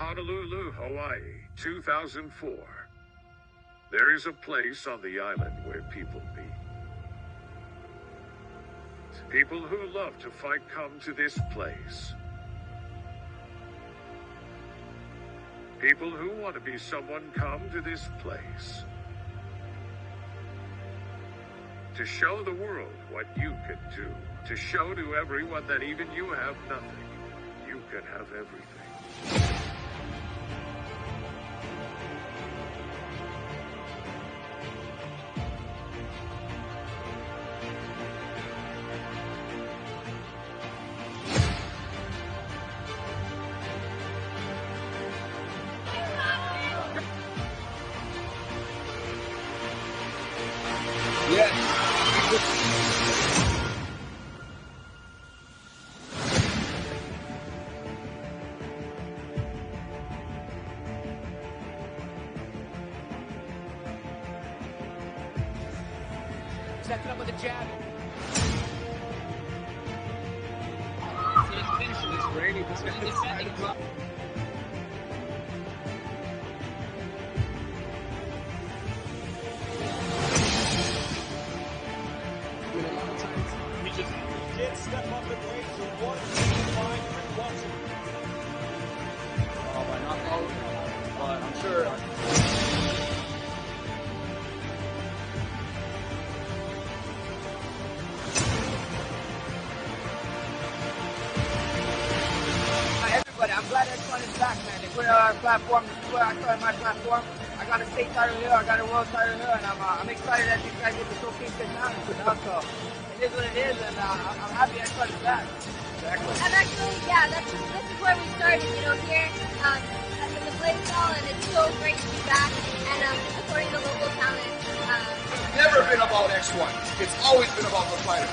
Honolulu, Hawaii, 2004. There is a place on the island where people meet. People who love to fight come to this place. People who want to be someone come to this place. To show the world what you can do. To show to everyone that even you have nothing, you can have everything. Sets it up with a jab. It's raining. Defending. He did step up and wait for one fine and watching. By knockout, but I'm sure. I'm glad everyone is back, man. They put it on our platform. This is where I started my platform. I got a state title here, I got a world title here, and I'm excited that these guys get to showcase their talents, you know? So it is what it is, and I'm happy I started back. Exactly. I'm actually, yeah, this is where we started, you know, here at the Blaze Hall, and it's so great to be back and supporting the local talent. It's never been about X1. It's always been about the fighter.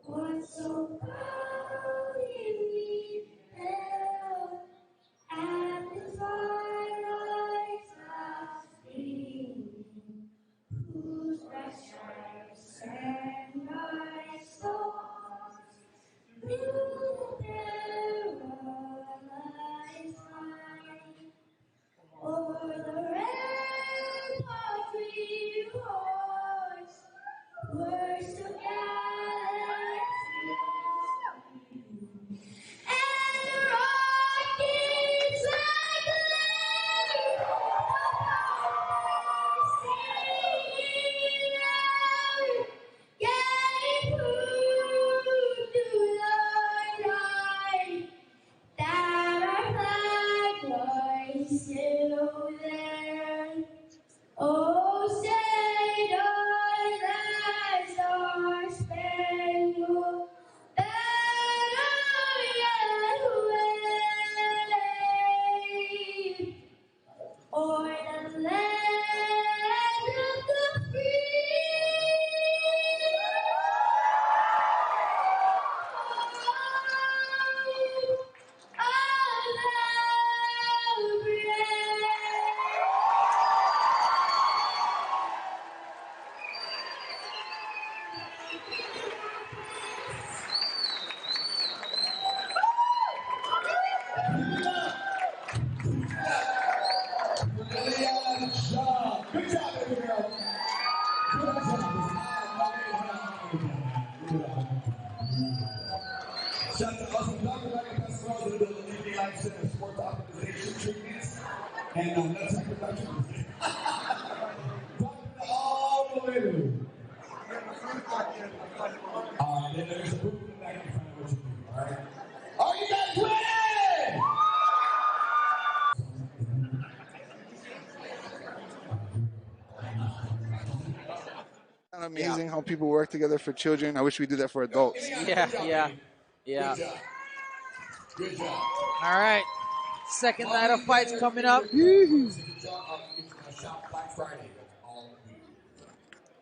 What's so proud in me held at the twilight's last gleaming, whose bright stripes and bright stars through the perilous night, o'er the rampart we horse were so gallant. And the rockets like lightning, singing out, getting through the night, that our flag was still there. Oh, say does that star-spangled banner yet wave o'er the land of the free? Good job, baby girl. Good job. Shout out to us from Dr. Megan Pescarol, who does the LegacyMuayThai Center Sports Optimization Treatments, and Let's Talk Production. All the way to. Then there's a booth in the back in front of what you do, all right? Are you guys ready? Amazing how people work together for children. I wish we do that for adults. Yeah. Good job. All right. Second night of fights coming up.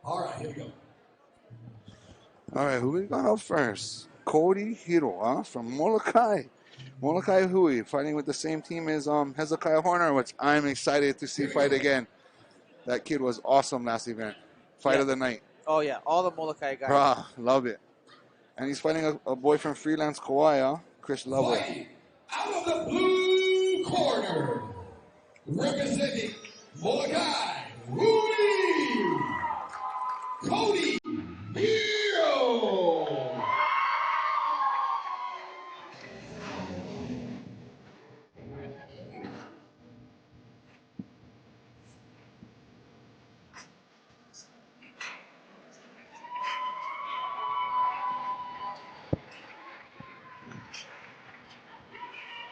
All right, here we go. All right, who we got up first? Cody Hiro, from Moloka'i Hui, fighting with the same team as Hezekiah Horner, which I'm excited to see fight again. That kid was awesome last event. Fight of the night. Oh, yeah. All the Moloka'i guys. Bruh, love it. And he's fighting a boy from Freelance, Kauai, Chris Lovell. Fighting out of the blue corner, representing Moloka'i Hui, Cody Hero.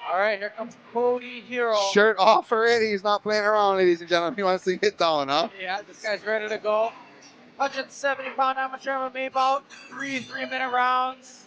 All right, here comes Cody Hero. Shirt off already. He's not playing around, ladies and gentlemen. He wants to get down, huh? Yeah, this guy's ready to go. 170-pound amateur MMA bout. 3 3-minute rounds.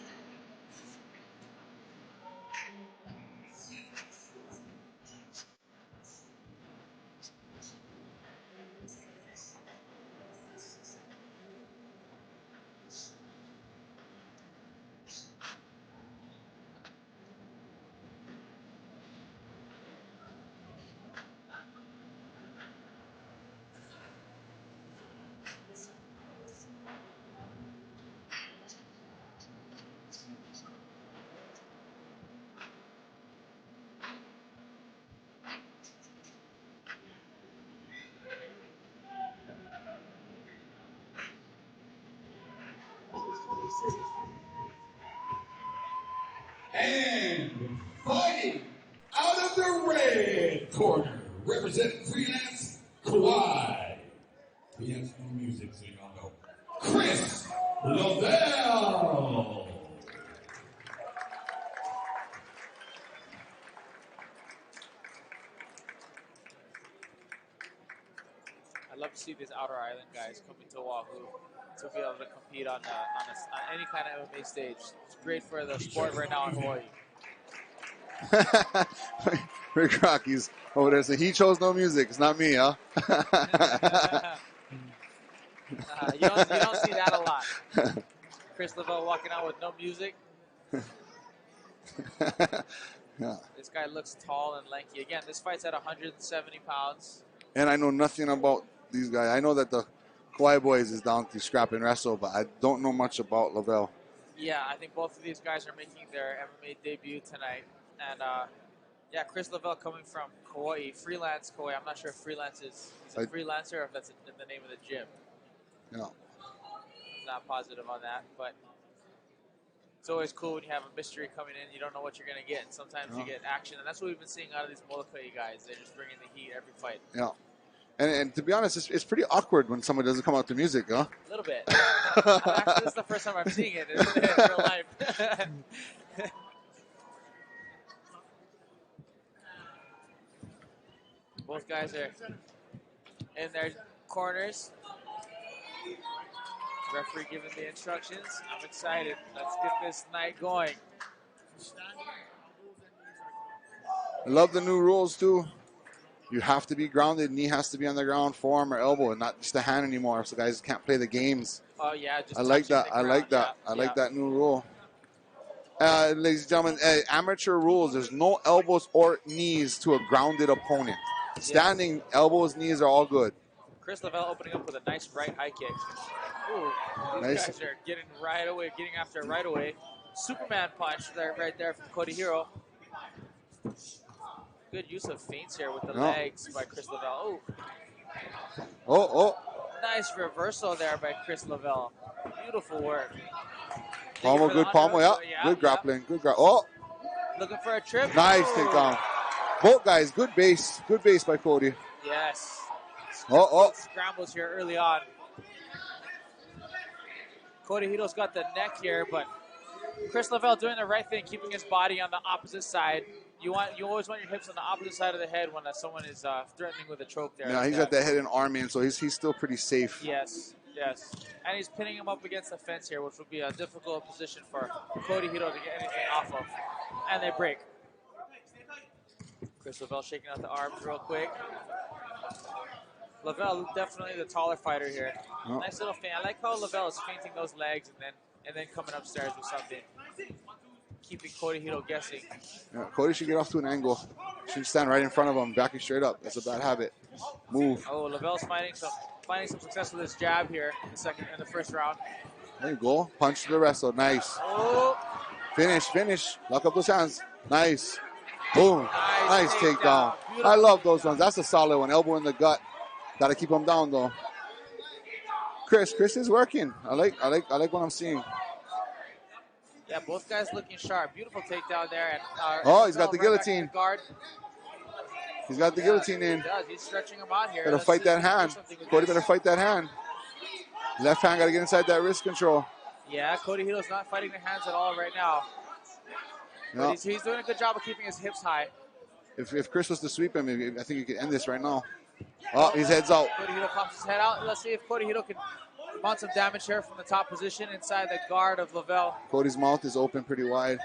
And fighting out of the red corner, representing Freelance, Kauai. He has no music, so you don't know. Chris Lovell. I'd love to see these outer island guys coming to Oahu to be able to compete on any kind of MMA stage. It's great for the sport right now in Hawaii. Rick Rocky's over there saying he chose no music. It's not me, huh? You don't see that a lot. Chris Lovell walking out with no music. Yeah. This guy looks tall and lanky. Again, this fight's at 170 pounds. And I know nothing about these guys. I know that the Kauai boys is down to scrap and wrestle, but I don't know much about Lovell. Yeah, I think both of these guys are making their MMA debut tonight. And yeah, Chris Lovell coming from Kauai, Freelance Kauai. I'm not sure if Freelance is a freelancer or if that's the name of the gym. Yeah. Not positive on that, but it's always cool when you have a mystery coming in. You don't know what you're going to get. And sometimes you get action, and that's what we've been seeing out of these Moloka'i guys. They're just bringing the heat every fight. Yeah. And to be honest, it's pretty awkward when someone doesn't come out to music, huh? A little bit. Actually, this is the first time I'm seeing it in real life. Both guys are in their corners. Referee giving the instructions. I'm excited. Let's get this night going. I love the new rules, too. You have to be grounded. Knee has to be on the ground, forearm or elbow, and not just a hand anymore, so guys can't play the games. Oh, yeah. Just I like that. I like that new rule. Ladies and gentlemen, amateur rules. There's no elbows or knees to a grounded opponent. Standing elbows, knees are all good. Chris Lovell opening up with a nice right high kick. Ooh, these guys are getting after it right away. Superman punch there, right there from Cody Hero. Good use of feints here with the legs by Chris Lovell. Oh. Nice reversal there by Chris Lovell. Beautiful work. Pommel, good pommel, good grappling, good grappling. Oh! Looking for a trip. Nice takedown. Both guys, good base by Cody. Yes. Scrambles here early on. Cody Hiro's got the neck here, but Chris Lovell doing the right thing, keeping his body on the opposite side. You always want your hips on the opposite side of the head when someone is threatening with a choke there. Yeah, he's got that head and arm in, so he's still pretty safe. Yes. And he's pinning him up against the fence here, which would be a difficult position for Cody Hiro to get anything off of. And they break. Chris Lovell shaking out the arms real quick. Lovell definitely the taller fighter here. Oh. Nice little feint. I like how Lovell is feinting those legs and then coming upstairs with something. Keeping Cody Hiro guessing. Yeah, Cody should get off to an angle. Should stand right in front of him, backing straight up. That's a bad habit. Move. Oh, Lovell's finding some success with his jab here in the first round. There you go. Punch to the wrestle. Nice. Oh. Finish. Lock up those hands. Nice. Boom. Nice takedown. I love those ones. That's a solid one. Elbow in the gut. Got to keep him down though. Chris is working. I like what I'm seeing. Yeah, both guys looking sharp. Beautiful takedown there. And, he's got the guillotine. He's got the guillotine in. He does. He's stretching him out here. Better fight that hand. Cody better fight that hand. Left hand got to get inside that wrist control. Yeah, Cody Hilo's not fighting the hands at all right now. No. But he's doing a good job of keeping his hips high. If Chris was to sweep him, I think he could end this right now. Oh, his head's out. Cody Hilo pops his head out. Let's see if Cody Hilo can mount some damage here from the top position inside the guard of Lavelle. Cody's mouth is open pretty wide.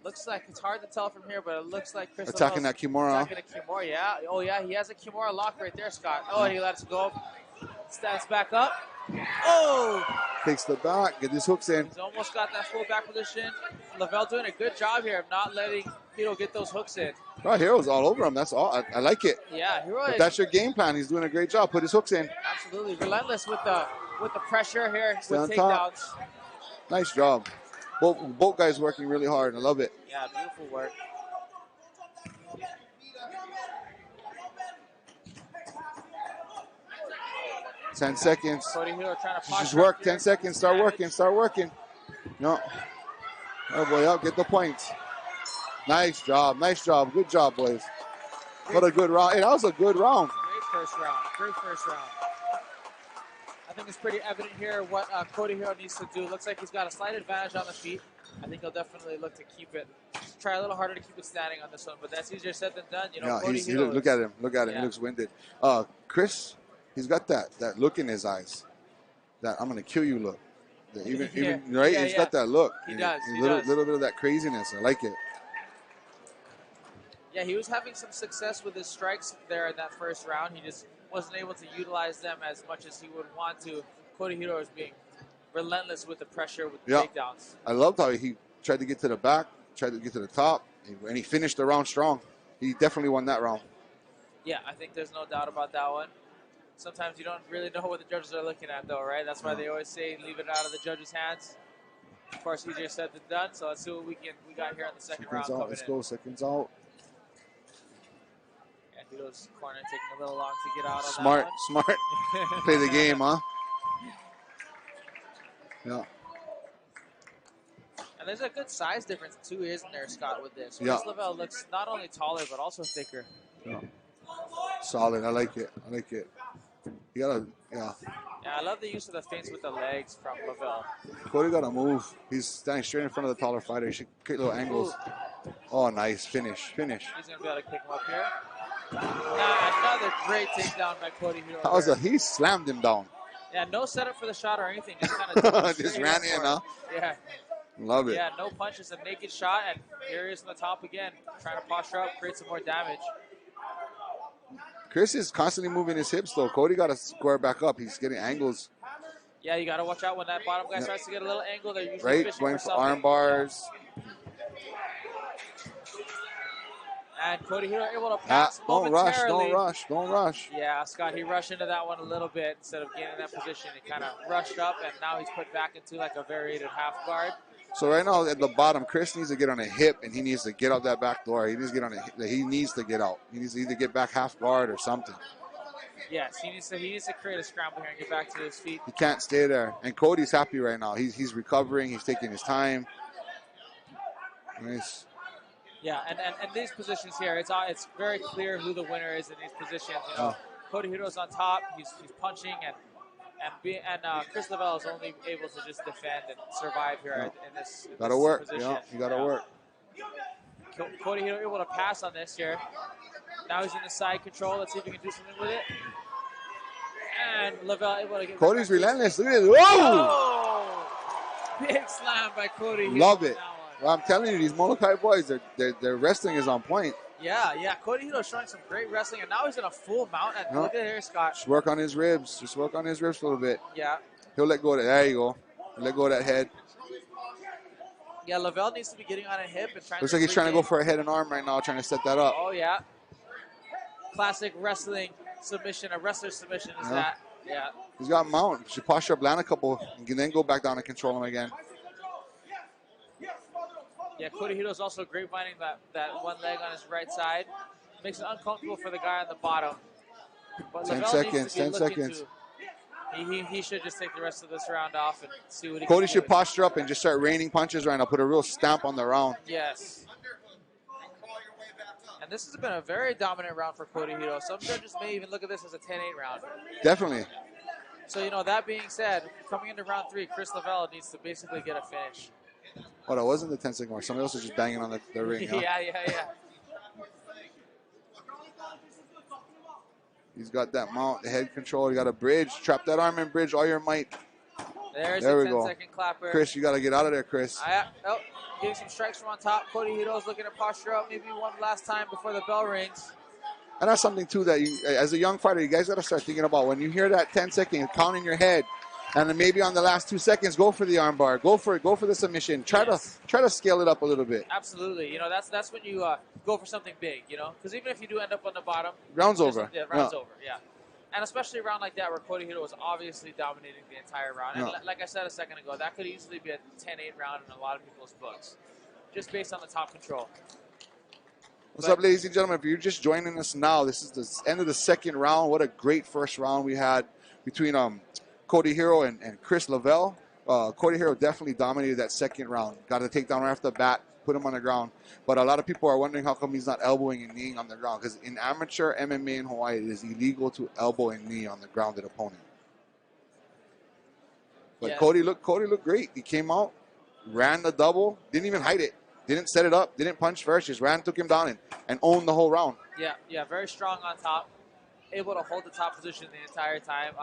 Looks like it's hard to tell from here, but it looks like Chris attacking that Kimura. Attacking a Kimura, yeah. Oh, yeah, he has a Kimura lock right there, Scott. Oh, he lets go. Stands back up. Oh! Takes the back. Get these hooks in. He's almost got that full back position. Lavelle doing a good job here of not letting Hilo get those hooks in. Right, Hero's all over him. That's all. I like it. Yeah, Hero if that's your game plan, he's doing a great job. Put his hooks in. Absolutely. Relentless with the pressure here with takedowns. Top. Nice job. Both guys working really hard. I love it. Yeah, beautiful work. Ten seconds. Cody Hilo trying to just work. 10 seconds. Start working. No. Oh boy, up. Get the points. Nice job. Good job, boys. What a good round. Hey, that was a good round. Great first round. I think it's pretty evident here what Cody Hilo needs to do. Looks like he's got a slight advantage on the feet. I think he'll definitely look to keep it. Try a little harder to keep it standing on this one, but that's easier said than done. You know, Cody Hilo look at him. Yeah. He looks winded. Chris, he's got that look in his eyes. That I'm gonna kill you look. Even right? He's got that look. He does. Little bit of that craziness. I like it. Yeah, he was having some success with his strikes there in that first round. He just wasn't able to utilize them as much as he would want to. Cody Hilo is being relentless with the pressure with the takedowns. I loved how he tried to get to the back, tried to get to the top, and he finished the round strong. He definitely won that round. Yeah, I think there's no doubt about that one. Sometimes you don't really know what the judges are looking at, though, right? That's why they always say leave it out of the judges' hands. Of course, easier said than done. So let's see what we got here in the second round. Let's go. Seconds out. Hilo's corner taking a little long to get out on Smart. Play the game, huh? Yeah. And there's a good size difference, too, isn't there, Scott, with this? Chris Lavelle looks not only taller, but also thicker. Yeah. Solid. I like it. You gotta, Yeah, I love the use of the feints with the legs from Lavelle. Cody got to move. He's standing straight in front of the taller fighter. He should create little angles. Oh, nice. Finish. He's going to be able to pick him up here. Another great takedown by Cody Hilo. He slammed him down. Yeah, no setup for the shot or anything. Just kind of just ran in, huh? Yeah. Love it. Yeah, no punch, just a naked shot, and here he is on the top again, trying to posture up, create some more damage. Chris is constantly moving his hips, though. Cody got to square back up. He's getting angles. Yeah, you got to watch out when that bottom guy starts to get a little angle. They're usually fishing going for for arm bars. And Cody Hilo able to pass Don't rush. Yeah, Scott, he rushed into that one a little bit instead of getting in that position. He kind of rushed up, and now he's put back into like a variated half guard. So right now at the bottom, Chris needs to get on a hip, and he needs to get out that back door. He needs to get on he needs to get out. He needs to either get back half guard or something. Yes, he needs to create a scramble here and get back to his feet. He can't stay there. And Cody's happy right now. He's recovering. He's taking his time. Nice. Yeah, and these positions here, it's very clear who the winner is in these positions. You know, Cody Hilo's on top. He's punching, and Chris Lavelle is only able to just defend and survive here in this. Gotta work. Position. Yeah, you gotta work. Cody Hilo able to pass on this here. Now he's in the side control. Let's see if he can do something with it. And Lavelle able to get. Cody's relentless. Look at it. Whoa! Oh! Big slam by Cody Hilo. Love it. Well, I'm telling you, these Molokai boys, their wrestling is on point. Yeah. Cody Hilo showing some great wrestling, and now he's in a full mount. And look at here, Scott. Just work on his ribs. Just work on his ribs a little bit. Yeah. He'll let go of that. There you go. Let go of that head. Yeah, Lavelle needs to be getting on a hip and trying. Looks like he's trying to go for a head and arm right now, trying to set that up. Oh yeah. Classic wrestling submission, a wrestler submission is that. Yeah. He's got mount. Should posture up, land a couple, and then go back down and control him again. Yeah, Cody Hito's also grapevining that one leg on his right side. Makes it uncomfortable for the guy on the bottom. But 10 Lavelle seconds, needs to be 10 looking seconds. he should just take the rest of this round off and see what he Cody can should do. posture up and just start raining punches right now. Put a real stamp on the round. Yes. And this has been a very dominant round for Cody Hito. Some judges may even look at this as a 10-8 round. Definitely. So, that being said, coming into round 3, Chris Lavelle needs to basically get a finish. Oh, that wasn't the 10-second mark. Somebody else was just banging on the ring. Huh? Yeah. He's got that mount, the head control. You got a bridge. Trap that arm and bridge all your might. There's There a we go. 10-second clapper. Chris, you got to get out of there, Chris. Getting some strikes from on top. Cody Hito's looking to posture up maybe one last time before the bell rings. And that's something, too, that you, as a young fighter, you guys got to start thinking about. When you hear that 10-second, count in your head, and then maybe on the last 2 seconds, go for the armbar. Go for the submission. Try to scale it up a little bit. Absolutely. That's when you go for something big, Because even if you do end up on the bottom. Round's over. Yeah, round's over, yeah. And especially a round like that where Cody Hito was obviously dominating the entire round. And like I said a second ago, that could easily be a 10-8 round in a lot of people's books. Just based on the top control. What's up, ladies and gentlemen? If you're just joining us now, this is the end of the second round. What a great first round we had between Cody Hito and Chris Lavelle. Cody Hito definitely dominated that second round. Got a takedown right off the bat, put him on the ground. But a lot of people are wondering how come he's not elbowing and kneeing on the ground. Because in amateur MMA in Hawaii, it is illegal to elbow and knee on the grounded opponent. But Yeah. Cody looked great. He came out, ran the double, didn't even hide it. Didn't set it up, didn't punch first, just ran, took him down, and owned the whole round. Yeah, very strong on top. Able to hold the top position the entire time.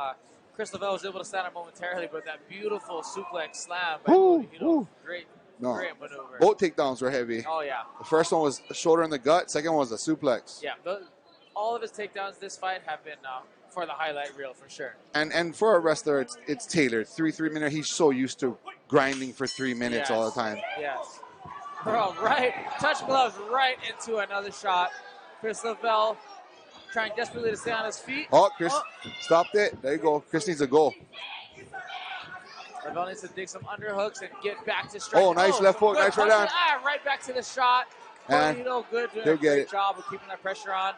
Chris Lavelle was able to stand up momentarily, but that beautiful suplex slam by Cody Hito. Great maneuver. Both takedowns were heavy. Oh, yeah. The first one was a shoulder in the gut. Second one was a suplex. Yeah, all of his takedowns this fight have been for the highlight reel for sure. And for a wrestler, it's tailored. 3-minute. He's so used to grinding for 3 minutes all the time. Yes. Bro, touch gloves right into another shot. Chris Lavelle trying desperately to stay on his feet. Oh, Chris stopped it. There you go. Chris needs a goal. Lavelle needs to dig some underhooks and get back to strike. Oh, nice left hook. Nice right arm. Right back to the shot. And good, doing a great job of keeping that pressure on.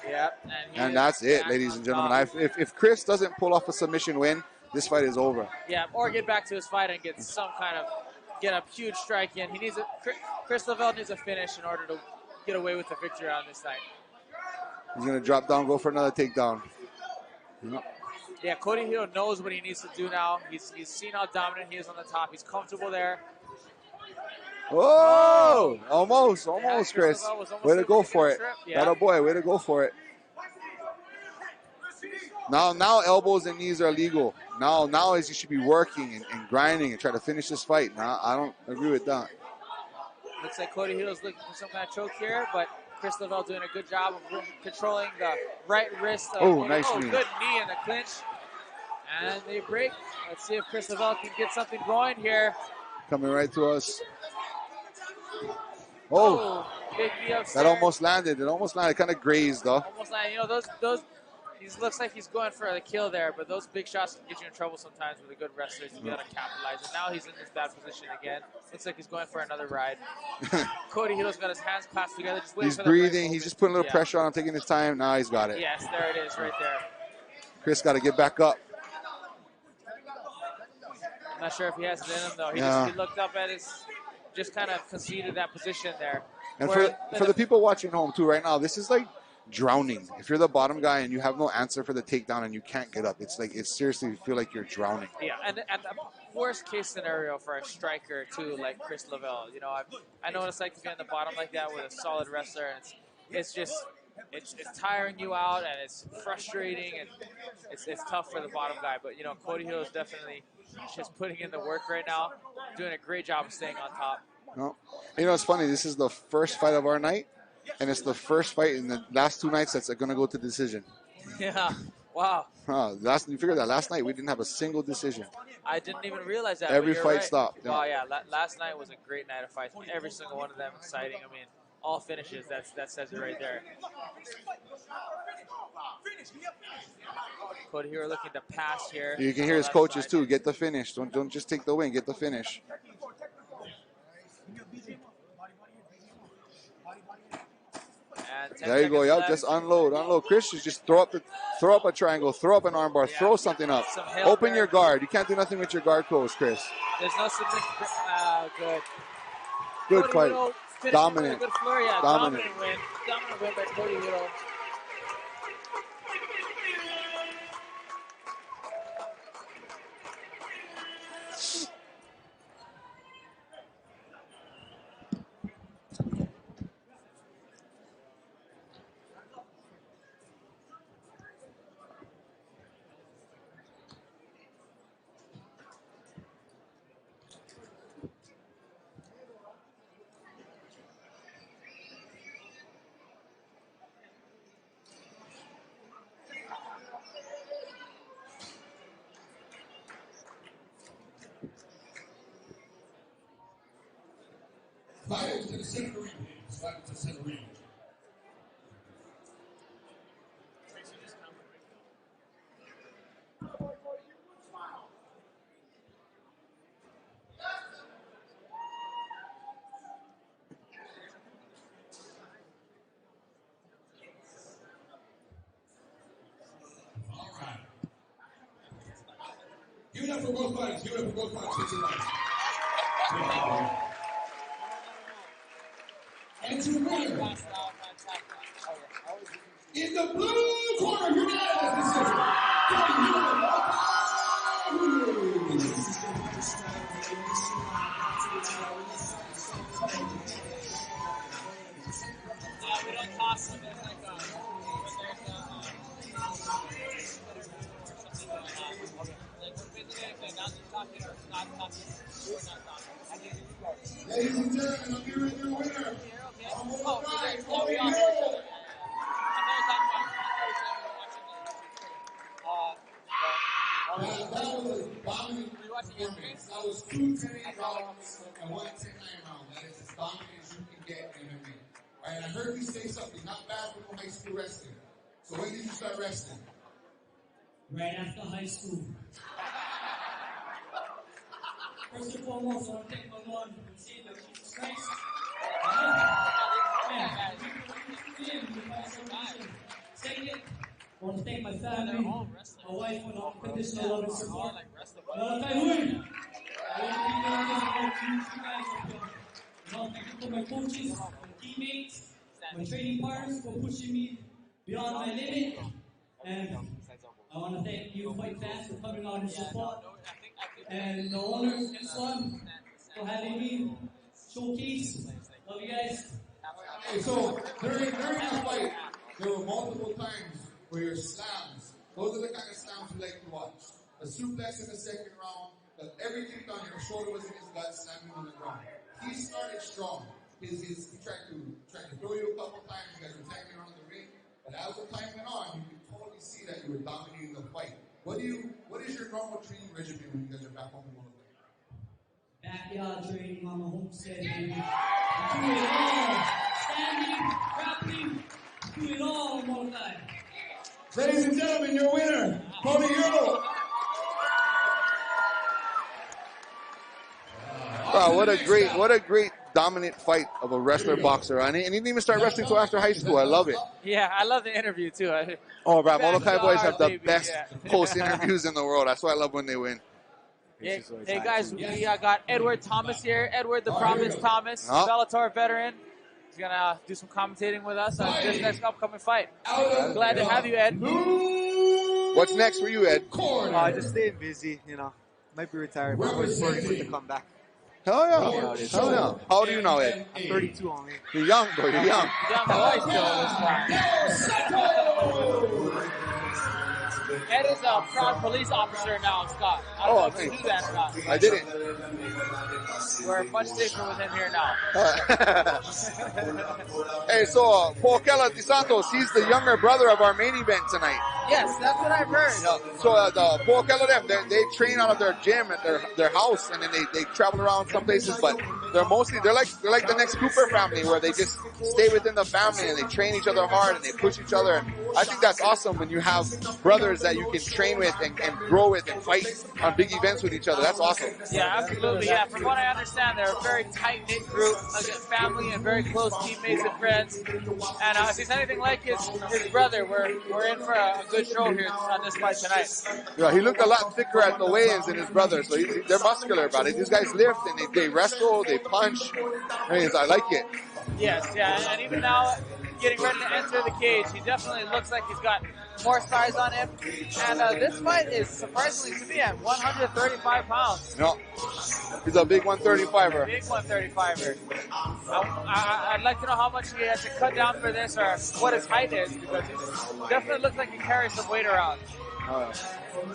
Yep. And that's it, ladies and gentlemen. If Chris doesn't pull off a submission win, this fight is over. Yeah, or get back to his fight and get get a huge strike in. Chris Lavelle needs a finish in order to get away with the victory on this night. He's going to drop down, go for another takedown. Yep. Yeah, Cody Hito knows what he needs to do now. He's seen how dominant he is on the top. He's comfortable there. Oh, almost, Chris. Way to go for it. Yeah. That boy, way to go for it. Now elbows and knees are legal. Now is you should be working and grinding and try to finish this fight. Now I don't agree with that. Looks like Cody Hito's looking for some kind of choke here, but Chris Lavelle doing a good job of controlling the right wrist. Nice knee. Good knee in the clinch. And they break. Let's see if Chris Lavelle can get something going here. Coming right to us. Big knee upstairs. That almost landed. It almost landed. Kind of grazed though. Almost landed. Those. He looks like he's going for the kill there, but those big shots can get you in trouble sometimes with a good wrestler. You got to capitalize. And now he's in this bad position again. Looks like he's going for another ride. Cody Hito's got his hands clasped together, just waiting he's for breathing. He's just putting a little pressure on him, taking his time. Now he's got it. Yes, there it is, right there. Chris got to get back up. I'm not sure if he has it in him though. He looked up at just kind of conceded that position there. And for the people watching home too right now, this is like drowning. If you're the bottom guy and you have no answer for the takedown and you can't get up, it's seriously, you feel like you're drowning. Yeah, and the worst case scenario for a striker too, like Chris Lavelle. I know what it's like to be on the bottom like that with a solid wrestler, and it's tiring you out and it's frustrating and it's tough for the bottom guy. But Cody Hito is definitely just putting in the work right now, doing a great job of staying on top. No, it's funny. This is the first fight of our night. And it's the first fight in the last 2 nights that's going to go to decision. Yeah. Wow. You figure that last night we didn't have a single decision. I didn't even realize that. Every fight stopped. Yeah. Wow, yeah. Last night was a great night of fights. Every single one of them exciting. I mean, all finishes. That says it right there. Cody Hiro looking to pass here. You can hear his coaches too. Get the finish. Don't just take the win. Get the finish. There you go. Yep, just unload. Chris, just throw up a triangle, throw up an armbar, throw something up. Open your guard. You can't do nothing with your guard closed, Chris. There's no submission. Good. Good fight. Dominant. Good flurry. Yeah, dominant win. Dominant win by Cody Hiro. Fighters to the center ring, please. Fighters to the center ring. All right. Give it up for both fighters. Give it up for both fighters. Fix it right. And to win, in the blue corner, unanimous decision, We don't toss them. It's like ladies and gentlemen, I'm here with your winner. That was 2 10 rounds and 1 10-9 round. That is as dominant as you can get in MMA. All right, I heard you say something not bad for high school wrestling. So when did you start wrestling? Right after high school. First and foremost, I want to thank my Lord and Savior Jesus Christ. Second, I want to thank my family, my wife for the unconditional love and support. Moloka'i Hui. I want to be there because you guys up here. Thank you for my coaches, my teammates, my training partners for pushing me beyond my limit. And I want to thank you, Fight Fans, for coming out and support. And the owners and Squad for having me showcase. Love you guys. Hey, so during the fight, there were multiple times where your slams, those are the kind of slams we like to watch. A suplex in the second round, but everything on your shoulder was in his gut, slamming on the ground. He started strong. He tried to throw you a couple times, you guys were tagging around the ring, but as the time went on, you could totally see that you were dominating the fight. What is your normal training regimen when you guys are back home in Moloka'i? Backyard training on the homestead, baby. Do it all. Standing, grappling, do it all in Moloka'i. Ladies and gentlemen, your winner, Cody Hiro. Wow, what a great dominant fight of a wrestler boxer. And he didn't even start wrestling until after high school. I love it. Yeah, I love the interview too. Oh, right. Moloka'i boys have the best post interviews in the world. That's why I love when they win. Hey guys, we got Edward Thomas here. Edward the Promise Thomas, Bellator veteran. He's gonna do some commentating with us on this next upcoming fight. Glad to have you, Ed. What's next for you, Ed? Just staying busy, Might be retired, but we're working for the comeback. Hell yeah. Hell yeah. How old are you now, Ed? I'm 32 only. You're young, bro. You're young. Young boy still. Ed is a proud police officer now, Scott. I don't know if you knew that or not. I didn't. We're much safer with him here now. Hey, so Kaena DeSantos, he's the younger brother of our main event tonight. Yes, that's what I've heard. So the Kaena, they train out of their gym at their house, and then they travel around some places. But they're like the next Cooper family, where they just stay within the family and they train each other hard and they push each other. And I think that's awesome when you have brothers that you can train with and grow with and fight on big events with each other. That's awesome. Yeah, absolutely. Yeah, from what I understand, they're a very tight-knit group, a family and very close teammates and friends. And if he's anything like his brother, we're in for a good show here on this fight tonight. Yeah, he looked a lot thicker at the weigh-ins than his brother, so they're muscular about it. These guys lift and they wrestle, they punch. I like it. Yes, yeah, and even now, getting ready to enter the cage, he definitely looks like he's got more size on him. And this fight is surprisingly to me at 135 pounds. No, he's a big 135er. Big 135er. I'd like to know how much he has to cut down for this, or what his height is, because he definitely looks like he carries some weight around.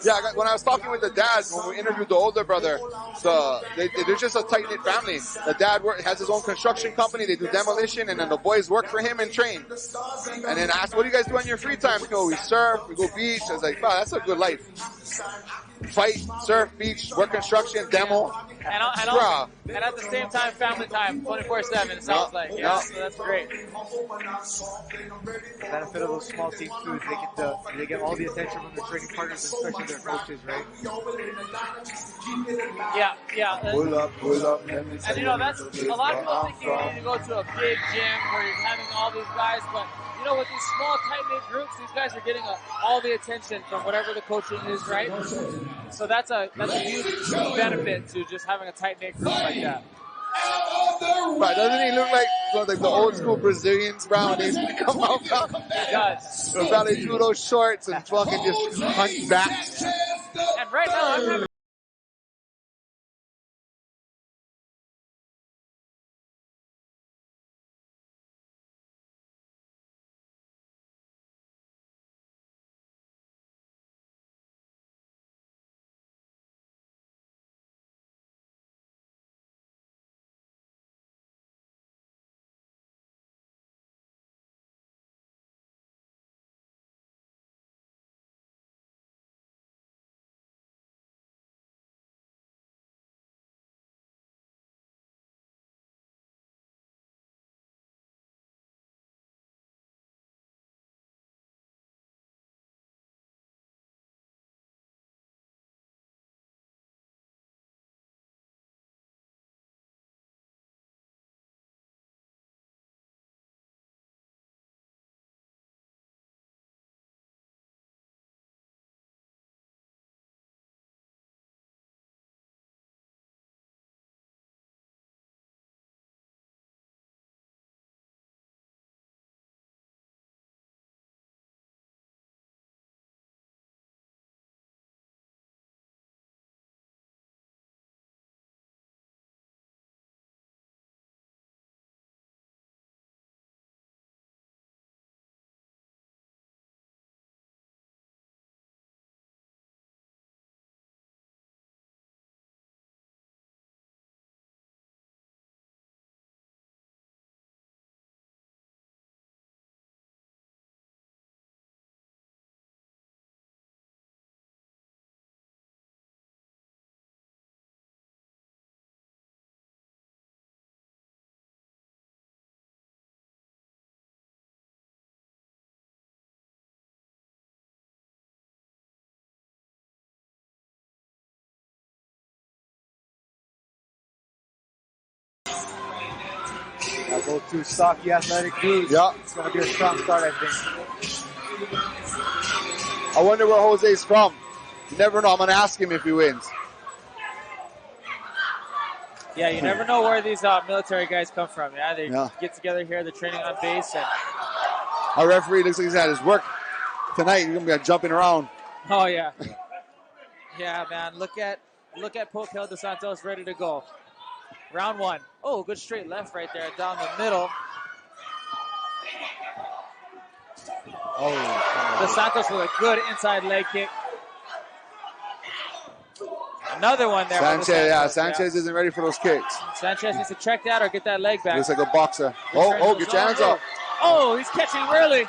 Yeah, when I was talking with the dad, when we interviewed the older brother, they're just a tight-knit family. The dad has his own construction company. They do demolition, and then the boys work for him and train. And then I asked, what do you guys do on your free time? We go, we surf, we go beach. I was like, wow, that's a good life. Fight, surf, beach, work construction, demo. And at the same time, family time, 24/7, it sounds like. Yeah, so that's great. The benefit of those small teams too is they get all the attention from their training partners, especially their coaches, right? Yeah. Pull up. And that's a lot of people think you need to go to a big gym where you're having all these guys, but with these small, tight-knit groups, these guys are getting all the attention from whatever the coaching is, right? So that's a huge benefit to just having a tight-knit group like that. Right, doesn't he look like the old school Brazilians, bro? When they used to come out from He does. So probably threw those shorts and fucking just hunt back. And right now, I'm having I'll go to stocky athletic dudes. Yeah. It's going to be a strong start, I think. I wonder where Jose's from. You never know. I'm going to ask him if he wins. Yeah, you never know where these military guys come from. Yeah, they get together here. They're training on base. And our referee looks like he's at his work tonight. He's going to be jumping around. Oh, yeah. Yeah, man. Look at Kaena DeSantos ready to go. Round one. Oh, good straight left right there down the middle. Oh, DeSantos with a good inside leg kick. Another one there. Sanchez isn't ready for those kicks. Sanchez needs to check that or get that leg back. Looks like a boxer. Get your hands up. Oh, he's catching early.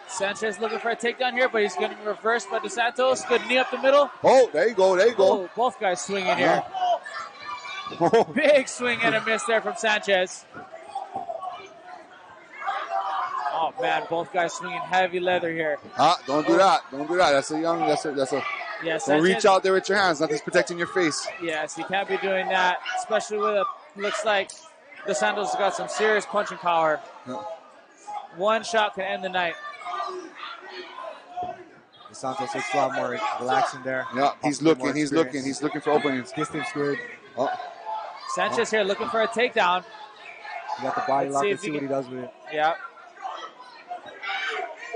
Sanchez looking for a takedown here, but he's getting reversed by DeSantos. Good knee up the middle. Oh, there you go. Oh, both guys swinging here. Big swing and a miss there from Sanchez. Oh man, both guys swinging heavy leather here. Don't do that. Don't do that. That's a young. That's a. Yeah, don't Sanchez, reach out there with your hands. Nothing's protecting your face. Yes, you can't be doing that, especially with a. Looks like DeSantos has got some serious punching power. Yeah. One shot can end the night. DeSantos looks a lot more relaxing there. Yeah, he's looking. He's looking. He's looking for openings. Distance good. Oh. Sanchez here looking for a takedown. You got the body lock. Let's see what he does with it. Yeah.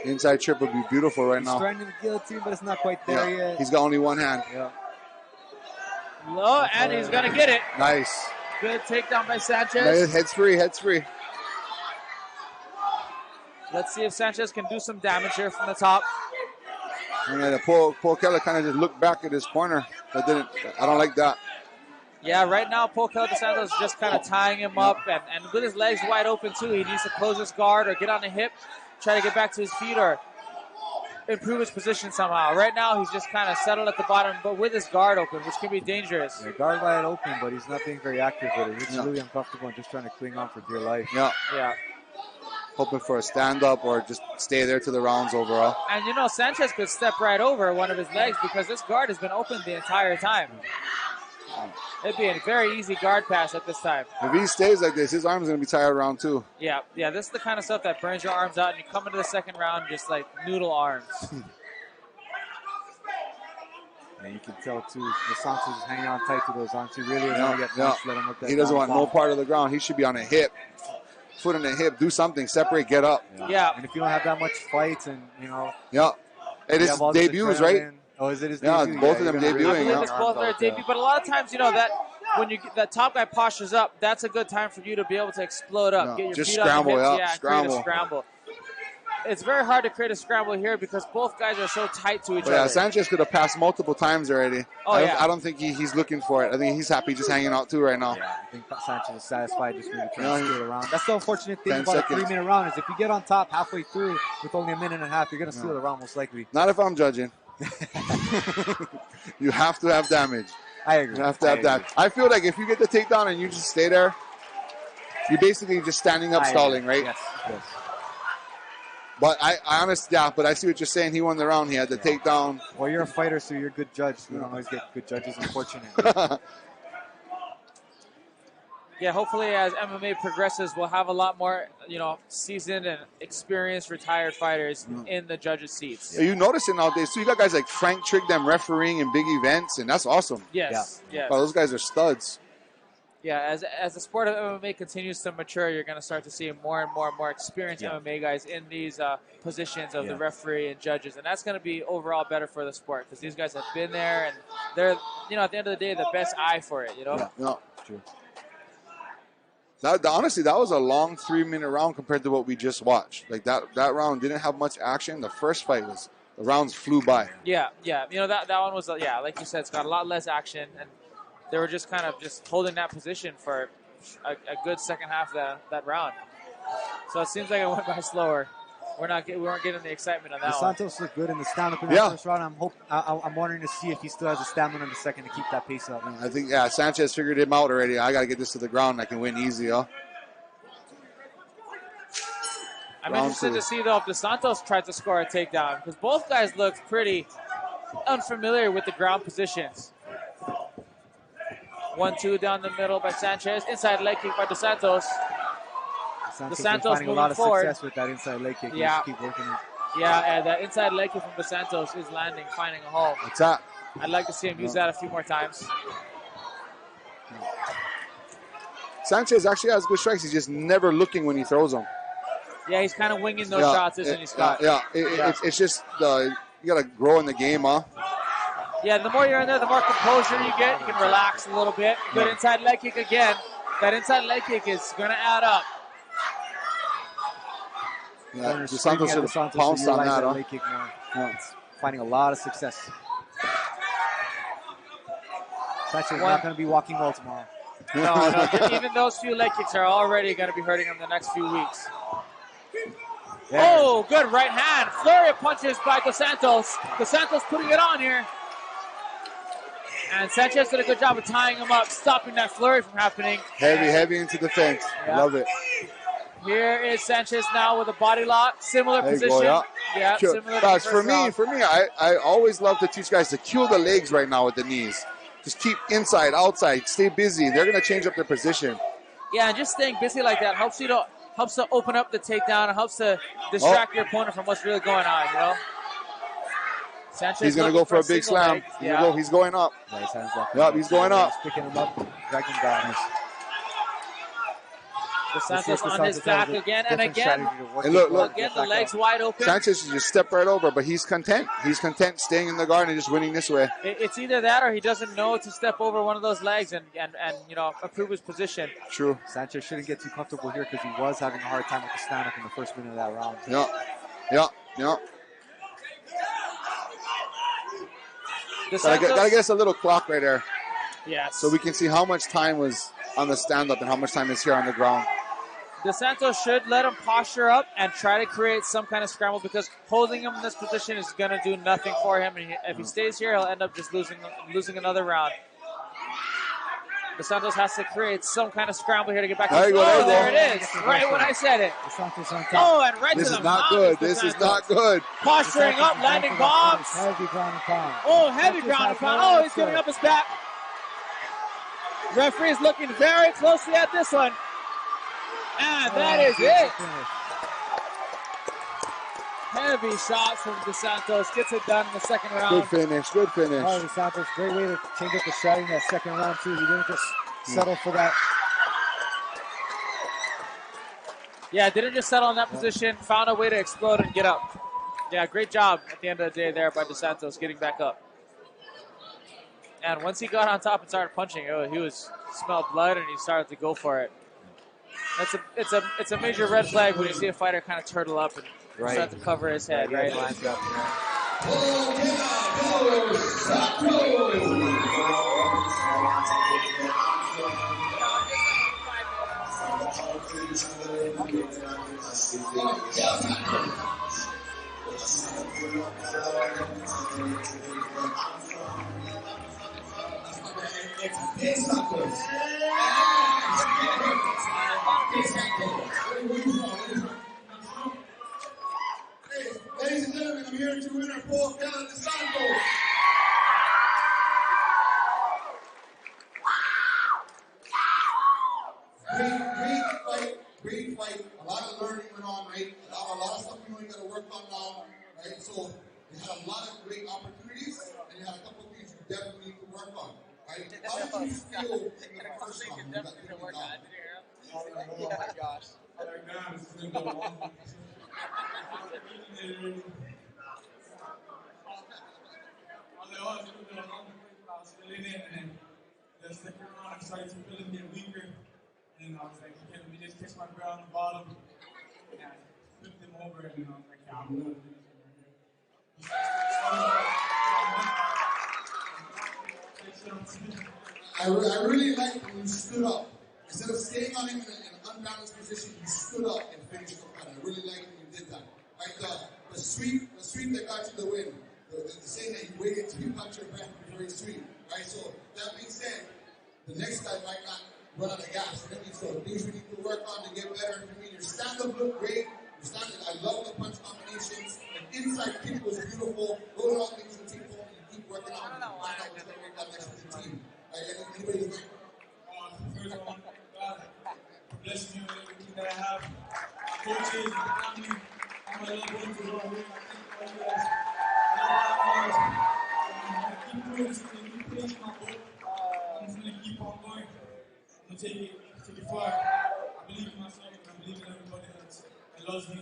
Inside trip would be beautiful right now. He's trying to the guillotine, but it's not quite there yet. He's got only one hand. Yeah. Low, and he's going to get it. Nice. Good takedown by Sanchez. Head's free. Head's free. Let's see if Sanchez can do some damage here from the top. Yeah, Paul Keller kind of just looked back at his corner. I don't like that. Yeah, right now, Paul Keller DeSantos is just kind of tying him up. And with his legs wide open, too, he needs to close his guard or get on the hip, try to get back to his feet or improve his position somehow. Right now, he's just kind of settled at the bottom, but with his guard open, which can be dangerous. Yeah, guard wide open, but he's not being very active with it. He's really uncomfortable and just trying to cling on for dear life. Yeah. Yeah. Hoping for a stand-up or just stay there to the rounds overall. And, you know, Sanchez could step right over one of his legs because this guard has been open the entire time. It'd be a very easy guard pass at this time. If he stays like this, his arm's going to be tired round 2. Yeah, this is the kind of stuff that burns your arms out, and you come into the second round just like noodle arms. And you can tell, too, DeSantos is hanging on tight to those arms. He really doesn't want to get punched. Let him look that he doesn't want no part of the ground. He should be on a hip. Foot on the hip, do something, separate, get up. Yeah. And if you don't have that much fights and, you know. Yeah. It is debuts, right? Oh, is it his debut? Yeah, both of them debuting. I believe it's both their debut, but a lot of times, you know, that when you that top guy postures up, that's a good time for you to be able to explode up, get your just feet scramble, on the hips, yeah, and create a scramble. It's very hard to create a scramble here because both guys are so tight to each other. Yeah, Sanchez could have passed multiple times already. I don't think he's looking for it. I think he's happy just hanging out too right now. Yeah, I think Sanchez is satisfied just really trying to steal the round. That's the unfortunate thing about a 3-minute round is if you get on top halfway through with only a minute and a half, you're going to steal the round most likely. Not if I'm judging. You have to have damage. I agree. You have to have damage. I feel like if you get the takedown and you just stay there, you're basically just standing up stalling, right? Yes. But I honestly, but I see what you're saying. He won the round. He had the takedown. Well, you're a fighter, so you're a good judge. We don't always get good judges, unfortunately. Yeah, hopefully as MMA progresses, we'll have a lot more, you know, seasoned and experienced retired fighters in the judges' seats. Yeah, you notice it nowadays, too. You got guys like Frank Trigdam refereeing in big events, and that's awesome. Yes. Wow, those guys are studs. Yeah, as the sport of MMA continues to mature, you're going to start to see more and more experienced MMA guys in these positions of the referee and judges, and that's going to be overall better for the sport because these guys have been there and they're, you know, at the end of the day, the best eye for it. You know. Yeah, true. Honestly, that was a long 3-minute round compared to what we just watched. Like that round didn't have much action. The first fight the rounds flew by. Yeah. You know that one was like you said, it's got a lot less action and. They were just kind of just holding that position for a good second half of that round. So it seems like it went by slower. We weren't getting the excitement on that one. DeSantos looked good in the stand-up in that first round. I'm wondering to see if he still has the stamina in the second to keep that pace up. I think, Sanchez figured him out already. I got to get this to the ground. I can win easy, huh? I'm interested to see, though, if DeSantos tried to score a takedown because both guys looked pretty unfamiliar with the ground positions. 1-2 down the middle by Sanchez. Inside leg kick by DeSantos. DeSantos finding a lot of forward. success with that inside leg kick. Yeah. Just keep working it. Yeah, and that inside leg kick from DeSantos is landing, finding a hole. What's that? I'd like to see him use that a few more times. Sanchez actually has good strikes. He's just never looking when he throws them. Yeah, he's kind of winging those shots, isn't he, Scott? It's just you got to grow in the game, huh? Yeah, the more you're in there, the more composure you get. You can relax a little bit. Good inside leg kick again. That inside leg kick is going to add up. Yeah, DeSantos should have pounced on that, huh? Leg kick more. Yeah, it's finding a lot of success. Sanchez is not going to be walking well tomorrow. No, even those few leg kicks are already going to be hurting him the next few weeks. Yeah. Oh, good right hand. Flurry of punches by DeSantos. DeSantos putting it on here. And Sanchez did a good job of tying him up, stopping that flurry from happening. Heavy into defense. Yeah. Love it. Here is Sanchez now with a body lock, similar There you position. go, Yeah, similar to Guys, the for first me, round. I always love to teach guys to cue the legs right now with the knees. Just keep inside, outside, stay busy. They're going to change up their position. Yeah, and just staying busy like that helps to open up the takedown. It helps to distract your opponent from what's really going on, you know? Sanchez He's going to go for a big slam. Yeah. He's going up. Nice hands up. Yep, he's going up. He's picking him up, dragging him down. DeSantos on his back again and again. And look. Again, the legs wide open. Sanchez should just step right over, but he's content. He's content staying in the guard and just winning this way. It's either that or he doesn't know to step over one of those legs and you know, improve his position. True. Sanchez shouldn't get too comfortable here because he was having a hard time with the stand-up in the first minute of that round. Yeah. Gotta get us a little clock right there. Yes. So we can see how much time was on the stand-up and how much time is here on the ground. DeSantos should let him posture up and try to create some kind of scramble because holding him in this position is going to do nothing for him. And if he stays here, he'll end up just losing another round. DeSantos has to create some kind of scramble here to get back. There you go. There it is. Right when I said it. DeSantos on top. Oh, and right This to is the not mouth. good. This is not good. Posturing up, landing bombs. Heavy ground and pound. Oh, heavy ground and pound. Oh, he's giving up his back. Referee's looking very closely at this one. And that is it. Heavy shots from DeSantos. Gets it done in the second round. Good finish. Oh, DeSantos, great way to change up the strategy in that second round, too. He didn't just settle for that. Yeah, didn't just settle in that position. Found a way to explode and get up. Yeah, great job at the end of the day there by DeSantos getting back up. And once he got on top and started punching, he smelled blood and he started to go for it. It's a major red flag when you see a fighter kind of turtle up and start to cover his head, right? Ladies and gentlemen, I'm here to winner for Kaena DeSantos. Great fight. A lot of learning went on, right? A lot of stuff you only got to work on now, right? So you had a lot of great opportunities, and you had a couple of things you definitely need to work on, right? How did you feel in the first round? You got to work on. Oh my gosh. The second round, I started to feel it get weaker, and I was like, okay, let me just catch my breath on the bottom, and I flipped him over, and I was like, yeah, I'm going to finish him right here. I really liked when you stood up. Instead of staying on him in an unbalanced position, you stood up and finished the fight. I really liked when you did that. Like the sweep that got you the win. The saying that you waited till you got your breath before you sweep. Right? So that being said, the next guy might not run out of gas. So things we need to work on to get better. I mean, your stand-up looked great. I love the punch combinations. And inside kick was beautiful. Those are all things you take home and you keep working on. And find out what's going to work out next to the team. Anybody's like, First of all, God bless me with everything that I have. Coaches, family, all my loved ones as well. Thank you guys. Keep doing this, keep pushing my boat. I'm just going to keep on going. I'm going to take it far. I believe in myself, and I believe in everybody that loves me,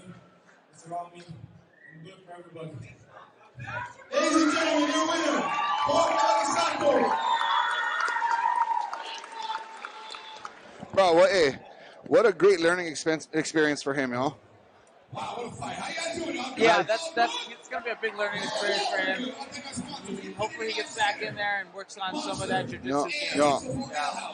that's around me. I'm good for everybody. ladies and gentlemen, your winner, Kaena DeSantos. Bro, what a great learning experience for him, you know? Wow, what a fight. How you guys doing? Yeah, it's going to be a big learning experience for him. Hopefully he gets back in there and works on some of that jiu-jitsu. Yeah.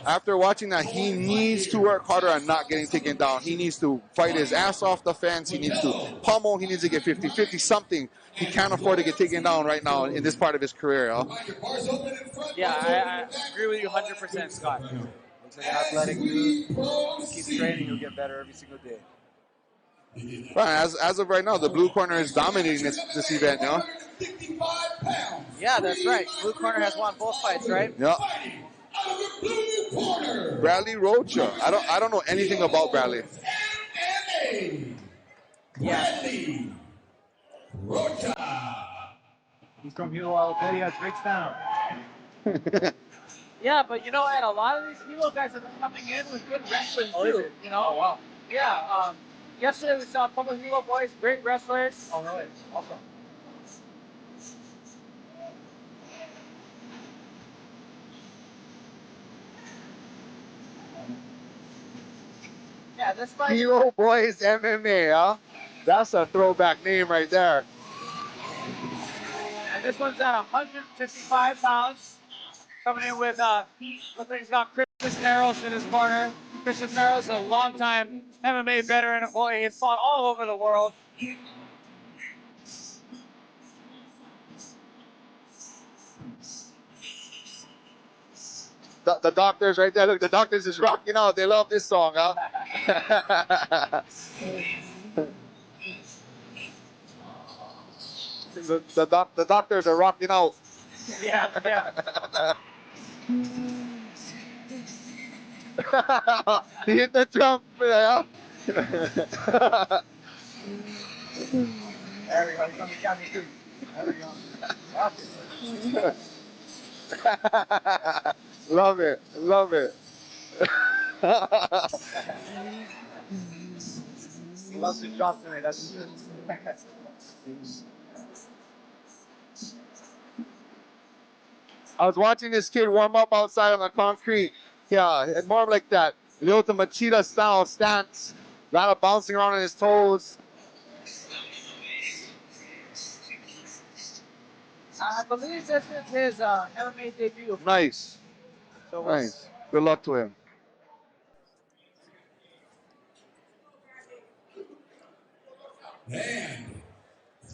After watching that, he needs to work harder on not getting taken down. He needs to fight his ass off the fence. He needs to pummel. He needs to get 50-50 something. He can't afford to get taken down right now in this part of his career. Yeah, I agree with you 100%, Scott. Looks like an athletic dude. Keep training, he'll get better every single day. Right, as of right now, the blue corner is dominating this event, you know? Yeah, that's right. Blue corner has won both fights, right? Yeah. Bradley Rocha. I don't know anything about Bradley. Yeah. Rocha. He's from Hilo. He has great style. Yeah, but you know, and a lot of these Hilo guys have been coming in with good wrestling too. You know? Oh, wow. Yeah. Yesterday we saw a couple of Hilo boys, great wrestlers. Oh, really? Awesome. Yeah, this fight. Hilo Boys MMA, huh? That's a throwback name right there. And this one's at 155 pounds. Coming in with, looks like he's got Chris Cisneros in his corner. Chris Cisneros, a longtime MMA veteran. Boy, he's fought all over the world. The doctors right there. Look, the doctors is rocking out. They love this song, huh? the doctors are rocking out. Yeah. He hit the jump. Yeah. There we go. He's on the county too. There we go. Love it. Love it. He loves his drop tonight. That's good. I was watching this kid warm up outside on the concrete. Yeah, and more like that Lyoto Machida style stance. A lot of bouncing around on his toes. I believe this is his MMA debut. Nice. So Nice. Good luck to him. And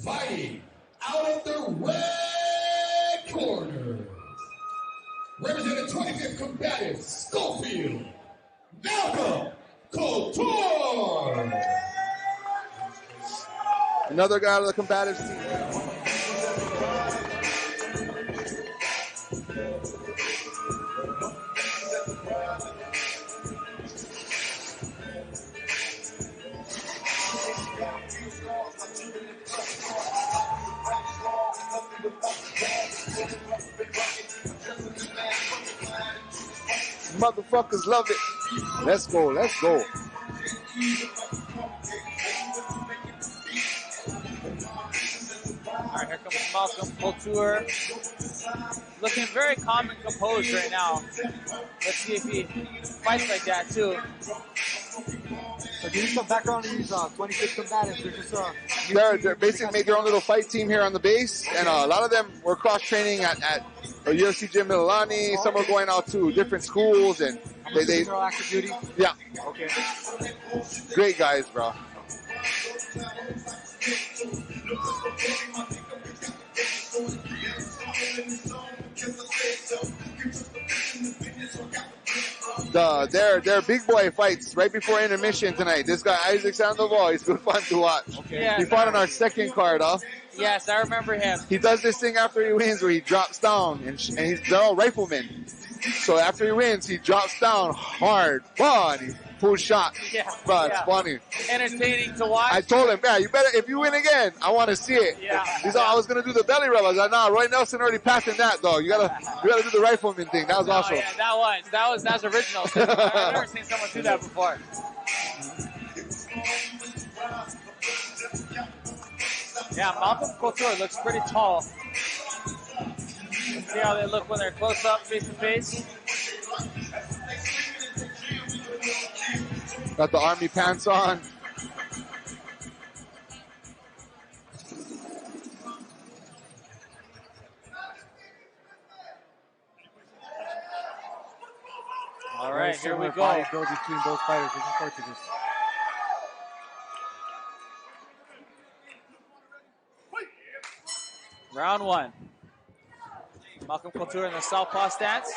fighting out of the red corner, representing 25th Combatives, Schofield, Coulter. Another guy out of the Combatives team. Motherfuckers love it. Let's go. Let's go. All right, here comes Malcolm Coulter. Looking very calm and composed right now. Let's see if he fights like that too. So give me some background on these 26 Combatives. They're basically made their own little fight team here on the base, and a lot of them were cross-training at a UFC gym in Milani. Some are going out to different schools, and they active duty? Yeah. Okay. Great guys, bro. Their big boy fights right before intermission tonight. This guy Issac Sandoval, he's good fun to watch. Okay. Yeah, he fought on our second card, huh? Yes, I remember him. He does this thing after he wins where he drops down, and they're all riflemen. So after he wins, he drops down hard, and he pulls shots. Yeah, Bro, it's funny. Entertaining to watch. I told him, yeah, you better, if you win again, I want to see it. Yeah. He's like, I was going to do the belly rub. I was like, nah, Roy Nelson already passed in that, dog. You gotta do the rifleman thing. That was awesome. Yeah, that was original. I've never seen someone do that before. Yeah, Malcolm Coulter looks pretty tall. Let's see how they look when they're close up, face to face. Got the army pants on. right, here we go. Body build between both fighters. Looking forward to this. Round one. Malcolm Coulter in the southpaw stance.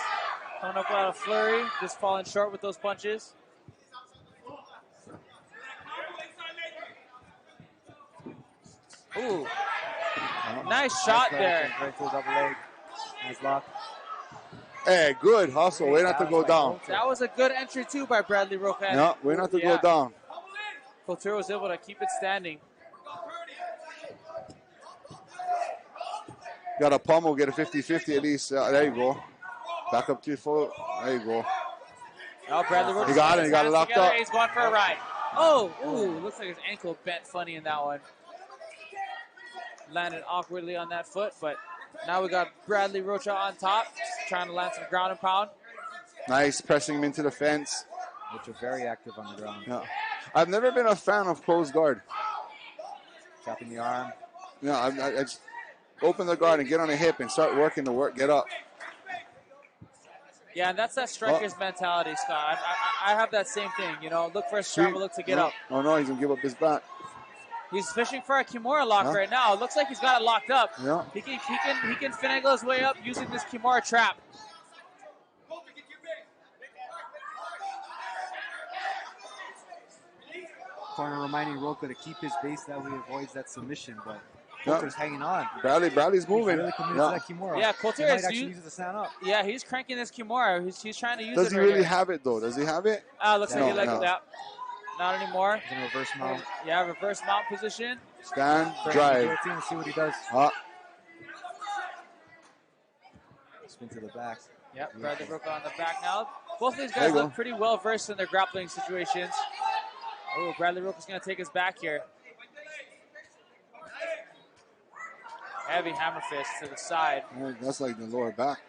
Coming up out of flurry, just falling short with those punches. Ooh. Nice shot there. Right to the double leg. Nice block. Hey, good hustle. Way not to go down. That was a good entry too by Bradley Rocha. No, way not to go down. Coulter was able to keep it standing. Got a pummel, get a 50-50 at least. There you go. Back up to your foot. There you go. Oh, Bradley Rocha. He got it. He got it locked together. up. He's going for a ride. Oh, ooh, looks like his ankle bent funny in that one. Landed awkwardly on that foot, but now we got Bradley Rocha on top, trying to land some ground and pound. Nice, pressing him into the fence. Which are very active on the ground. Yeah. I've never been a fan of closed guard. Chopping the arm. No, I just open the guard and get on the hip and start working the work, get up. Yeah, and that's that striker's mentality, Scott. I have that same thing, you know, look for a scramble, look to get up. Oh, no, he's going to give up his back. He's fishing for a Kimura lock right now. It looks like he's got it locked up. Yeah. He can finagle his way up using this Kimura trap. Corner reminding Rocha to keep his base, that way he avoids that submission, but Coulter's hanging on. Bradley's moving. He's really committed to that Kimura. Yeah, Coulter might actually use it to stand up. Yeah, he's cranking this Kimura. He's trying to use Does it. he right really here. have it, though? Does he have it? Looks like he likes that. Not anymore. He's in reverse mount. Yeah, reverse mount position. Stand, drive. Let's see what he does. Spin to the back. Yep, Bradley Rocha on the back now. Both of these guys look pretty well versed in their grappling situations. Oh, Bradley Rocha's going to take his back here. Heavy hammer fist to the side. Oh, that's like the lower back.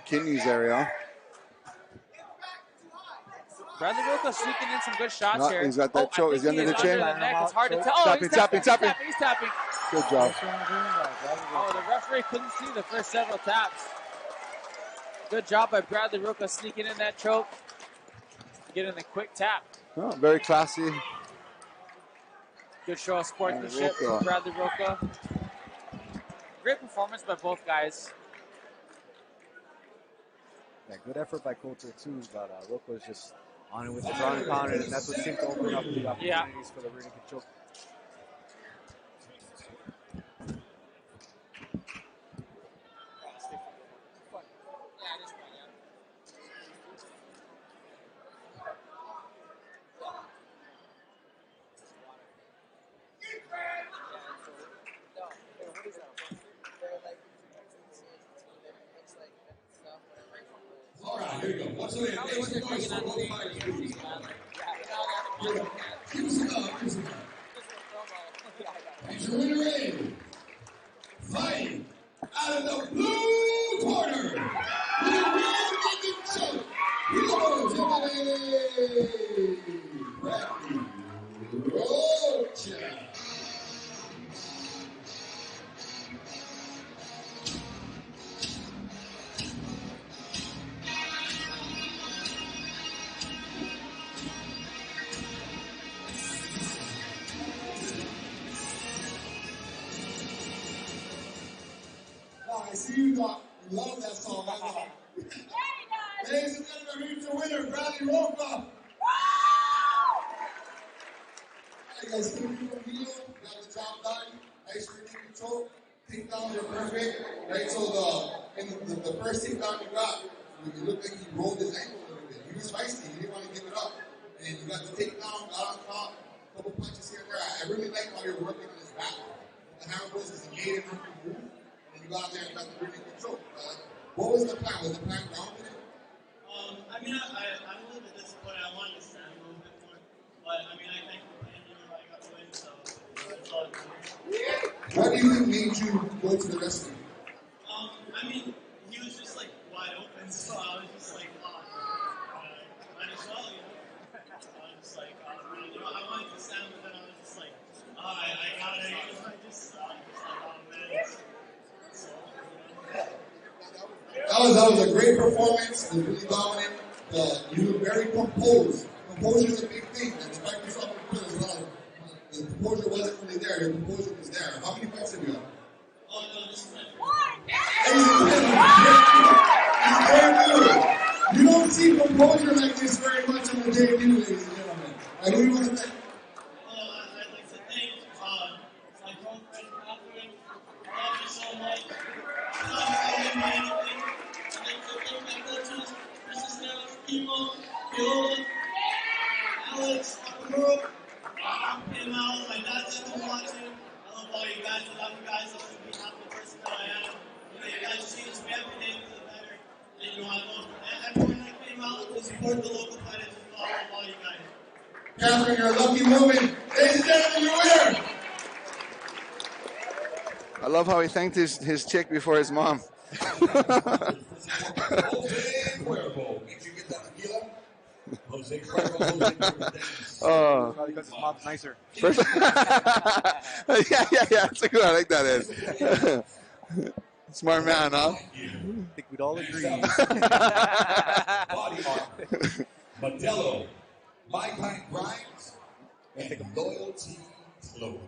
Kidneys area. Bradley Rocha sneaking in some good shots here. He's got that choke. Is he under the chin? Under the neck. It's hard to tell. Oh, he's tapping. He's tapping. Good job. Oh, the referee couldn't see the first several taps. Good job by Bradley Rocha sneaking in that choke. Getting the quick tap. Oh, very classy. Good show of sportsmanship from Bradley Rocha. Great performance by both guys. Yeah, good effort by Coulter too, but Rocha was just on it with the ground and pounded, and that's what seemed to open up the opportunities for the rear naked choke. All right, here we go. What's the name? Make some noise for both fighters, please. Give us a love. And your winner is fighting out of the blue corner with a real naked choke. Hilo Boys MMA. Rocha. I see you love that song. I know. Ladies and gentlemen, here's your winner, Bradley Rocha. You guys came from Hilo, got the job done. Nice rear control. Takedowns are perfect. Right, so the first takedown you got, it looked like he rolled his ankle a little bit. He was feisty. He didn't want to give it up. And you got the takedown, got on top, a couple punches here and there. I really like how you're working on his back. The hammer blows is he made him have to move. You go out there and got the rear control. What was the plan? Was the plan ground today? I mean, I'm a little bit disappointed. I wanted to stand a little bit more. But, I mean, I thank the plan. I got the win, so it's all good. What do you think made you go to the rescue? I mean, he was just, like, wide open, so I was just like, might as well, you know. I was just like, you know, I wanted to stand, but then I was just like, I got it. I just like, oh, man. That was a great performance. It was really dominant. You look very composed. Composure is a big thing. And despite yourself, the composure wasn't really there. Your composure was there. How many fights have you got? Oh, no, this is my You don't see composure like this very much on the debut, ladies and gentlemen. Who do you want to thank? I'd like to thank my girlfriend, Catherine. I love you so much. I'd like to thank my coaches, Tristan Futa, Alex, Cabral, and my dad's been watching. I love all you guys. I love you guys. I should be half the person that I am. You guys change me every day for the better. And I love everyone that came out to support the local fighters. I love all you guys. Catherine, you're a lucky woman. Ladies and gentlemen, you're winner. I love how he thanked his chick before his mom. Oh, because his mom's nicer. yeah, that's a good. I like that. Ed. Smart man, huh? I think we'd all agree. Modelo, My Kind Grinds, and Loyalty Clothing.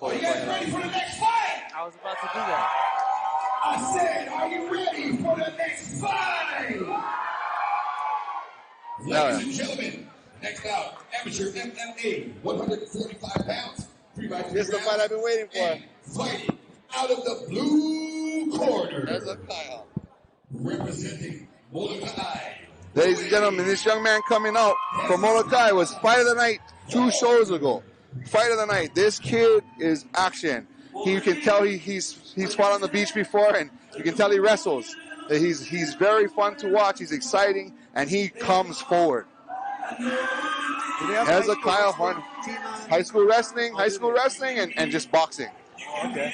Are you guys ready for the next fight? I was about to do that. I said, are you ready for the next fight? Ladies and gentlemen, next out, amateur MMA, 145 pounds. This is the fight I've been waiting for. Fighting out of the blue corner. Hezekiah. Representing Moloka'i. Ladies and gentlemen, this young man coming out from Moloka'i was fight of the night 2 shows ago. Fight of the night. This kid is action. You can tell he's fought on the beach before, and you can tell he wrestles. He's very fun to watch. He's exciting, and he comes forward. Hezekiah Horner, high school wrestling, and just boxing. Okay.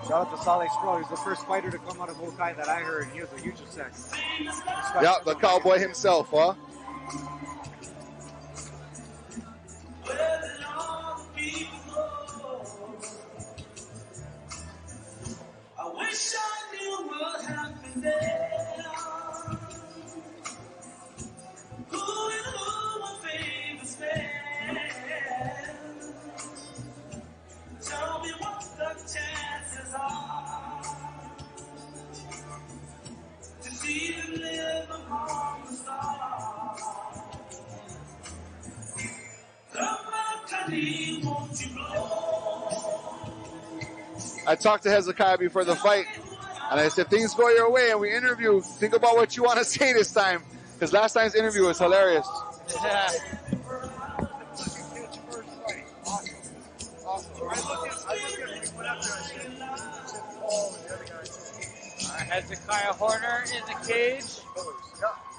Shout out to Saleh Sproul. He's the first fighter to come out of Moloka'i that I heard. He was a huge success. Yeah, the cowboy himself, huh? I wish I knew what happened there. Who and who my famous man? Tell me what the chances are to see them live among the stars. Somebody, won't you blow? I talked to Hezekiah before the fight, and I said, things go your way and we interview, think about what you want to say this time, because last time's interview was hilarious. Yeah. Hezekiah Horner in the cage.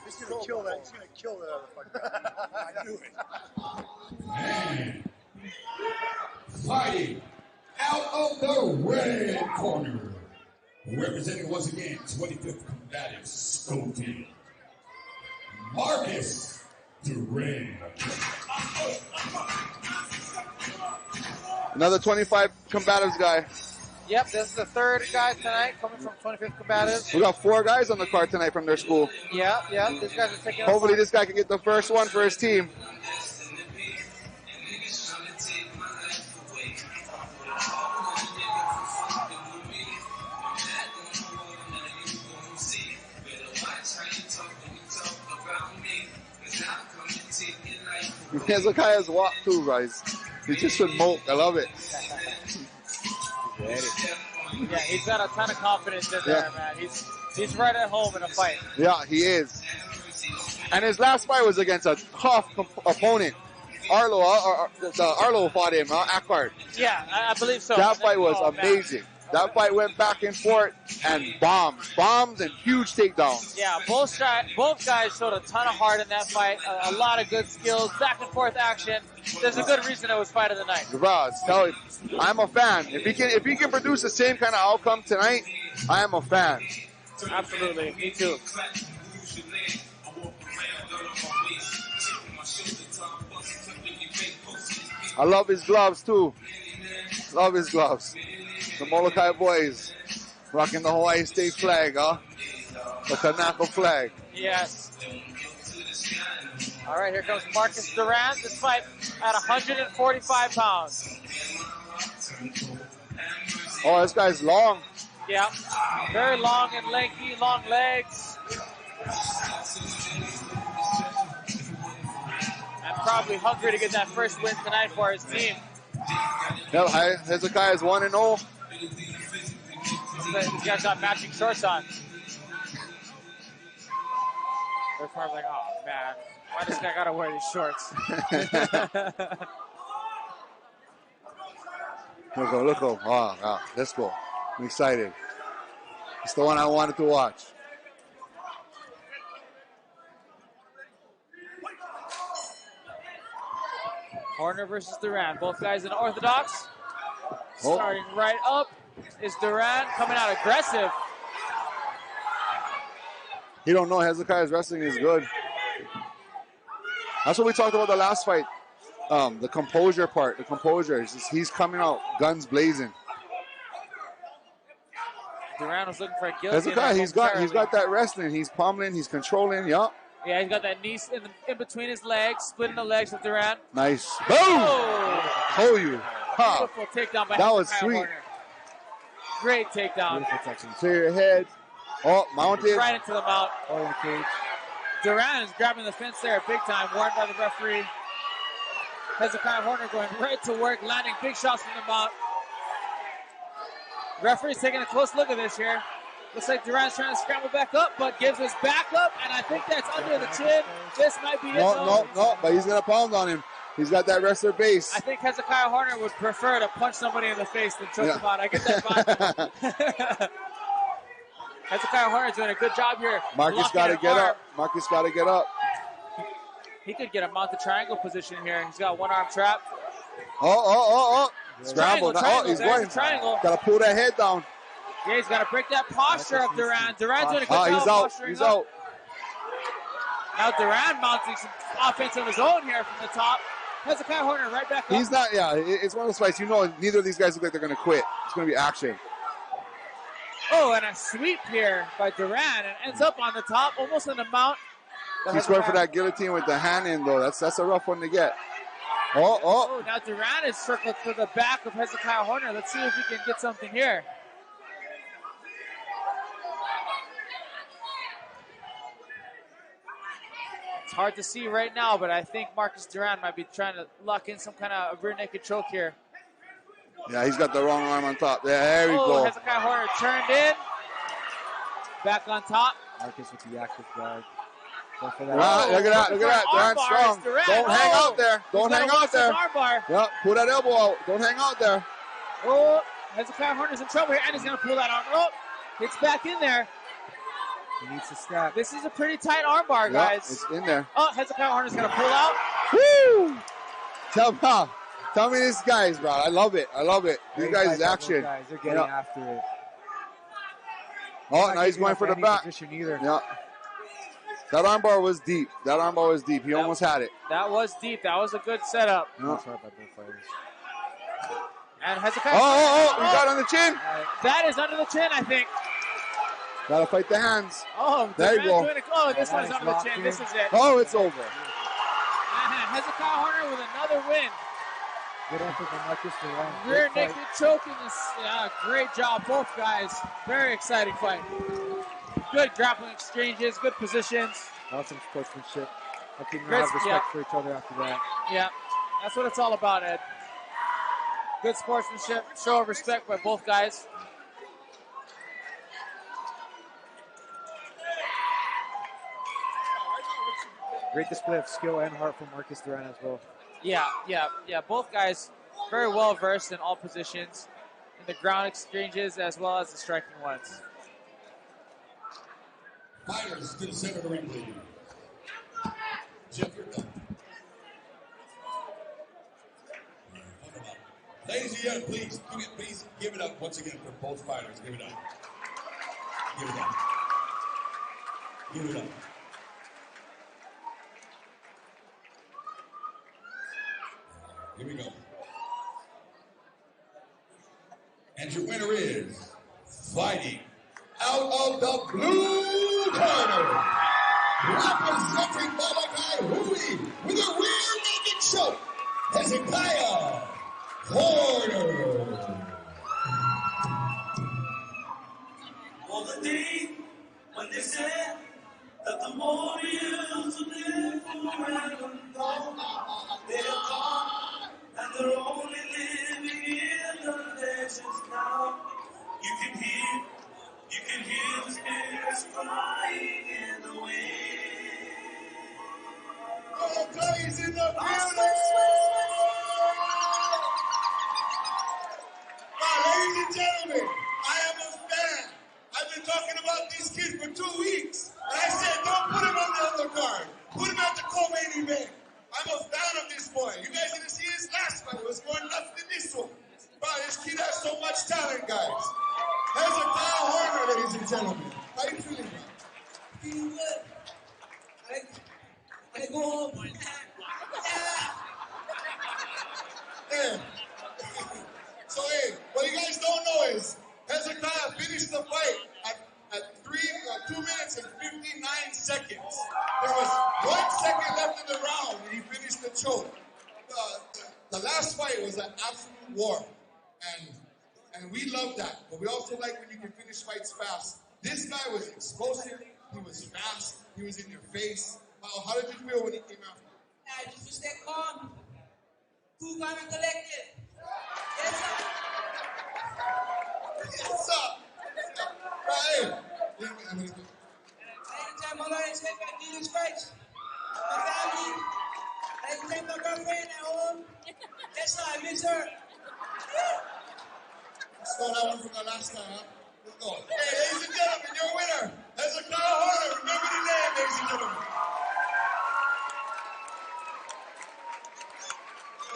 He's going to kill that. He's going to kill that other fucker. I knew it. And fighting out of the red corner, representing once again 25th Combatives, Schofield, Marcus Duran. Another 25 Combatives guy. Yep, this is the third guy tonight coming from 25th Combatives. We got 4 guys on the card tonight from their school. Yeah, these guys are taking. Hopefully this guy can get the first one for his team. Hezekiah's walk too, guys. He just should moke. I love it. Yeah, he's got a ton of confidence in there, man. He's right at home in a fight. Yeah, he is. And his last fight was against a tough opponent. Arlo fought him, Akbar. Yeah, I believe so. That fight was amazing. Man. That fight went back and forth and bombs and huge takedowns. Yeah, both guys showed a ton of heart in that fight. A lot of good skills, back and forth action. There's a good reason it was fight of the night. Tell you, I'm a fan. If he can produce the same kind of outcome tonight, I am a fan. Absolutely, me too. I love his gloves too. Love his gloves. The Moloka'i boys rocking the Hawaii state flag, huh? The Kanaka flag. Yes. All right, here comes Marcus Duran. This fight at 145 pounds. Oh, this guy's long. Yeah, very long and lanky, long legs. And probably hungry to get that first win tonight for his team. Yep, Hezekiah is 1-0. These guys got matching shorts on. They're probably like, oh man, why does this guy gotta wear these shorts? Look, oh, wow, let's go. I'm excited. It's the one I wanted to watch. Horner versus Duran. Both guys in orthodox. Oh. Starting right up is Duran, coming out aggressive. He don't know Hezekiah's wrestling is good. That's what we talked about the last fight. The composure part. The composure. He's coming out guns blazing. Duran was looking for a guillotine. Hezekiah, he's got that wrestling. He's pummeling. He's controlling. Yup. Yeah, he's got that knee in between his legs, splitting the legs with Duran. Nice. Boom! Oh, you. Huh. Beautiful takedown by that was Hezekiah sweet. Horner. Great takedown. Clear your head. Oh, mounted. Right into the mount. Oh, in the cage. Duran is grabbing the fence there big time, warned by the referee. Hezekiah Horner going right to work, landing big shots from the mount. Referee's taking a close look at this here. Looks like Duran's trying to scramble back up, but gives his back up, and I think that's under the chin. This might be it. No, but he's going to pound on him. He's got that wrestler base. I think Hezekiah Horner would prefer to punch somebody in the face than choke him out. I get that vibe. Hezekiah Horner's doing a good job here. Marcus got to get up. Marcus got to get up. He could get a mounted triangle position here. He's got one arm trap. Oh. Scramble. He's going. Triangle. Got to pull that head down. Yeah, he's got to break that posture of Duran. Duran's doing a good job he's out. posturing He's up. out. Now Duran mounting some offense of his own here from the top. Hezekiah Horner right back up. He's not, it's one of those fights, neither of these guys look like they're going to quit. It's going to be action. Oh, and a sweep here by Duran, and ends up on the top, almost on the mount. He's going for that guillotine with the hand in, though. That's a rough one to get. Oh. Now Duran is circled for the back of Hezekiah Horner. Let's see if we can get something here. It's hard to see right now, but I think Marcus Duran might be trying to lock in some kind of rear naked choke here. Yeah, he's got the wrong arm on top. There we go. Hezekiah Horner turned in. Back on top. Marcus with the active guard. Look at that. Duran's strong. Don't hang out there. Don't hang out there. Yep, pull that elbow out. Don't hang out there. Oh, Hezekiah Horner's in trouble here, and he's going to pull that arm. Oh, it's back in there. He needs to stack. This is a pretty tight armbar, guys. It's in there. Oh, Hezekiah Horner's going to pull out. Woo! Tell me these guys, bro. I love it. These guys is action. They're getting after it. Oh, now he's going for the back. Yeah. That armbar was deep. He almost had it. That was deep. That was a good setup. Yeah. And Hezekiah. He got on the chin. That is under the chin, I think. Gotta fight the hands. Oh, there you go. This one's under the chin. This is it. Oh, it's over. Hezekiah Horner with another win. Good effort from Marcus Duran. Rear naked choking. Great job, both guys. Very exciting fight. Good grappling exchanges, good positions. Awesome sportsmanship. I think we have respect for each other after that. Yeah, that's what it's all about, Ed. Good sportsmanship, show of respect by both guys. Great display of skill and heart from Marcus Duran as well. Yeah. Both guys very well versed in all positions, in the ground exchanges as well as the striking ones. Fighters to the center of the ring, please. Jeff, you're done. Ladies and gentlemen, please give it up once again for both fighters. Give it up. Give it up. Give it up. Here we go. And your winner is fighting out of the blue corner, representing Moloka'i Hui with a rear-naked choke, Hezekiah Horner. On the day when they said that the Warriors would live forever, they're gone, and they're only living in the legends now. You can hear the spirits crying in the wind. Moloka'i's in the building! Ladies and gentlemen, I am a fan. I've been talking about these kids for 2 weeks. And I said, don't put him on the undercard. Put him at the co-main event. I'm a fan of this boy. You guys didn't see his last fight. It was more nuts than this one. Wow, this kid has so much talent, guys. Hezekiah Horner, ladies and gentlemen. How you feeling, man? Feeling good. I go home. Yeah. So, hey, what you guys don't know is Hezekiah finished the fight at 2 minutes and 59 seconds. There was 1 second left in the round, and he finished the choke. The last fight was an absolute war, and we love that. But we also like when you can finish fights fast. This guy was explosive. He was fast. He was in your face. How did you feel when he came out? I just stay calm. Cool, calm, and collected. Yes, sir. What's up? Right. Anytime I learn to take my dealers fights, my family, I can take my girlfriend at home. Yes, sir, I miss her. Let's go that one from the last time, huh? Let's go. Hey, ladies and gentlemen, your winner, Hezekiah Horner. Remember the name, ladies and gentlemen.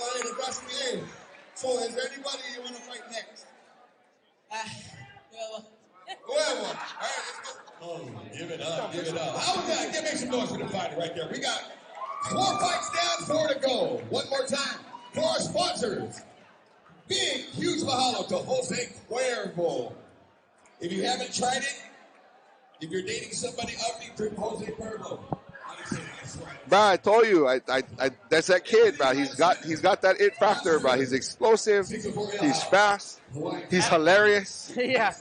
All right, across the A. So, is there anybody you want to fight next? Whoever. All right, let's go. Oh, give it up, give it up. How was that? Give me some noise for the fighter right there. We got 4 fights down, 4 to go. One more time for our sponsors. Big, huge mahalo to Jose Cuervo. If you haven't tried it, if you're dating somebody ugly, drink Jose Cuervo. Bro, I told you, that's that kid, bro. He's got that it factor, bro. He's explosive, he's fast, he's hilarious. Yeah,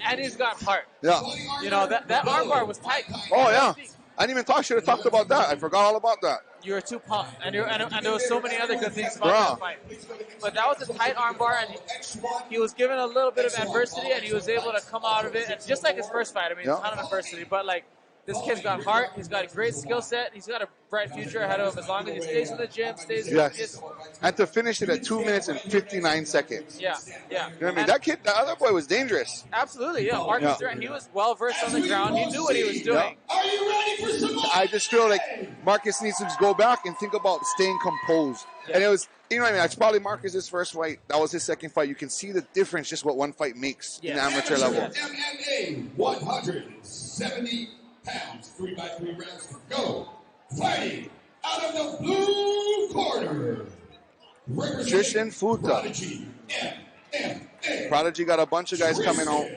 and he's got heart. Yeah. You know, that armbar was tight. Oh, yeah. I didn't even talk. Should have talked about that. I forgot all about that. You were too pumped, and there was so many other good things about that fight. But that was a tight armbar, and he was given a little bit of adversity, and he was able to come out of it. And just like his first fight, I mean, a ton of adversity, but like, this kid's got heart. He's got a great skill set. He's got a bright future ahead of him as long as he stays in the gym, stays focused. And to finish it at 2 minutes and 59 seconds. Yeah. You know what I mean? That kid, the other boy was dangerous. Absolutely, yeah. Marcus Duran, he was well versed on the ground. He knew what he was doing. Are you ready for some more? I just feel like Marcus needs to go back and think about staying composed. Yeah. And it was, you know what I mean? That's probably Marcus's first fight. That was his second fight. You can see the difference, just what one fight makes in the amateur level. MMA 170 pounds, 3x3 rounds to go. Fighting out of the blue corner, Tristan Futa. Prodigy MMA. Prodigy got a bunch of guys coming home.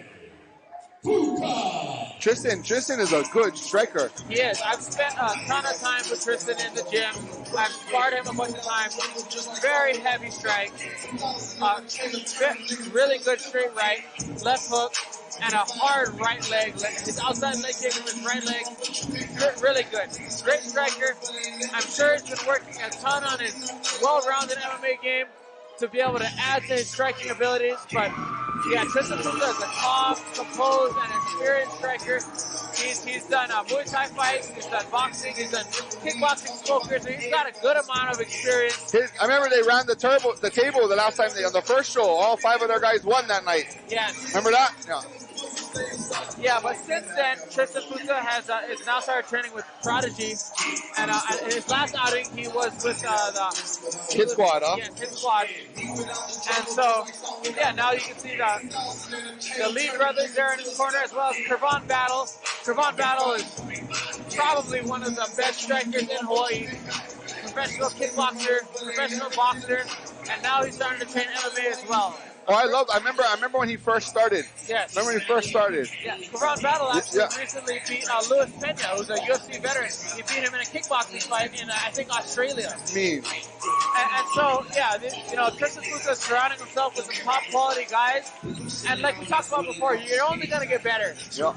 Tristan is a good striker. He is. I've spent a ton of time with Tristan in the gym. I've sparred him a bunch of times. Very heavy strike. Really good straight right, left hook, and a hard right leg. His outside leg kick with his right leg, really good. Great striker. I'm sure he's been working a ton on his well-rounded MMA game to be able to add to his striking abilities. But yeah, Tristan Futa is a calm, composed, and experienced striker. He's done Muay Thai fights, he's done boxing, he's done kickboxing, smokers, so he's got a good amount of experience. I remember they ran the table the last time on the first show. All 5 of their guys won that night. Yes. Remember that? Yeah. Yeah, but since then, Tristan Futa is now started training with Prodigy, and in his last outing, he was with the Kid Squad, huh? Yeah, Kid Squad. And so, yeah, now you can see the Lee brothers there in his corner, as well as Kervon Battle. Kervon Battle is probably one of the best strikers in Hawaii. Professional kickboxer, professional boxer, and now he's starting to train MMA as well. Oh, I remember when he first started. Yes. Remember when he first started? Yeah. Cabral Battle actually recently beat Luis Pena, who's a UFC veteran. He beat him in a kickboxing fight in, I think, Australia. Mean. And so, yeah, you know, Tristan Futa is surrounding himself with some top quality guys. And like we talked about before, you're only going to get better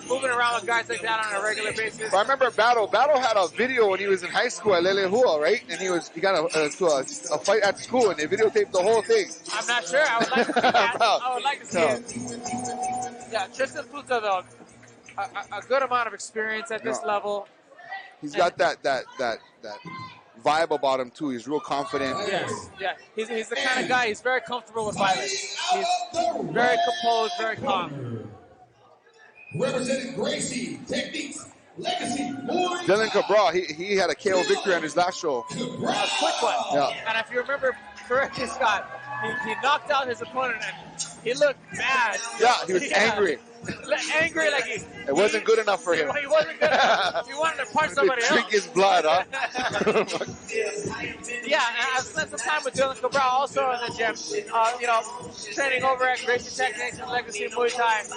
moving around with guys like that on a regular basis. But I remember Battle had a video when he was in high school at Lelehua, right? And he got to a fight at school, and they videotaped the whole thing. I'm not sure. I would like to see that. I would like to see it. Yeah, Tristan Futa, though, a good amount of experience at this level. He's got that vibe about him too. He's real confident. Yes, yeah. He's the kind of guy. He's very comfortable with violence. He's very composed, very calm. Representing Gracie, Technics, LegacyMuayThai. Dylan Cabral, he had a KO victory on his last show. A quick one. Yeah. And if you remember correctly, Scott, he knocked out his opponent and he looked mad. Yeah, he was angry. Angry like he... It wasn't good enough for him. He wasn't good enough. He wanted to punch somebody else. Drink his blood, huh? Yeah, and I've spent some time with Dylan Cabral also in the gym, you know, training over at GracieTechnics and LegacyMuayThai.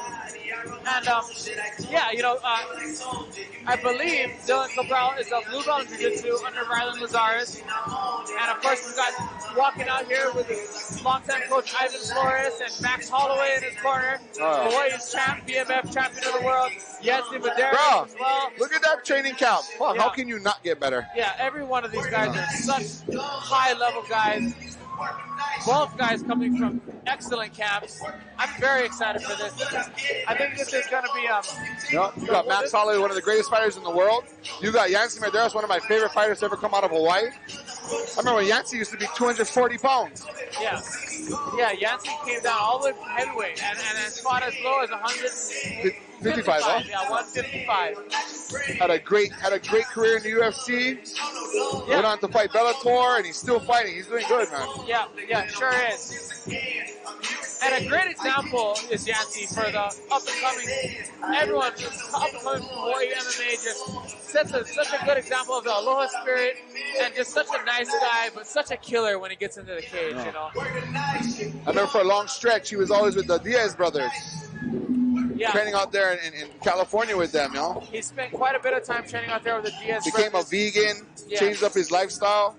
And, yeah, you know, I believe Dylan Cabral is a blue belt in Jiu-Jitsu under Rylan Lazares. And, of course, we've got walking out here with his longtime coach Ivan Flores and Max Holloway in his corner. Hawaii's champ, BMF champion of the world, Yancy Medeiros as well. Look at that training camp. Fuck, how can you not get better? Yeah, every one of these guys are such high-level guys. Both guys coming from excellent camps. I'm very excited for this. I think this is going to be... you got Max Holloway, one of the greatest fighters in the world. You got Yancy Medeiros, one of my favorite fighters to ever come out of Hawaii. I remember when Yancy used to be 240 pounds. Yeah. Yeah, Yancy came down all the way from heavyweight and fought as low as 155, huh? Yeah, 155. Had a great career in the UFC. Went on to fight Bellator, and he's still fighting. He's doing good, man. Yeah, sure is. And a great example is Yancy for the up-and-coming, everyone up-and-coming from Hawaii MMA just sets such a good example of the aloha spirit and just such a nice guy, but such a killer when he gets into the cage, you know. I remember for a long stretch, he was always with the Diaz brothers. Yeah. Training out there in California with them, you know. He spent quite a bit of time training out there with the Diaz Became brothers. a vegan, changed up his lifestyle.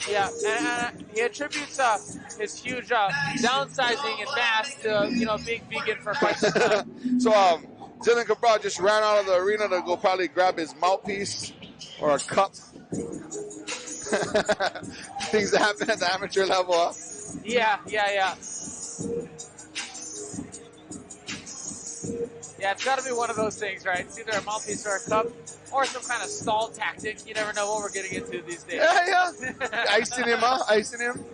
Yeah, and he attributes his huge downsizing in mass to, you know, being vegan for quite some time. So, Dylan Cabral just ran out of the arena to go probably grab his mouthpiece or a cup. Things that happen at the amateur level, huh? Yeah. Yeah, it's got to be one of those things, right? It's either a mouthpiece or a cup, or some kind of stall tactic. You never know what we're getting into these days. Yeah. Icing him, huh? Icing him.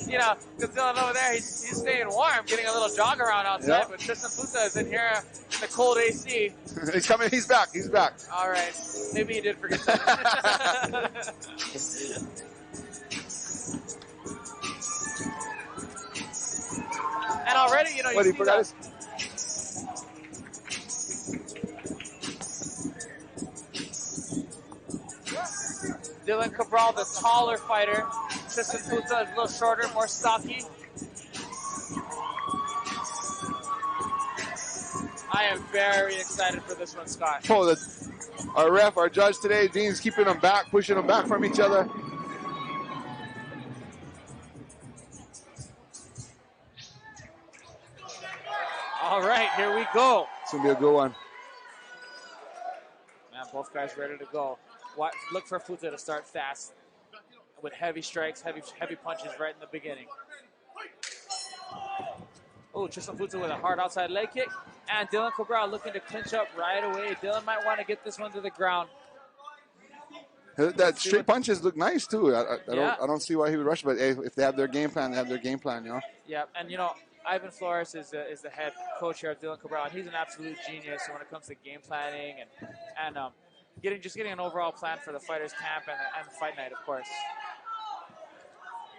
You know, because Dylan over there, he's staying warm, getting a little jog around outside, but Tristan Futa is in here in the cold AC. He's coming. He's back. All right. Maybe he did forget that. And already, you know, you see that. Dylan Cabral, the taller fighter. Tristan Futa is a little shorter, more stocky. I am very excited for this one, Scott. Oh, our judge today, Dean's keeping them back, pushing them back from each other. All right, here we go. It's going to be a good one. Man, both guys ready to go. Look for Futa to start fast with heavy strikes, heavy punches right in the beginning. Oh, Tristan Futa with a hard outside leg kick. And Dylan Cabral looking to clinch up right away. Dylan might want to get this one to the ground. That straight punches look nice, too. I don't see why he would rush, but hey, if they have their game plan, they have their game plan, you know? Yeah, and you know, Ivan Flores is the head coach here of Dylan Cabral, and he's an absolute genius when it comes to game planning and getting an overall plan for the fighters camp and fight night, of course.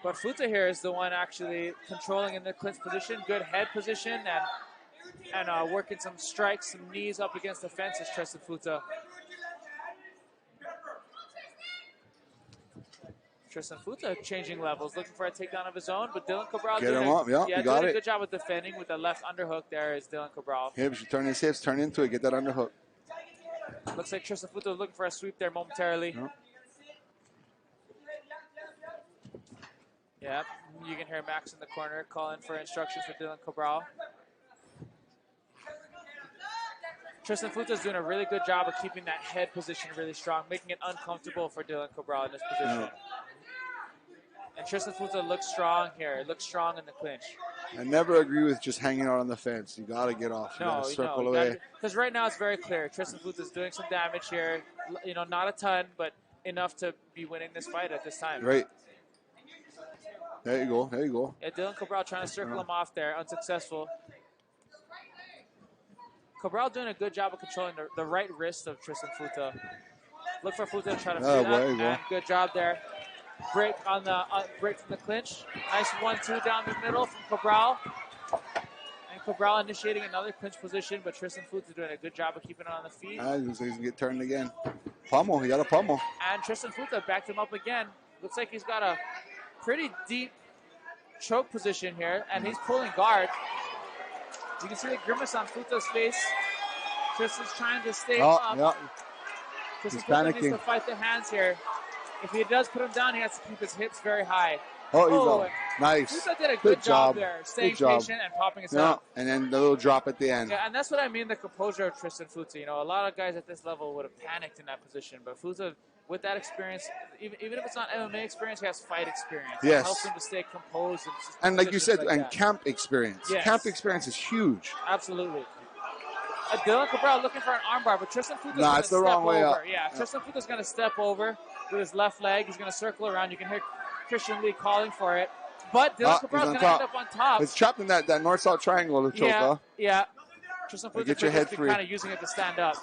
But Futa here is the one actually controlling in the clinch position, good head position, and working some strikes, some knees up against the fence is Tristan Futa. Tristan Futa changing levels, looking for a takedown of his own, but Dylan Cabral Get him up, yeah, you got doing a it. good job with defending with the left underhook there is Dylan Cabral. Hips, you turn his hips, turn into it, get that underhook. Looks like Tristan Futa was looking for a sweep there momentarily. Yeah, you can hear Max in the corner calling for instructions for Dylan Cabral. Tristan Futa is doing a really good job of keeping that head position really strong, making it uncomfortable for Dylan Cabral in this position. Yeah. And Tristan Futa looks strong here. Looks strong in the clinch. I never agree with just hanging out on the fence. You got to get off. You got to circle away. Because right now it's very clear. Tristan Futa is doing some damage here. You know, not a ton, but enough to be winning this fight at this time. Right. There you go. There you go. Yeah, Dylan Cabral trying to circle him off there. Unsuccessful. Cabral doing a good job of controlling the right wrist of Tristan Futa. Look for Futa to try to free that. And good job there. Break on the break from the clinch. Nice 1-2 down the middle from Cabral. And Cabral initiating another clinch position, but Tristan Futa doing a good job of keeping it on the feet. He's going to get turned again. Pummel. He got a pummel. And Tristan Futa backed him up again. Looks like he's got a pretty deep choke position here, and he's pulling guard. You can see the grimace on Futa's face. Tristan's trying to stay up. Yeah. Tristan He's Futa panicking. needs to fight the hands here. If he does put him down, he has to keep his hips very high. Oh, he's up. Nice. Futa did a good job there, staying patient and popping his head up. And then the little drop at the end. Yeah, and that's what I mean, the composure of Tristan Futa. You know, a lot of guys at this level would have panicked in that position, but Futa, with that experience, even if it's not MMA experience, he has fight experience. Yes. It helps him to stay composed. And like you said, like and that. camp experience. Yes. Camp experience is huge. Absolutely. Dylan Cabral looking for an armbar, but Tristan Futa's going to it's the wrong way over. up. Yeah, Tristan Futa's going to step over with his left leg. He's going to circle around. You can hear Christian Lee calling for it. But Dylan Cabral's going to end up on top. It's trapped in that north-south triangle of choke, huh? Yeah. Tristan Futa Get your head free. kind of using it to stand up.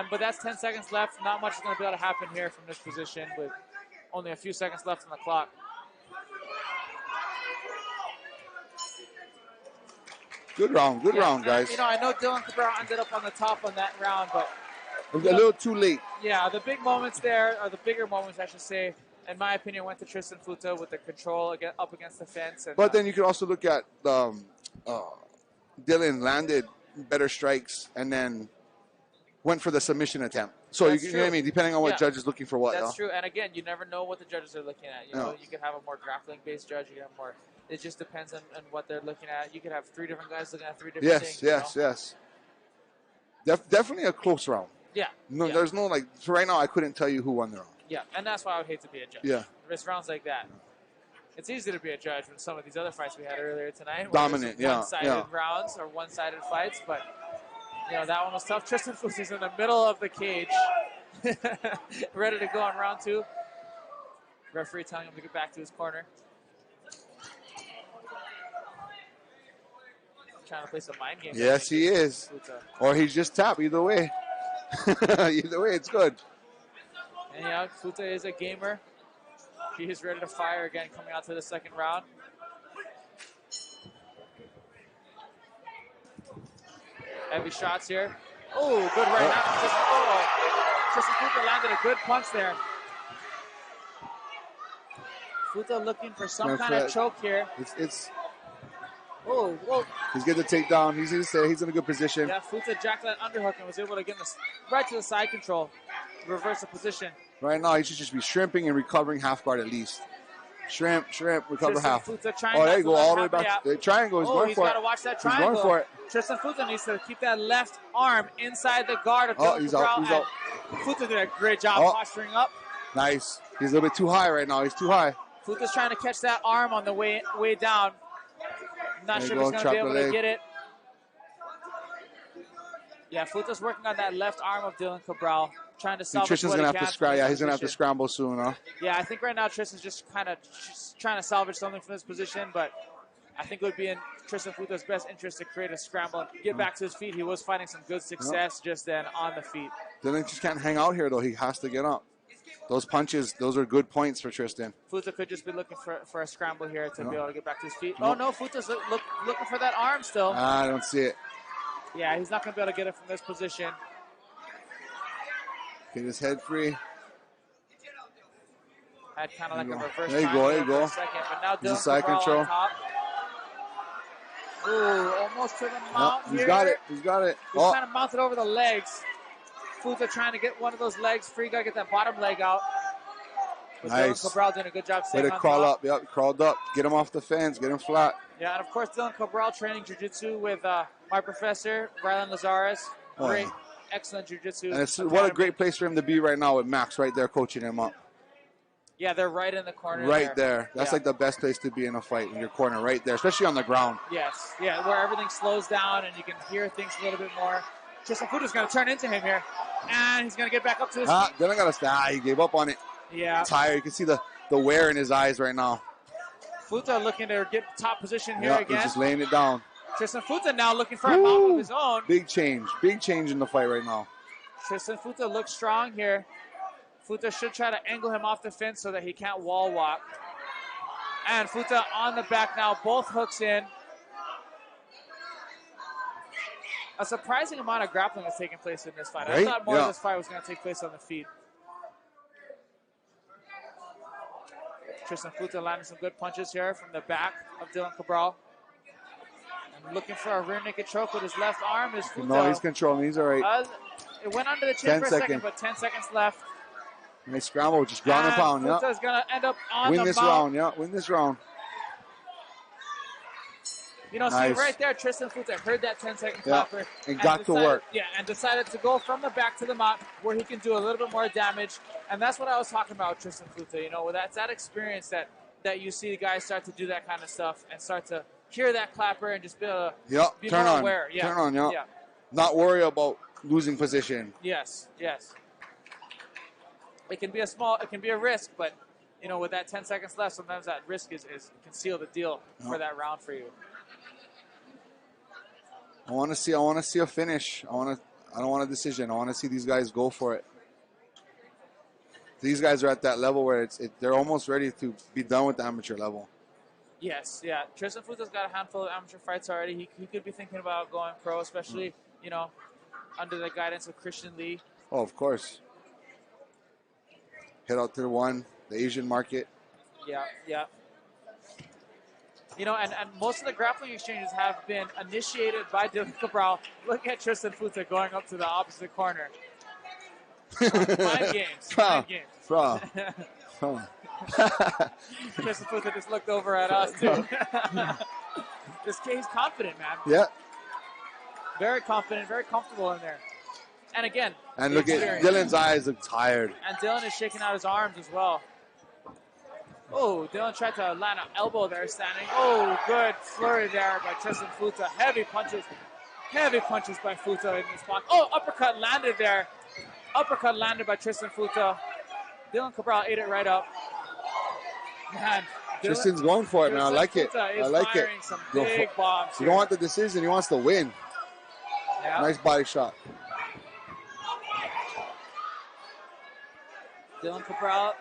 But that's 10 seconds left. Not much is going to be able to happen here from this position with only a few seconds left on the clock. Good round, guys. You know, I know Dylan Cabral ended up on the top on that round, but a little too late. Yeah, the big moments there, or the bigger moments, I should say, in my opinion, went to Tristan Futa with the control up against the fence. And, but then you could also look at Dylan landed better strikes and then went for the submission attempt. So you know what I mean? Depending on what judge is looking for what. That's true. And again, you never know what the judges are looking at. You know, you could have a more grappling-based judge. You could have more. It just depends on what they're looking at. You could have 3 different guys looking at 3 different things. Yes. Definitely a close round. Yeah. No, there's no so right now I couldn't tell you who won the round. Yeah, and that's why I would hate to be a judge. Yeah. There's rounds like that. It's easy to be a judge when some of these other fights we had earlier tonight. Dominant, one-sided rounds or one-sided fights, but you know that one was tough. Tristan Futa's in the middle of the cage, ready to go on round 2. Referee telling him to get back to his corner. Trying to play some mind games. Yes, he is. Or he's just tapped. Either way. Either way, it's good. And yeah, Futa is a gamer. He is ready to fire again coming out to the second round. Heavy shots here. Oh, good right hand. Tristan Futa landed a good punch there. Futa looking for some kind of choke here. Oh, whoa. He's getting the takedown. He's in a good position. Yeah, Futa jacked that underhook and was able to get right to the side control. Reverse the position. Right now, he should just be shrimping and recovering half guard at least. Shrimp, recover half. There you go, all the way back. The triangle, he's going for it. He's got to watch that triangle. He's going for it. Tristan Futa needs to keep that left arm inside the guard of Dylan he's Cabral. out. Futa did a great job posturing up. Nice. He's a little bit too high right now. He's too high. Futa's trying to catch that arm on the way down. Not sure if he's going to be able to get it. Yeah, Futa's working on that left arm of Dylan Cabral, trying to salvage Tristan's what gonna he have can to scramble. Yeah, he's going to have to position. scramble soon, huh? Yeah, I think right now Tristan's just kind of trying to salvage something from this position, but I think it would be in Tristan Futa's best interest to create a scramble and get back to his feet. He was finding some good success just then on the feet. Dylan just can't hang out here, though. He has to get up. Those punches, those are good points for Tristan. Futa could just be looking for a scramble here to be able to get back to his feet. Oh, no, Futa's looking for that arm still. I don't see it. Yeah, he's not going to be able to get it from this position. Get his head free. Had kind of like a reverse There you go, there you triangle go. for a second, but now He's a Dylan side Cabral control. on top. Ooh, almost to the mount He's here. got it. He's got it. He's kind of mounted over the legs. Futa trying to get one of those legs free. Got to get that bottom leg out. But Nice. Dylan Cabral doing a good job Way staying to on crawl top. up. Yep, crawled up. Get him off the fence. Get him flat. Yeah, and of course Dylan Cabral training jiu-jitsu with my professor, Rylan Lazarus. Oh, Great, yeah. excellent jiu-jitsu. And it's what a academy. great place for him to be right now with Max right there coaching him up. Yeah, they're right in the corner. Right there. That's Yeah. like the best place to be in a fight, in your corner right there, especially on the ground. Yes, yeah, where everything slows down and you can hear things a little bit more. Tristan Futa's going to turn into him here, and he's going to get back up to his feet. Then I got to stay. He gave up on it. Yeah. Tired. You can see the wear in his eyes right now. Futa looking to get top position here Yeah, again. he's just laying it down. Tristan Futa now looking for a mount of his own. Big change in the fight right now. Tristan Futa looks strong here. Futa should try to angle him off the fence so that he can't wall walk. And Futa on the back now, both hooks in. A surprising amount of grappling is taking place in this fight. I Right? thought more Yeah. of this fight was going to take place on the feet. Tristan Futa landing some good punches here from the back of Dylan Cabral. And looking for a rear naked choke with his left arm is Futa. No, he's controlling. He's all right. It went under the chin 10 for a seconds. second, but 10 seconds left. Nice scramble. Just ground and pound. Yeah. Futa's going to end up on Win the this mount. round. Yeah. Win this round. You know, Nice. see right there, Tristan Futa heard that 10-second Yeah, clapper. and got to work. Yeah, and decided to go from the back to the mount where he can do a little bit more damage. And that's what I was talking about, Tristan Futa. You know, that's that experience that you see the guys start to do that kind of stuff and start to hear that clapper and just be able to be Turn more on. aware. Yeah. Turn on. Yeah. Yeah. Not worry about losing position. Yes, yes. It can be a risk, but, you know, with that 10 seconds left, sometimes that risk can seal the deal for that round for you. I want to see a finish. I don't want a decision. I want to see these guys go for it. These guys are at that level where they're almost ready to be done with the amateur level. Yes, yeah. Tristan Futa's got a handful of amateur fights already. He could be thinking about going pro, especially, you know, under the guidance of Christian Lee. Oh, of course. Head out to the Asian market. Yeah, yeah. You know, and most of the grappling exchanges have been initiated by Dylan Cabral. Look at Tristan Futa going up to the opposite corner. Mind games. Mind games. Tristan Futa just looked over at us, too. He's confident, man. Yeah. Very confident, very comfortable in there. And again, And look at Dylan's eyes look tired. And Dylan is shaking out his arms as well. Oh, Dylan tried to land an elbow there standing. Oh, good flurry there by Tristan Futa. Heavy punches by Futa in this spot. Oh, uppercut landed there. Uppercut landed by Tristan Futa. Dylan Cabral ate it right up. Man, Tristan's going for it, man. I like it. Futa is I like it. firing some big bombs You here. don't want the decision. He wants to win. Yeah. Nice body shot. Dylan Cabral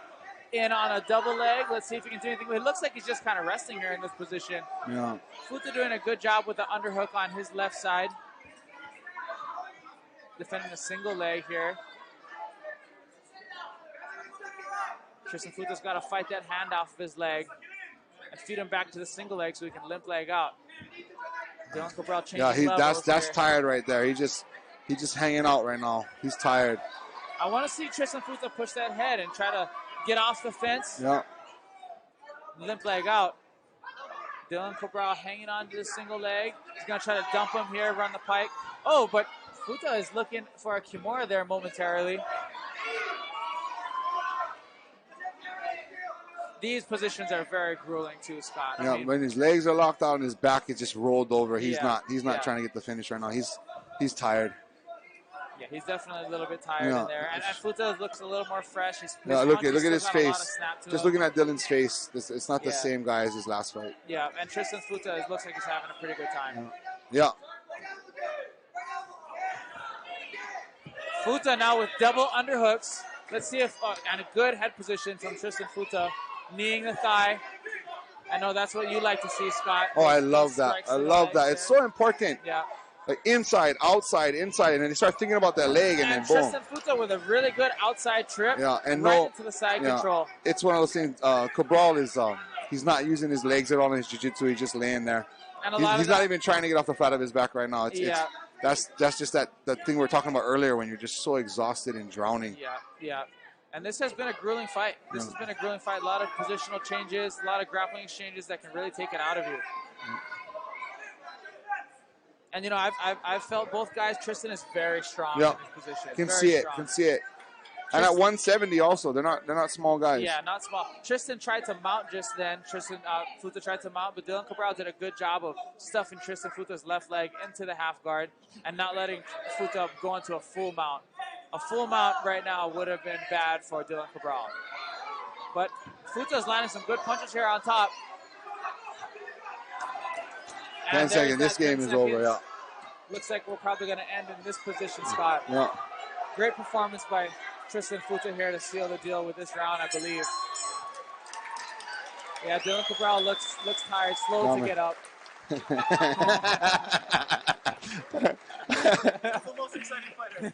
in on a double leg. Let's see if he can do anything. It looks like he's just kind of resting here in this position. Yeah. Futa doing a good job with the underhook on his left side. Defending a single leg here. Tristan Futa's got to fight that hand off of his leg and feed him back to the single leg so he can limp leg out. Dylan Cabral changing levels that's here. tired right there. He's just hanging out right now. He's tired. I want to see Tristan Futa push that head and try to get off the fence. Yeah. Limp leg out. Dylan Cabral hanging on to the single leg. He's going to try to dump him here, run the pike. Oh, but Futa is looking for a Kimura there momentarily. These positions are very grueling too, Scott. Yeah, I mean, when his legs are locked out and his back is just rolled over, he's Yeah, not yeah. trying to get the finish right now. He's tired. yeah, he's definitely a little bit tired Yeah. in there. And Futa looks a little more fresh. Yeah, look at his his face. Just looking at Dylan's face, it's not the Yeah. same guy as his last fight. Yeah, and Tristan Futa looks like he's having a pretty good time. Yeah. Futa now with double underhooks. Let's see if, and a good head position from Tristan Futa, kneeing the thigh. I know that's what you like to see, Scott. Oh, I love that. Strikes I to the love legs that. there. It's so important. Yeah. Like inside, outside, inside, and then they start thinking about that leg, and then boom. Tristan Futa with a really good outside trip, Yeah, and right no, into the side yeah, control. it's one of those things. Cabral is he's not using his legs at all in his jiu-jitsu. He's just laying there. And He's not even trying to get off the flat of his back right now. That's just that thing we were talking about earlier when you're just so exhausted and drowning. Yeah. And this has been a grueling fight. This has been a grueling fight. A lot of positional changes, a lot of grappling exchanges that can really take it out of you. And, you know, I've felt both guys. Tristan is very strong in his position. Can see it. And at 170 also, they're not small guys. Yeah, not small. Tristan tried to mount just then. Futa tried to mount, but Dylan Cabral did a good job of stuffing Tristan Futa's left leg into the half guard and not letting Futa go into a full mount. A full mount right now would have been bad for Dylan Cabral. But Futa's landing some good punches here on top. 10 seconds. This game is over, yeah. Looks like we're probably going to end in this position, Scott. Yeah. Great performance by Tristan Futa here to seal the deal with this round, I believe. Yeah, Dylan Cabral looks tired, slow to get up. That's the most exciting fighter.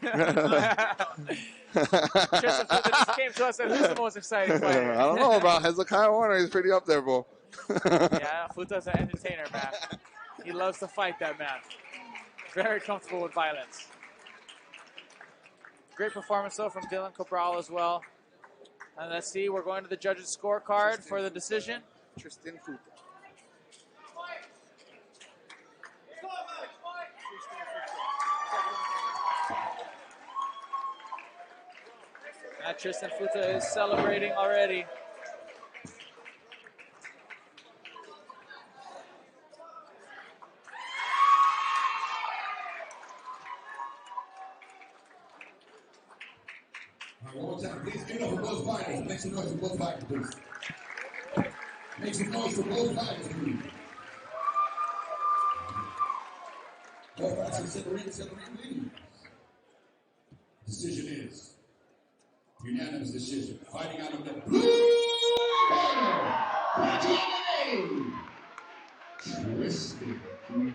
Tristan Futa just came to us and who's the most exciting fighter? I don't know about Hezekiah Horner. He's pretty up there, bro. Yeah, Futa's an entertainer, man. He loves to fight, that man. Very comfortable with violence. Great performance, though, from Dylan Cabral as well. And let's see, we're going to the judges' scorecard for the decision. Tristan Futa. Tristan Futa is celebrating already. One more time, please give it up for both fighters. Make some noise for both fighters, please. Make some noise for both fighters, please. Both fighters in the ring, please. Decision is unanimous decision. Fighting out of the blue corner, Prodigy MMA, Tristan Futa.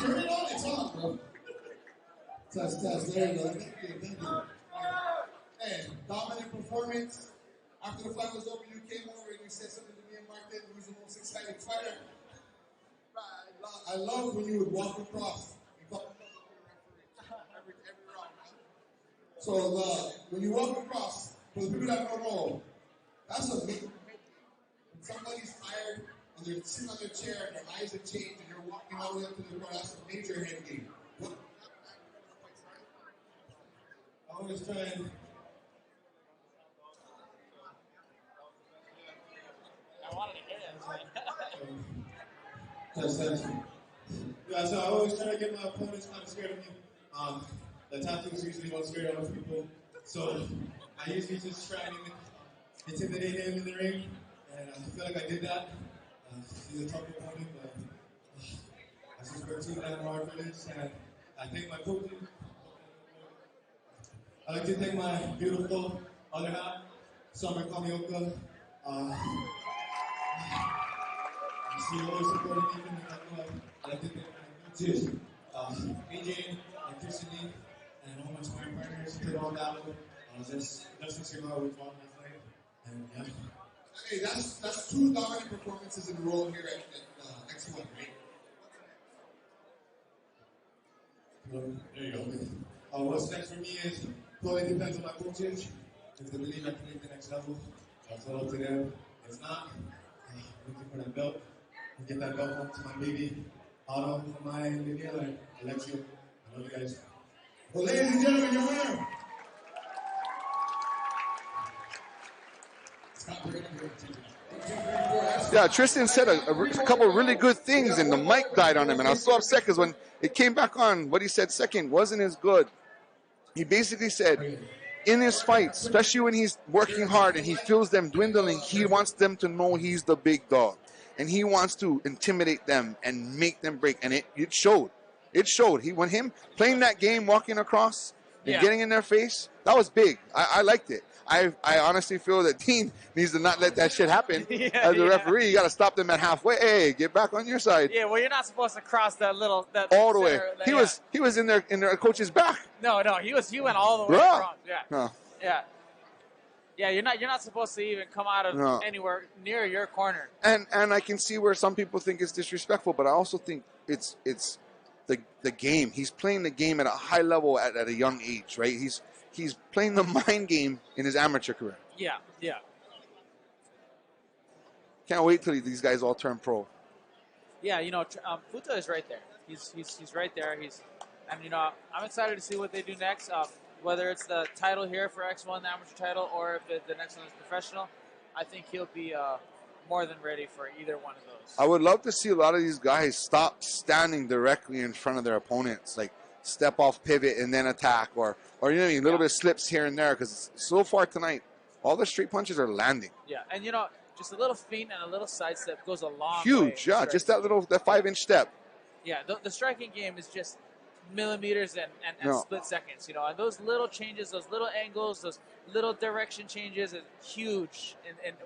Turn it on, it's on, bro. Test, there you go. Thank you. Hey, dominant performance. After the fight was over, you came over and you said something to me and Mark that who's the most exciting fighter. I love when you would walk across and call every round. So when you walk across, for the people that don't know, that's a big. When somebody's tired and they're sitting on their chair and their eyes have changed and you're walking all the way up to the front, that's a major head game. I always try and. I wanted to hear Test. Yeah, so I always try to get my opponents kind of scared of me. The tactics usually don't scare other people. So I usually just try and intimidate him in the ring. And I feel like I did that. He's a tough opponent, but I just worked too hard for this. And I thank my coaches. I'd like to thank my beautiful other half, Summer Kamioka. She always supported me from the back. I'd like to thank my coaches, BJ and Christy, and all my sparring partners who did all that. Just to see how we fought last night. And yeah. Hey, that's two dominant performances in a row here at X1, right? There you go. What's next for me is totally depends on my coaches. If they believe I can make the next level, it's all up to them. If not, I'm looking for that belt. And get that belt home to my baby, Otto, my Miguel, and Alexio. I love you guys. Well, ladies and gentlemen, your winner. Stop bringing up your attention. Yeah, Tristan said a couple of really good things, and the mic died on him, and I was so upset because when it came back on, what he said second wasn't as good. He basically said, in his fights, especially when he's working hard and he feels them dwindling, he wants them to know he's the big dog, and he wants to intimidate them and make them break, and it showed. It showed. When him playing that game, walking across and getting in their face, that was big. I liked it. I honestly feel that Dean needs to not let that shit happen. As a referee, you got to stop them at halfway. Hey, get back on your side. Yeah, well, you're not supposed to cross that all the way. He was in their coach's back. No, he went all the way across. Yeah. No. Yeah. Yeah, you're not supposed to even come out of anywhere near your corner. And I can see where some people think it's disrespectful, but I also think it's the game. He's playing the game at a high level at a young age, right? He's playing the mind game in his amateur career. Yeah, yeah. Can't wait till these guys all turn pro. Yeah, Futa is right there. He's right there. And I'm excited to see what they do next. Whether it's the title here for X1, the amateur title, or if the next one is professional, I think he'll be more than ready for either one of those. I would love to see a lot of these guys stop standing directly in front of their opponents, like step off pivot and then attack, or you know what I mean, a little bit of slips here and there, because so far tonight, all the straight punches are landing. Yeah, and just a little feint and a little side step goes a long way. Huge, yeah, just that 5-inch step. Yeah, the striking game is just millimeters and split seconds, and those little changes, those little angles, those little direction changes is huge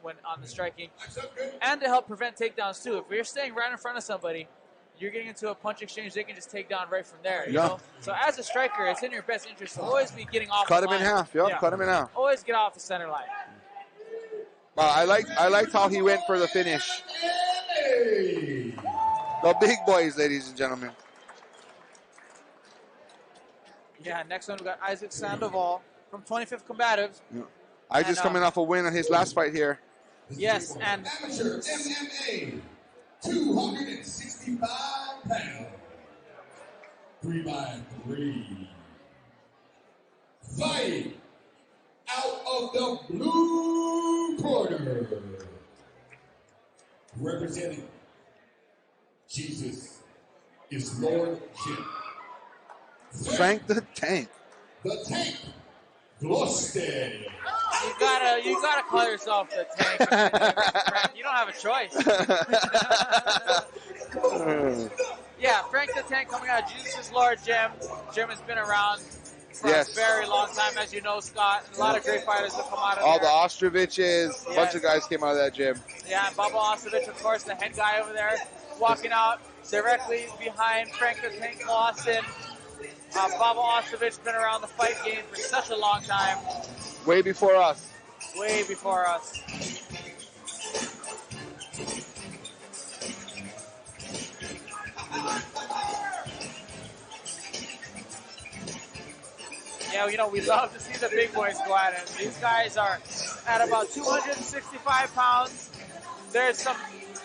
when on the striking, and to help prevent takedowns too. If you're staying right in front of somebody, you're getting into a punch exchange, they can just take down right from there. You know? So as a striker, it's in your best interest to always be getting off. Cut the him line. in half. Yeah, cut him in half. Always get off the center line. I liked how he went for the finish. The big boys, ladies and gentlemen. Yeah, next one we got Issac Sandoval from 25th Combatives. Yeah. Just coming off a win on his last fight here. Yes, and Shore MMA, 265 pounds, 3x3. Fight out of the blue corner, representing Jesus is Lord Jim. Frank the Tank. The Tank, Gloston. You gotta call yourself the Tank. Frank. You don't have a choice. Yeah, Frank the Tank coming out. Jesus is Lord Jim. Jim has been around for a very long time, as you know, Scott. A lot of great fighters have come out of All there. the Ostroviches, a bunch of guys came out of that gym. Yeah, and Bubba Ostrovich, of course, the head guy over there, walking out directly behind Frank the Tank Gloston. Baba Ostrovich been around the fight game for such a long time. Way before us. Way before us. Yeah, we love to see the big boys go at it. These guys are at about 265 pounds. There's some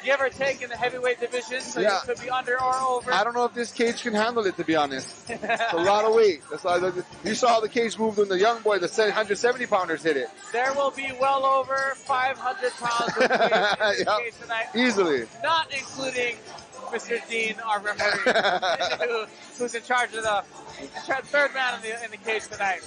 give or take in the heavyweight division, so you could be under or over. I don't know if this cage can handle it, to be honest. It's a lot of weight. You saw how the cage moved when the young boy, the 170-pounders hit it. There will be well over 500 pounds of weight in this cage tonight. Easily. Not including Mr. Dean, our referee, who's in charge of the third man in the cage tonight.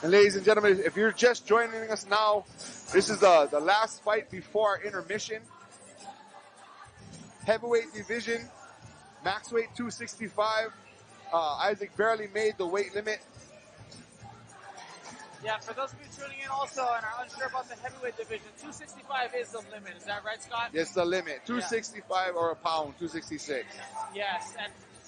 And ladies and gentlemen, if you're just joining us now, this is the last fight before our intermission. Heavyweight division, max weight 265. Isaac barely made the weight limit. Yeah, for those of you tuning in also and are unsure about the heavyweight division, 265 is the limit. Is that right, Scott? It's the limit. 265 or a pound, 266. Yes,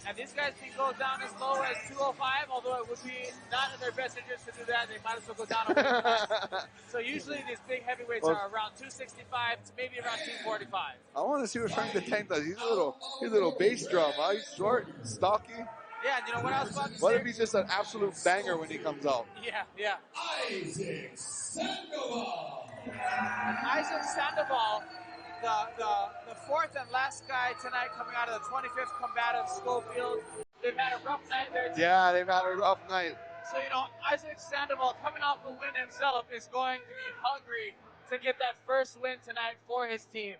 and these guys can go down as low as 205, although it would be not in their best interest to do that. They might as well go down a weight. So usually these big heavyweights are around 265 to maybe around 245. I want to see what Frank the Tank does. He's a little bass drum. Huh? He's short, stocky. Yeah, and you know what I was about to say? What if he's just an absolute banger when he comes out? Yeah. Issac Sandoval. Issac Sandoval the fourth and last guy tonight coming out of the 25th Combatives, Schofield. They've had a rough night there. Yeah, they've had a rough night. So, you know, Issac Sandoval, coming off the win himself, is going to be hungry to get that first win tonight for his team.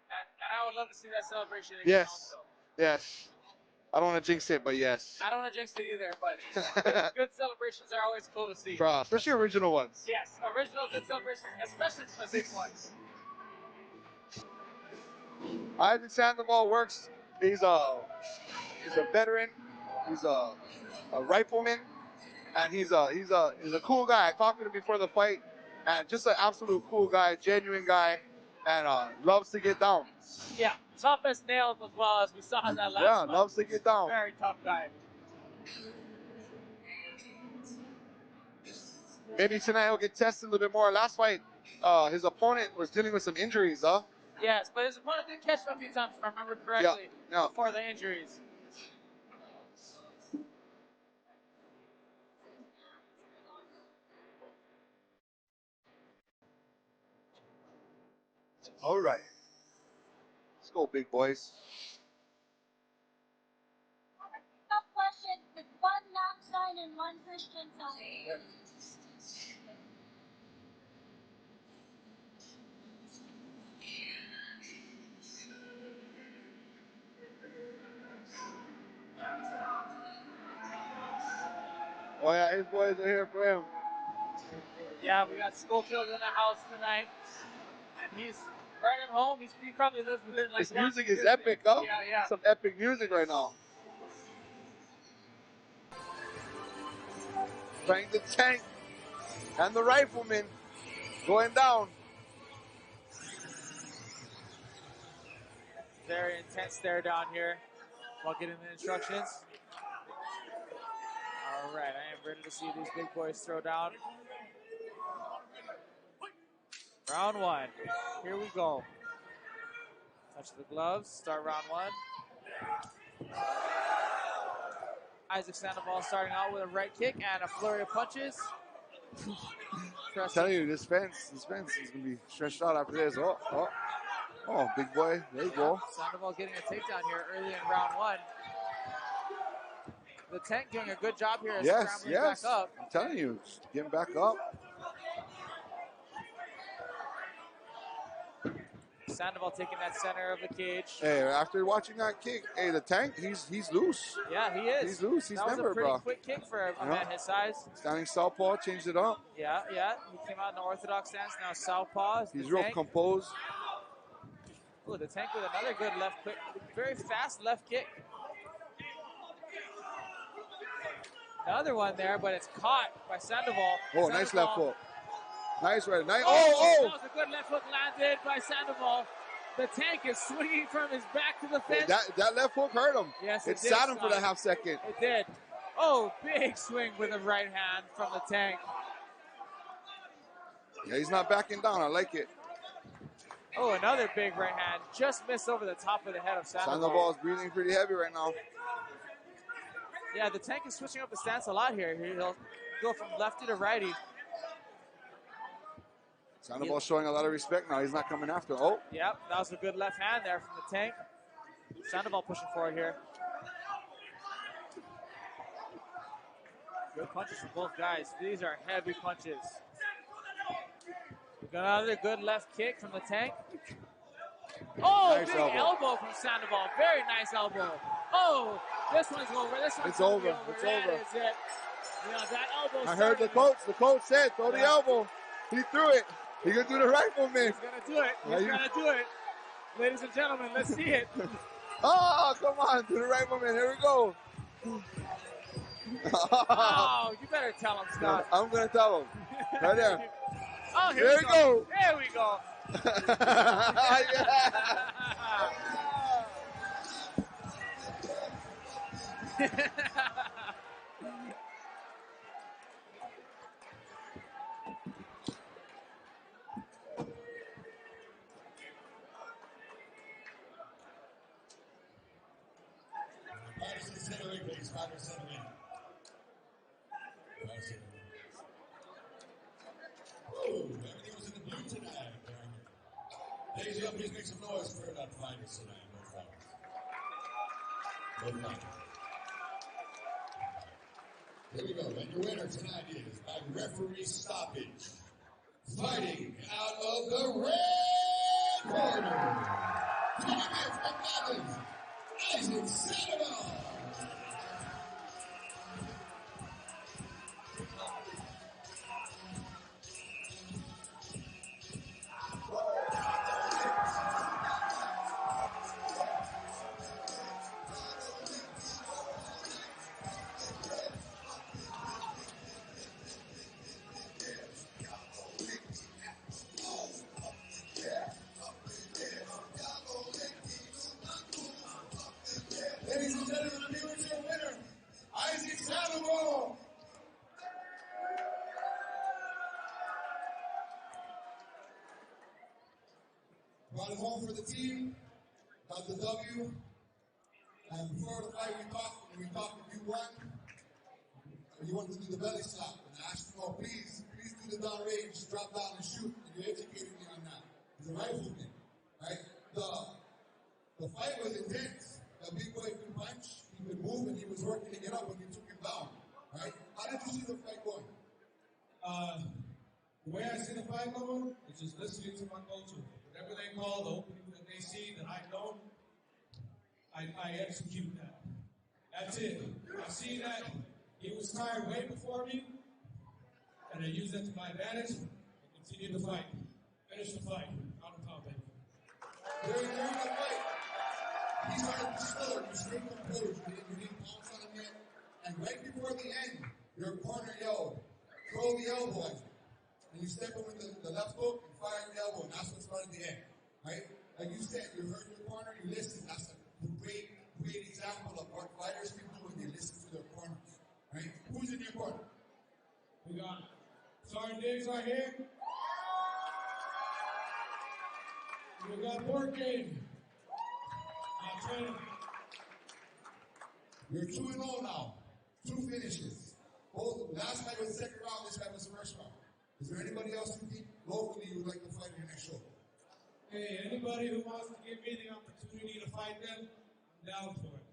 And I would love to see that celebration again. Yes. Also. Yes. I don't want to jinx it, but yes. I don't want to jinx it either, but good celebrations are always cool to see. Especially original ones. Yes, original good celebrations, especially the big ones. Issac Sandoval works. He's a veteran. He's a rifleman, and he's a cool guy. I talked to him before the fight, and just an absolute cool guy, genuine guy, and loves to get down. Yeah, tough as nails as well, as we saw in that last Yeah, fight. loves to get down. Very tough guy. Maybe tonight he'll get tested a little bit more. Last fight, his opponent was dealing with some injuries, huh? Yes, but his opponent did catch him a few times, if I remember correctly, before the injuries. All right. Let's go, big boys. Tough question with one knock sign and one Christian sign. Oh yeah, his boys are here for him. Yeah, we got Schofield in the house tonight. And he's right at home. He probably lives within like This music is epic, huh? Yeah. Some epic music right now. Playing the tank and the rifleman going down. Very intense stare down here while getting the instructions. All right, I am ready to see these big boys throw down. Round one. Here we go. Touch the gloves. Start round one. Issac Sandoval starting out with a right kick and a flurry of punches. I'm telling you, this fence is going to be stretched out after this. Oh, big boy. There you go. Sandoval getting a takedown here early in round one. The tank doing a good job here. Scrambling back up. I'm telling you, getting back up. Sandoval taking that center of the cage. Hey, after watching that kick, hey, the tank, he's loose. Yeah, he is. He's loose. He's that was member, a pretty bro. quick kick for a man his size. Standing southpaw, changed it up. Yeah. He came out in the orthodox stance. Now southpaw. He's real composed. Ooh, the tank with another good left quick, very fast left kick. Another one there, but it's caught by Sandoval. Oh, nice left hook. Nice right. Nice. Oh! That was a good left hook landed by Sandoval. The tank is swinging from his back to the fence. That left hook hurt him. Yes, it sat him for that half second. It did. Oh, big swing with a right hand from the tank. Yeah, he's not backing down. I like it. Oh, another big right hand. Just missed over the top of the head of Sandoval. Sandoval's breathing pretty heavy right now. Yeah, the tank is switching up the stance a lot here. He'll go from lefty to righty. Sandoval's showing a lot of respect now. He's not coming after. Oh. Yep, that was a good left hand there from the tank. Sandoval pushing forward here. Good punches from both guys. These are heavy punches. We got another good left kick from the tank. Oh, nice big elbow from Sandoval. Very nice elbow. Oh, this one's over. It's over. It's that over. is it. Yeah, that elbow. I heard the coach. The coach said, throw the elbow. He threw it. He's going to do the rifleman. He's going to do it. He's going to do it. Ladies and gentlemen, let's see it. Oh, come on. Do the rifleman. Here we go. Oh, you better tell him, Scott. I'm going to tell him. Right there. Oh, here we go. There we go. noise for that fighters tonight. No fighters. Here we go. And your winner tonight is by referee stoppage. Fighting out of the red corner. Coming in from London, Issac Sandoval. Ladies and gentlemen, here is your winner, Issac Sandoval. Brought it home for the team, got the W. And before the fight, we talked if you won, or you wanted to do the belly slap. And I asked him, oh, please do the down range, drop down and shoot. And you educated me on that. He's a rifleman, right? The fight was intense. The big boy could punch, he could move, and he was working to get up when you took him down, right? How did you see the fight going? The way I see the fight going is just listening to my culture. Whatever they call the opening that they see that I know, I execute that. That's it. I see that he was tired way before me, and I use that to my advantage and continue the fight. Finish the fight. Out of combat. During the fight, he started to slow, you stayed composed, you didn't pounce on him yet, and right before the end, your corner yelled, throw the elbow at you. And you step him with the left hook and fire the elbow, and that's what started the end, right? Like you said, you heard your corner, you listened. That's a great example of what fighters can do when they listen to their corners, right? Who's in your corner? We got Sergeant Diggs right here. We got Birchland. You're 2-0 now. 2 finishes. Both last night was the second round, this time was the first round. Is there anybody else you think locally you would like to fight in your next show? Hey, anybody who wants to give me the opportunity to fight them, I'm down for it.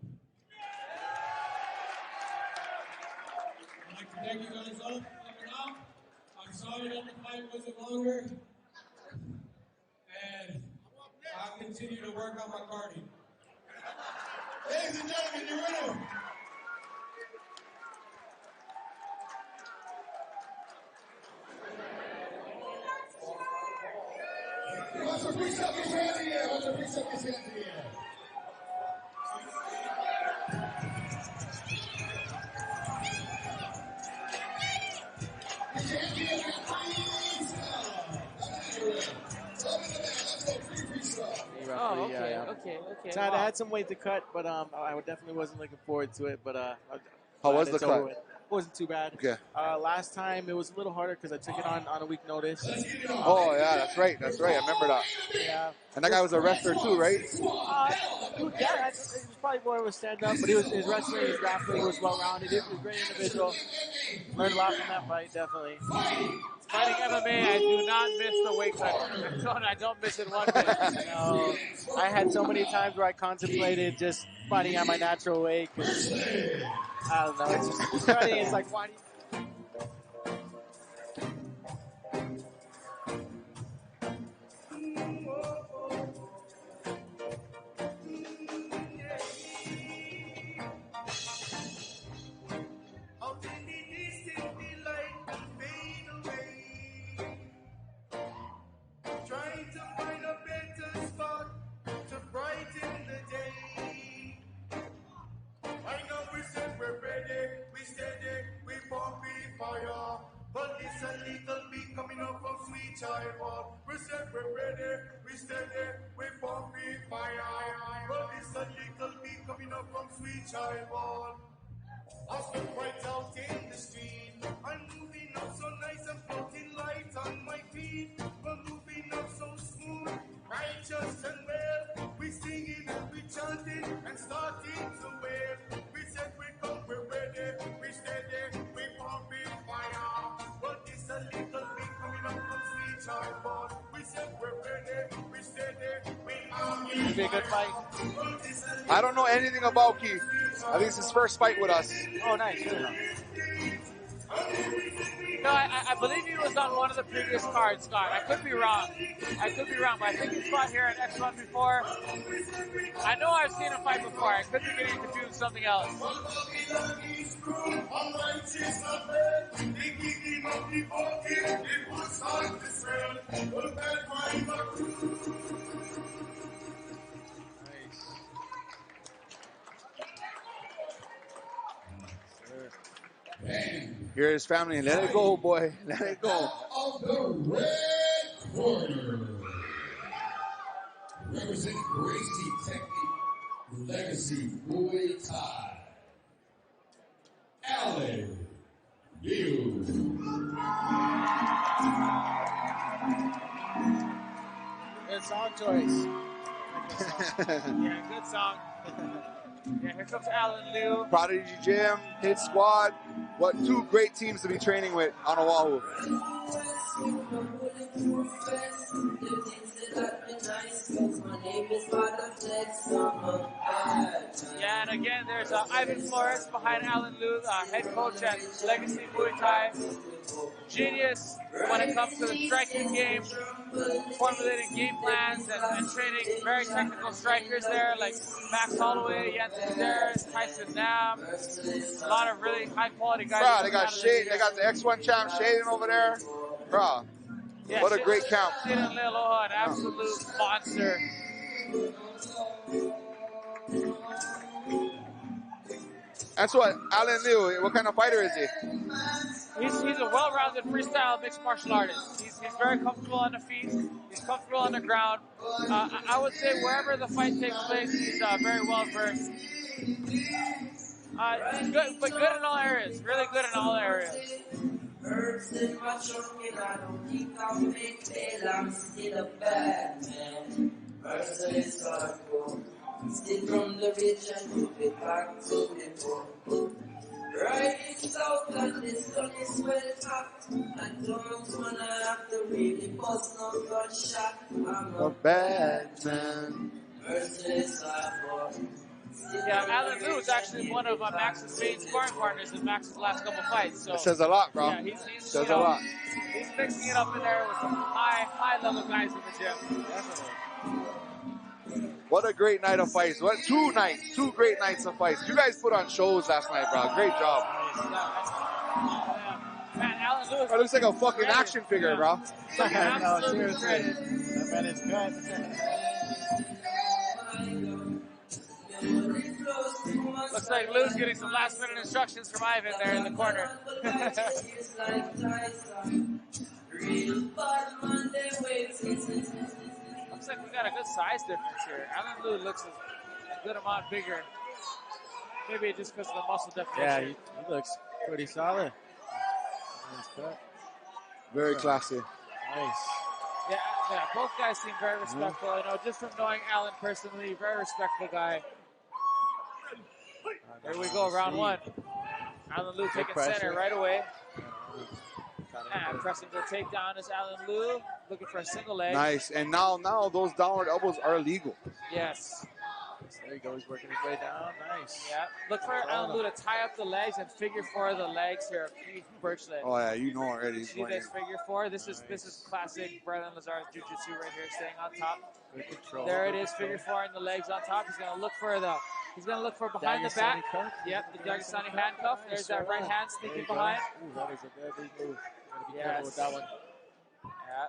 I'd like to thank you guys all for coming out. I'm sorry that the fight wasn't longer. And I'll continue to work on my cardio. Ladies and gentlemen, your winner. What's the free stuff? Get your hands in the air. What's the free stuff? Get your hands in the air. Get your hands in the air. Free stuff. Over the back. Let's go. Free stuff. Oh, okay. So I had some weight to cut, but I definitely wasn't looking forward to it. But how was the cut? It wasn't too bad. Okay. Last time it was a little harder because I took it on a week notice. Oh yeah, that's right. I remember that. Yeah. And that guy was a wrestler too, right? It was probably more of a stand-up, but his wrestling, his grappling was well-rounded. He was a great individual. Learned a lot from that fight, definitely. Fighting MMA, I do not miss the weight cut. I don't miss it one bit. No, I had so many times where I contemplated just fighting at my natural weight. Cause, I don't know. It's just funny. It's like, why do you... It'll be a good fight. I don't know anything about Keith. I think it's his first fight with us. Oh, nice. No, I believe he was on one of the previous cards, Scott. I could be wrong. But I think he fought here at X1 before. I know I've seen him fight before. I could be getting confused with something else. Here's his family. Let it go, boy. Let it go. Of the red corner, representing GracieTechnics, Legacy Muay Thai, Alan Liu. Good song choice. Yeah, good song. Yeah, here comes Alan Liu. Prodigy Gym, Hit Squad. What two great teams to be training with on Oahu. Yeah, and again, there's Ivan Flores behind Alan Liu, head coach at Legacy Muay Thai. Genius when it comes to the striking game, formulating game plans and training very technical strikers there, like Max Holloway, Yancy Sedaris, Tyson Nam. A lot of really high quality guys. Bro, they got Shade. They got the X1 champ Shaden over there. Bro, yeah, what a great count. Shaden Lealoha, an absolute monster. That's what Alan Liu. What kind of fighter is he? He's a well-rounded freestyle mixed martial artist. He's very comfortable on the feet. He's comfortable on the ground. I would say wherever the fight takes place, he's very well versed. Good, but good in all areas. Really good in all areas. Still from the rich and move it back to the poor. Right south and the sun is well hot. I don't wanna have to really bust no gunshot. I'm a bad man. Merciless Yeah, Alan Liu is actually one of Max's main sparring partners in Max's last couple fights. So that says a lot, bro. Yeah, he's says a lot. He's mixing it up in there with some high level guys in the gym. Definitely. What a great night of fights. What two great nights of fights. You guys put on shows last night, bro. Great job. Man, Alan Liu. It looks like a fucking action figure, bro. No, seriously. That man is good. Looks like Lou's getting some last minute instructions from Ivan there in the corner. Looks like we got a good size difference here. Alan Liu looks a good amount bigger. Maybe just because of the muscle definition. Yeah, he looks pretty solid. Very classy. Nice. Yeah, both guys seem very respectful. You know, just from knowing Alan personally, very respectful guy. Here we go, round one. Alan Liu taking center right away. And pressing the takedown is Alan Liu, looking for a single leg. Nice, and now those downward elbows are legal. Yes. There he goes, working his way down. Nice. Yeah. Look for Alan Liu to tie up the legs and figure four the legs here of Keith Birchland. Oh yeah, you know already. See this figure four? This is classic Brendan Lazar's jiu-jitsu right here, staying on top. Good control. There it is, figure four and the legs on top. He's gonna look for behind the back. Yep, the Dagestani handcuff. There's that right hand sneaking behind. Ooh, that is a deadly move. Gotta be Yes. careful with that one. Yeah.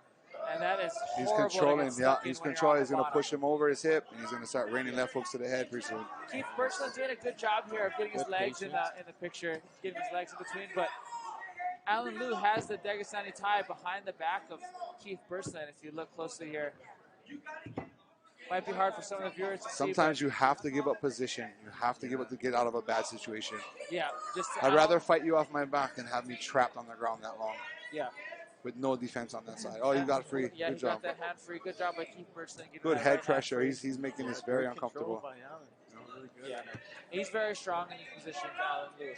And that is He's horrible. controlling. Yeah, he's controlling. He's going to push him over his hip, and he's going to start raining left hooks to the head pretty soon. Keith Birchland's doing a good job here of getting his legs in the picture, getting his legs in between. But Alan Liu has the Dagestani tie behind the back of Keith Birchland. If you look closely here, might be hard for some of the viewers to see. Sometimes you have to give up position. You have to give up to get out of a bad situation. Yeah, I'd rather fight you off my back than have me trapped on the ground that long. Yeah. With no defense on that side. Oh, you got free. Yeah, good he job. got that hand free. Good job by Keith Birchland. Good head pressure. He's making this very uncomfortable. Really good. Yeah, he's very strong in these positions, Alan Liu.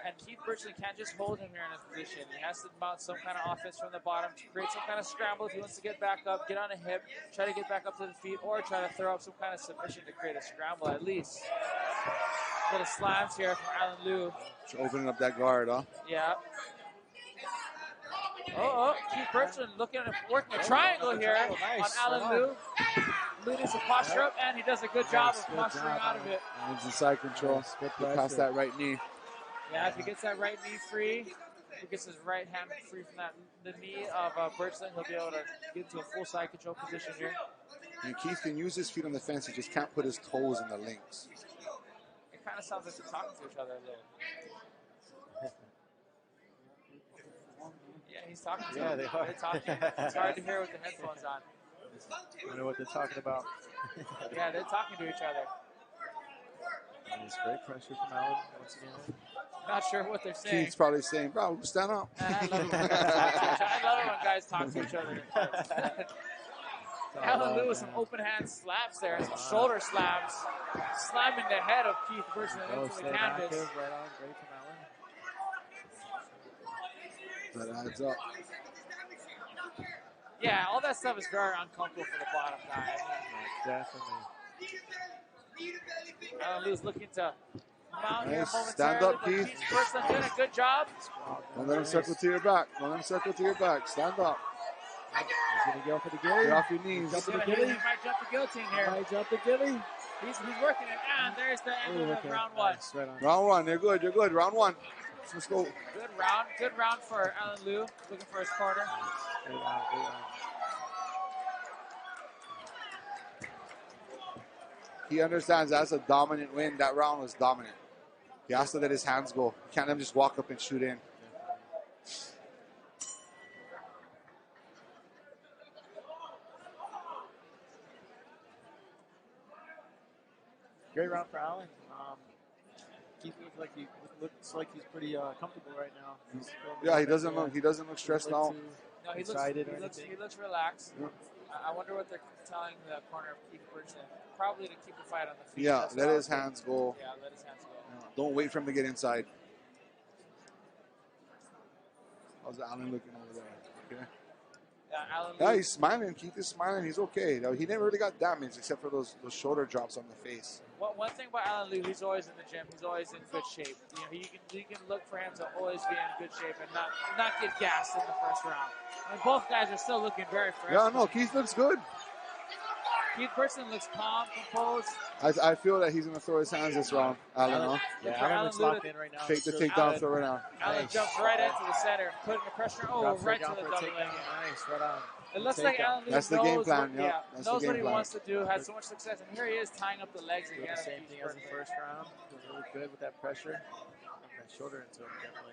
And Keith Birchland can't just hold him here in his position. He has to mount some kind of offense from the bottom to create some kind of scramble if he wants to get back up, get on a hip, try to get back up to the feet, or try to throw up some kind of submission to create a scramble at least. Little slams here from Alan Liu. Just opening up that guard, huh? Yeah. Keith Birchland looking at working a triangle here on Alan Liu. Liu needs to posture up, and he does a good job of posturing out of it. And he's in side control. He passed that right knee. Yeah, if he gets that right knee free, if he gets his right hand free from the knee of Birchland, he'll be able to get into a full side control position here. And Keith can use his feet on the fence. He just can't put his toes in the links. It kind of sounds like they're talking to each other a little. Yeah, he's talking to them. They are. They're talking. It's hard to hear with the headphones on. I don't know what they're talking about. Yeah, they're talking to each other. And it's great pressure from Alan once again. Not sure what they're saying. Keith's probably saying, bro, stand up. I love it when guys talk to each other. Alan Liu with some open hand slaps there, some shoulder slams, slamming the head of Keith Birchland into the canvas. Right on, great from Alan. That adds up. Yeah, all that stuff is very uncomfortable for the bottom guy. Definitely. Alan Liu's looking to mount here Nice. momentarily. Stand up, but Keith. Keith Birchland doing a good job. Don't let him circle to your back. Don't let him circle to your back. Stand up. He's going to go for the gilly. Get off your knees. He might jump the guillotine here. Might jump the gilly. He's working it, and there's the end of round one. Nice, right on. Round one. You're good. You're good. Round one. Let's go. Good round for Alan Liu, looking for his corner. Good round, good round. He understands that's a dominant win. That round was dominant. He has to let his hands go. He can't let him just walk up and shoot in. Great round for Alan. Keith looks like he's pretty comfortable right now. Yeah, he doesn't look stressed out. No, he looks relaxed. Yeah. I wonder what they're telling the corner of Keith Birchland. Probably to keep the fight on the feet. Yeah, let his hands go. Yeah, let his hands go. Don't wait for him to get inside. How's Alan looking over there? Okay. Yeah, he's smiling. Keith is smiling. He's okay. He never really got damaged except for those shoulder drops on the face. One thing about Alan Liu, he's always in the gym. He's always in good shape. You can look for him to always be in good shape and not get gassed in the first round. I mean, both guys are still looking very fresh. Yeah, no, Keith looks good. Keith Birchland looks calm, composed. I feel that he's going to throw his hands this round, Alan. Yeah, Alan looks locked in right now. Take the takedown, throw it down. Alan jumps right into the center, putting the pressure right to the double leg. Nice, right on. It looks like Alan Liu knows, game plan, knows what he wants to do, has so much success, and here he is tying up the legs again. Same thing as the first round. He was really good with that pressure. That shoulder into him, definitely.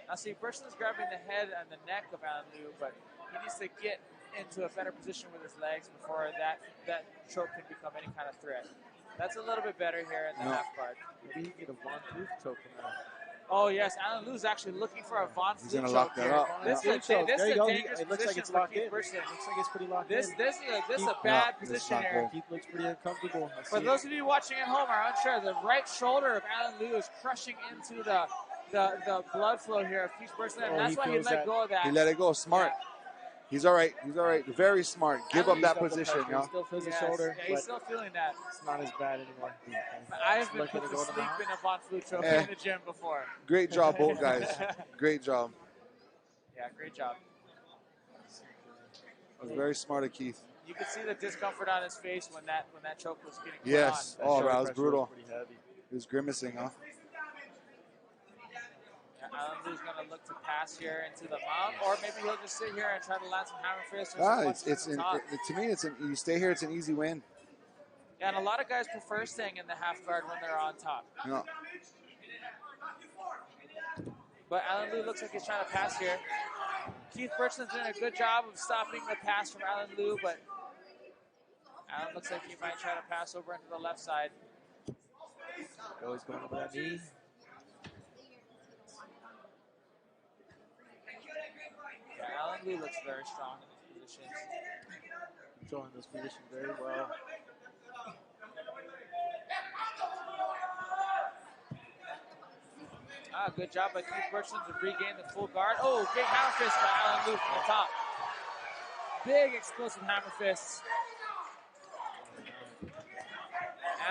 Now see, Birchland's grabbing the head and the neck of Alan Liu, but he needs to get into a better position with his legs before that choke can become any kind of threat. That's a little bit better here in the half guard. Maybe he can get a Von Flue choke from that. Oh yes, Alan Liu's actually looking for a Von Flue choke. He's going to lock that up. This is a dangerous it looks like it's locked in. Looks like it's pretty locked in. This is a bad position here. Keith looks pretty uncomfortable. For those of you watching at home are unsure, the right shoulder of Alan Liu is crushing into the blood flow here of Keith Birchland, and that's why he let go of that. He let it go. Smart. Yeah. He's all right. He's all right. Very smart. Give up that position, He still feels the shoulder. Yeah, he's still feeling that. It's not as bad anymore. I've been put to sleep in a Von Flue choke in the gym before. Great job, both guys. Great job. Yeah, great job. That was very smart of Keith. You could see the discomfort on his face when that choke was getting put yes. on. Oh, that was brutal. He was grimacing, huh? Alan Liu's going to look to pass here into the mount, or maybe he'll just sit here and try to land some hammer fists. To me, you stay here, it's an easy win. Yeah, and a lot of guys prefer staying in the half guard when they're on top. Yeah. But Alan Liu looks like he's trying to pass here. Keith Birchland's doing a good job of stopping the pass from Alan Liu, but Alan looks like he might try to pass over into the left side. Always going over that knee. Alan Liu looks very strong in these positions. Controlling this position very well. Good job by Keith Birchland to regain the full guard. Oh, big hammer fist by Alan Liu from the top. Big explosive hammer fists.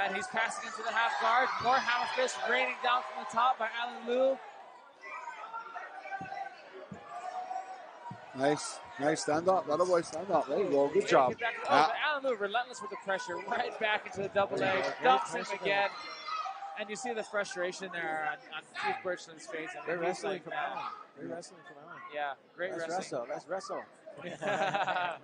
And he's passing into the half guard. More hammer fists raining down from the top by Alan Liu. Nice stand up. That boy stand up. There you go. Good job. But Alan Liu relentless with the pressure, right back into the double leg, dumps him again. And you see the frustration there on Keith Birchland's face. I mean, Great wrestling from Alan. Great wrestling from Alan. Yeah, great wrestling. Let's wrestle. Yeah,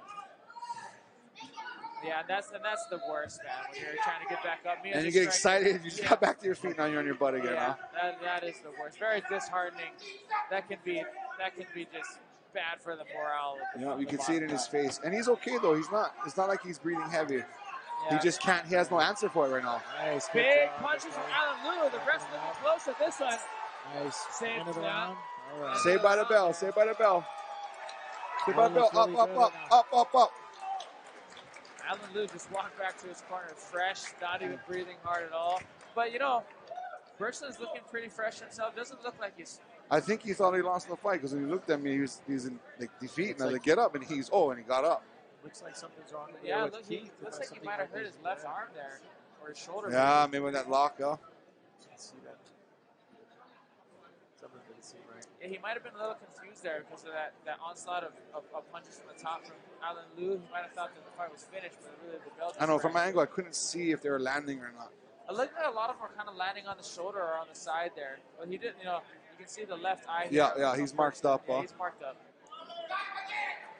and that's the worst, man. When you're trying to get back up, and you get excited, you just got back to your feet, now you're on your butt again. Yeah, huh? that is the worst. Very disheartening. That can be just bad for the morale. You can see it in his face, and he's okay though. He's not. It's not like he's breathing heavy. Yeah. He just can't. He has no answer for it right now. Nice. Big punches from Alan Liu. The rest of them close at this one. Nice. Same round. Right. Say by the bell. Say by the bell. Say by the bell. Up. Alan Liu just walked back to his corner fresh, not even breathing hard at all. But, you know, Birchland's looking pretty fresh himself. Doesn't look like he's... I think he thought he lost the fight because when he looked at me, he was in defeat. And I was like, get up. And he got up. Looks like something's wrong with looks like he might have hurt his left arm there. Or his shoulder. Yeah, maybe with that lock, yeah. Can't see that. Something didn't seem right. Yeah, he might have been a little confused there because of that onslaught of punches from the top from Alan Liu. He might have thought that the fight was finished, but really the belt. I know, from my angle, I couldn't see if they were landing or not. I looked at a lot of them were kind of landing on the shoulder or on the side there. But he didn't, you can see the left eye. Yeah, he's marked up. Yeah, he's marked up.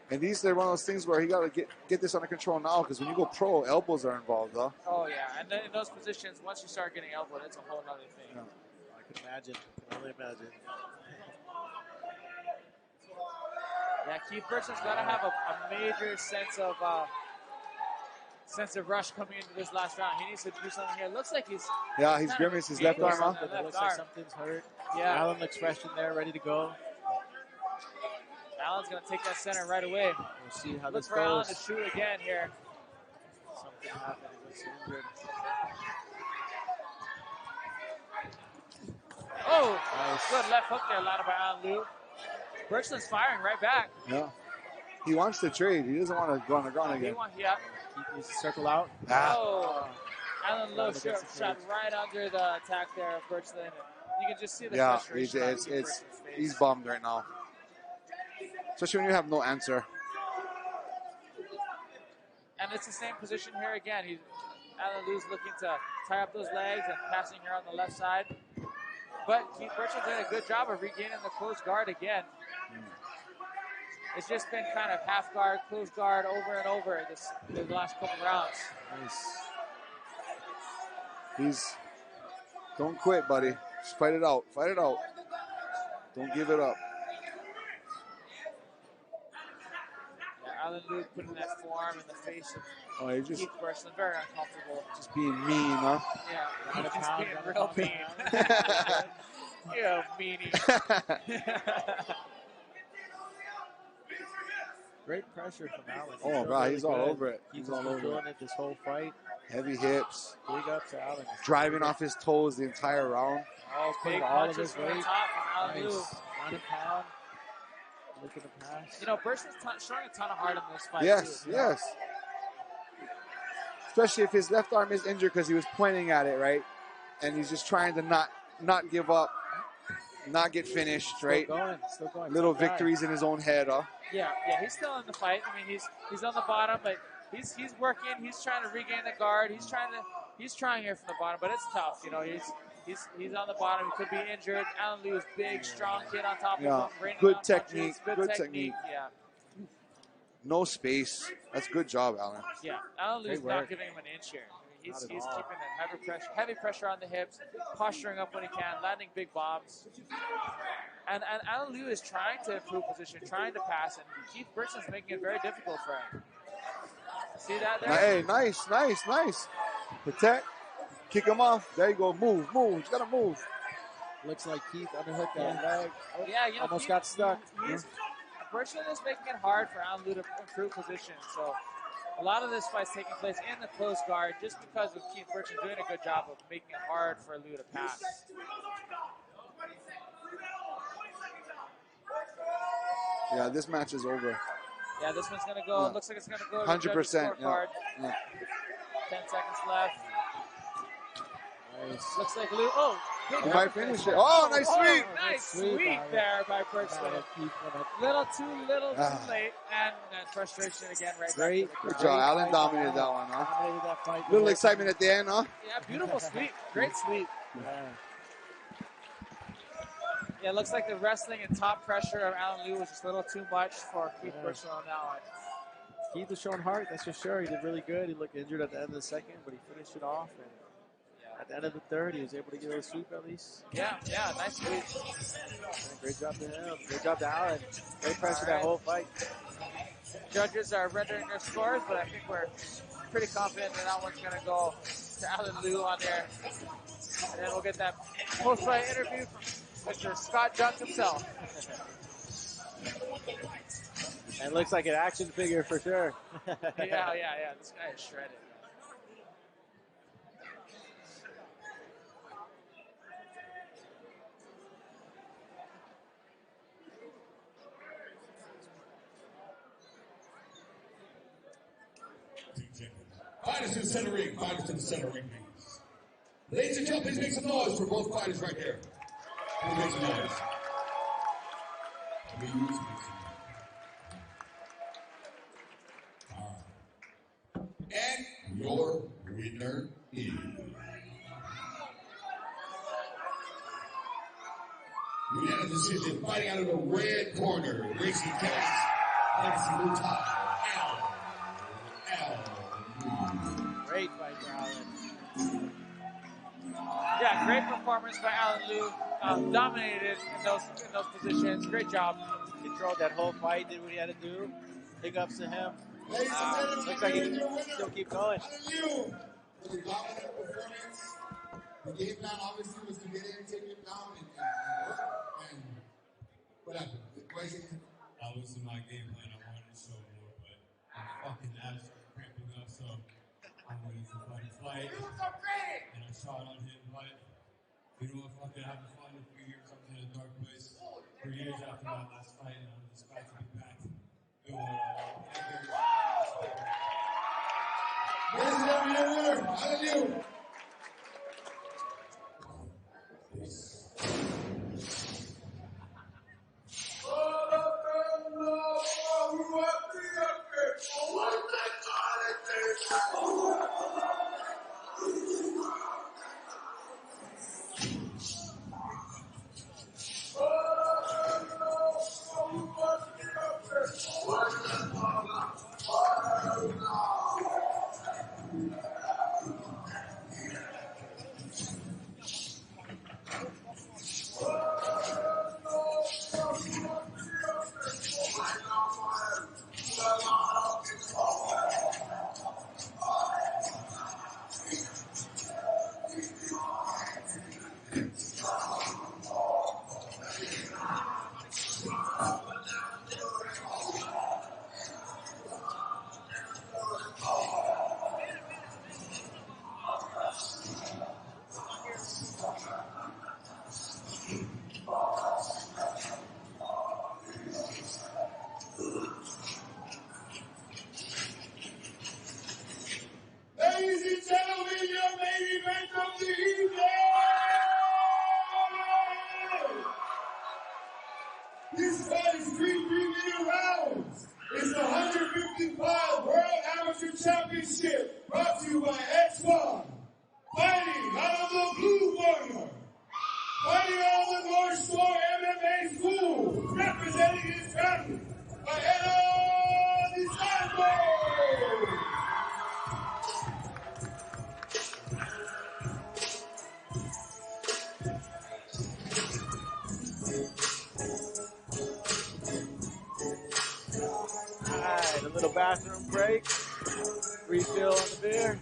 And these are one of those things where he got to get this under control now because when you go pro, elbows are involved, though. Oh, yeah. And then in those positions, once you start getting elbowed, it's a whole other thing. Yeah. I can imagine. I can only imagine. Yeah, Keith Birchland's got to have a major sense of rush coming into this last round. He needs to do something here. Looks like he's... Yeah, he's grimaced his left arm, huh? It looks like something's hurt. Yeah. Alan looks fresh in there, ready to go. Alan's going to take that center right away. We'll see how Look this for goes. Alan to shoot again here. Something happened. He looks injured. Oh, good left hook there, landed by Alan Liu. Birchland's firing right back. Yeah. He wants to trade. He doesn't want to go on the ground again. Keep his circle out. Oh, Alan Liu shot right under the attack there of Birchland. You can just see the frustration. Yeah, he's bummed right now. Especially when you have no answer. And it's the same position here again. Alan Liu's looking to tie up those legs and passing here on the left side. But Keith Birchland's doing a good job of regaining the close guard again. It's just been kind of half guard, close guard over and over the last couple rounds. Nice. Don't quit, buddy. Just fight it out. Fight it out. Don't give it up. Alan Liu putting that forearm in the face of Keith Birchland. Very uncomfortable. Just being mean, huh? Yeah, he's just being real mean. You meanie. Great pressure from Alan. Oh, God, he's all over it. He's all over it this whole fight. Heavy hips. Big up to Alan. Driving off his toes the entire round. Oh, big punches from the top from Alan Liu. Ground and pound. Look at the pass. Birchland's showing a ton of heart in this fight. Yes, too. yes. Especially if his left arm is injured because he was pointing at it, right? And he's just trying to not give up, not get finished, right? Still going. Little victories in his own head, huh? Yeah, he's still in the fight. I mean, he's on the bottom, but he's working. He's trying to regain the guard. He's trying here from the bottom, but it's tough. He's on the bottom. He could be injured. Alan Liu is big, strong kid on top of him. Good technique. Good technique. Yeah. No space. That's a good job, Alan. Yeah, Alan Liu's not giving him an inch here. He's keeping that heavy pressure on the hips, posturing up when he can, landing big bombs. And Alan Liu is trying to improve position, trying to pass, and Keith Birchland's making it very difficult for him. See that there? Hey, nice. Protect. Kick him off. There you go. Move. You gotta move. Looks like Keith underhooked that leg. Yeah, almost Keith, got stuck. Birchland is making it hard for Alan Liu to improve position. So a lot of this fight's taking place in the close guard just because of Keith Birchland doing a good job of making it hard for Liu to pass. Yeah, this match is over. Yeah, this one's going to go. Yeah. Looks like it's going to go to 100%. the judges' scorecard. Yeah. 10 seconds left. Nice. Looks like Lou. Oh, he might finish it. Oh, nice sweep. Nice sweep there by Birchland. Little too late, and frustration again right Great. back. Good job. Allen dominated that one, huh? Dominated that fight. Little excitement at the end, huh? Yeah, beautiful sweep. Great sweep. Yeah, it looks like the wrestling and top pressure of Alan Liu was just a little too much for Keith Birchland on that one. Keith was showing heart, that's for sure. He did really good. He looked injured at the end of the second, but he finished it off. And at the end of the third, he was able to get a sweep at least. Yeah, nice sweep. Great job to him. Great job to Allen. Great pressure that whole fight. Judges are rendering their scores, but I think we're pretty confident that one's going to go to Alan Liu on there. And then we'll get that post-fight interview from Mr. Scott Junk himself. And looks like an action figure for sure. Yeah. This guy is shredded. Fighters to the center ring. Fighters to the center ring, please. Ladies and gentlemen, please make some noise for both fighters right there. Please make some noise. Please make some noise. And your winner is... We had a decision fighting out of the red corner. GracieTechnics, LegacyMuayThai, Great fight for Allen. Yeah, great performance by Alan Liu. Dominated in those positions. Great job. Controlled that whole fight. Did what he had to do. Hiccups to him. Looks like he can still keep going. For the dominant performance, the game plan obviously was to get in, take him down, and what happened? That wasn't my game plan. I wanted to show more, but my fucking abs started cramping up, so I wanted to fight. And I shot on him, but you know, if I could have fun a few years up in a dark place, for years after that last fight, and I'm just about to be back. Ladies and gentlemen, your winner, Alan Liu. Bathroom break. Refill on the beer.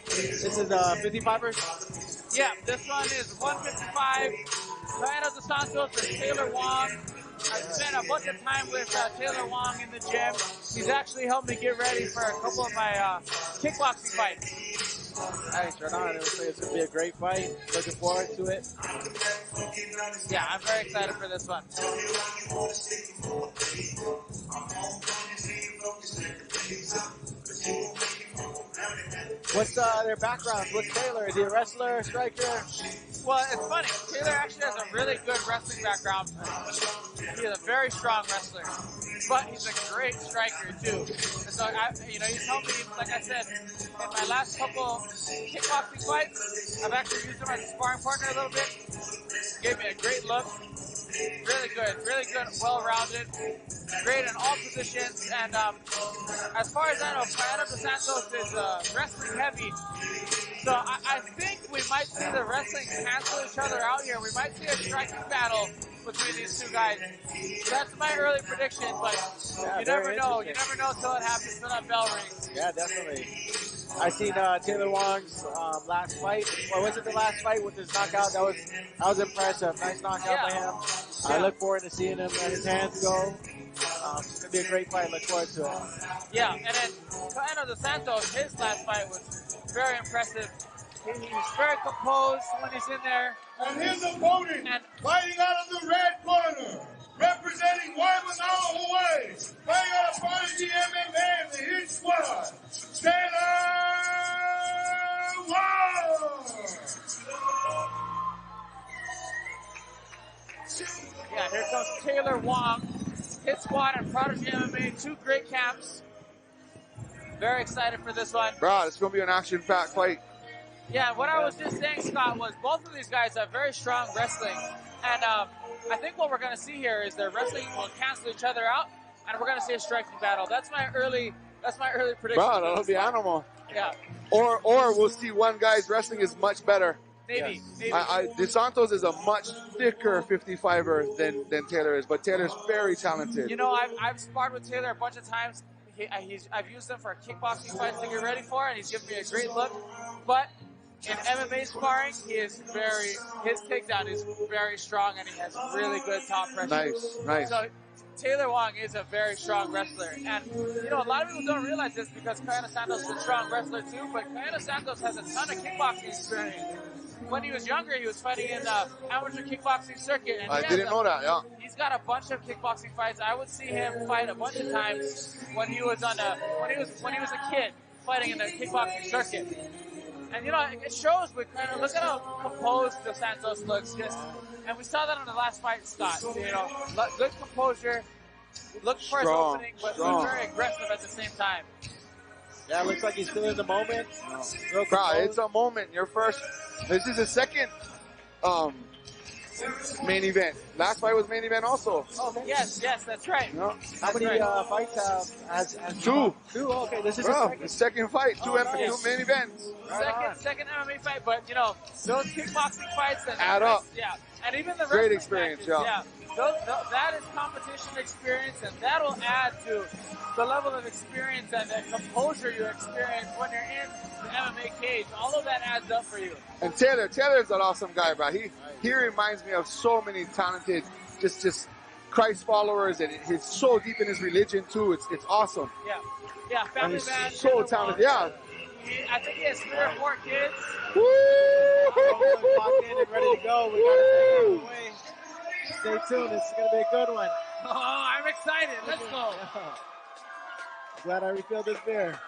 This is 55er? Yeah, this one is 155. Kaena DeSantos for Taylor Wong. I've spent a bunch of time with Taylor Wong in the gym. He's actually helped me get ready for a couple of my kickboxing fights. Nice, right on. It looks like it's going to be a great fight. Looking forward to it. Yeah, I'm very excited for this one. What's their background? What's Taylor? Is he a wrestler, striker? Well, it's funny. Taylor actually has a really good wrestling background. He is a very strong wrestler, but he's a great striker too. And so, you told me, like I said, in my last couple kickboxing fights, I've actually used him as a sparring partner a little bit. Gave me a great look. Really good, well-rounded, great in all positions. And as far as I know, Kaena DeSantos is wrestling heavy. So I think we might see the wrestling cancel each other out here. We might see a striking battle between these two guys. That's my early prediction, but you never know. You never know until it happens, until that bell rings. Yeah, definitely. I seen Taylor Wong's last fight, or was it the last fight with his knockout? That was impressive. Nice knockout by him. I look forward to seeing him let his hands go. It's gonna be a great fight. Look forward to it. Yeah, and then Kaena DeSantos, his last fight was very impressive. He's very composed when he's in there. And his opponent, fighting out of the red corner, representing Moloka'i Hui, fighting out of Prodigy MMA in the Hit Squad, Taylor Wong! Yeah, here comes Taylor Wong, Hit Squad and Prodigy MMA, two great camps. Very excited for this one. Bro, it's going to be an action-packed fight. Yeah, what I was just saying, Scott, was both of these guys have very strong wrestling. And I think what we're going to see here is their wrestling will cancel each other out, and we're going to see a striking battle. That's my early prediction. Bro, that'll be animal. Yeah. Or we'll see one guy's wrestling is much better. Maybe. DeSantos is a much thicker 55er than Taylor is, but Taylor's very talented. You know, I've sparred with Taylor a bunch of times. I've used him for kickboxing fights to get ready for, and he's given me a great look. But in MMA sparring, his takedown is very strong, and he has really good top pressure. Nice. So Taylor Wong is a very strong wrestler. And, a lot of people don't realize this because Kaena DeSantos is a strong wrestler too, but Kaena DeSantos has a ton of kickboxing experience. When he was younger, he was fighting in the amateur kickboxing circuit. And I didn't know that, yeah. He's got a bunch of kickboxing fights. I would see him fight a bunch of times when he was when he was a kid fighting in the kickboxing circuit. And it shows with look at how composed DeSantos looks. And we saw that on the last fight, Scott. Good composure, looked for his opening, but very aggressive at the same time. Yeah, it looks like he's still in the moment. Bro, it's a moment. This is the second main event. Last fight was main event also. Oh, yes, that's right. No. How many fights has Two. Two? Okay, this is the second fight. Two main events. Second MMA fight, but those kickboxing fights add up. Yeah, and even the great experience. Matches, that is competition experience, and that'll add to the level of experience and the composure you experience when you're in the MMA cage. All of that adds up for you. And Taylor's an awesome guy, bro. He reminds me of so many talented, just Christ followers, and he's so deep in his religion too. It's awesome. Yeah, family and man. So talented. Yeah. I think he has 3 or 4 kids. Woo! Locked in and ready to go. We got to take it away. Stay tuned. This is going to be a good one. Oh, I'm excited. Let's go. Glad I refilled this beer.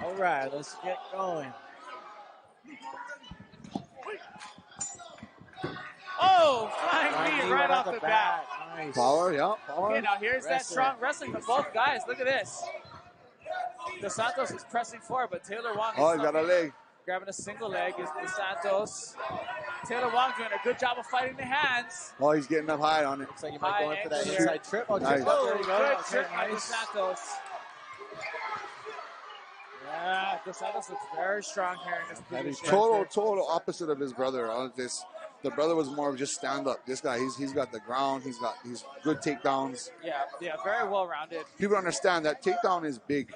All right, let's get going. Oh, flying knee right off the bat. Nice. Power. Okay, now here's that strong wrestling from both guys. Look at this. DeSantos is pressing forward, but Taylor Wong is he got a leg. Grabbing a single leg is DeSantos. Taylor Wong doing a good job of fighting the hands. Oh, he's getting up high on it. Looks like he might go in for that inside trip. Nice. There you go. Good trip by DeSantos. Yeah, DeSantos looks very strong here in this position. Total opposite of his brother. The brother was more of just stand up. This guy, he's got the ground. He's good takedowns. Yeah, very well rounded. People understand that takedown is big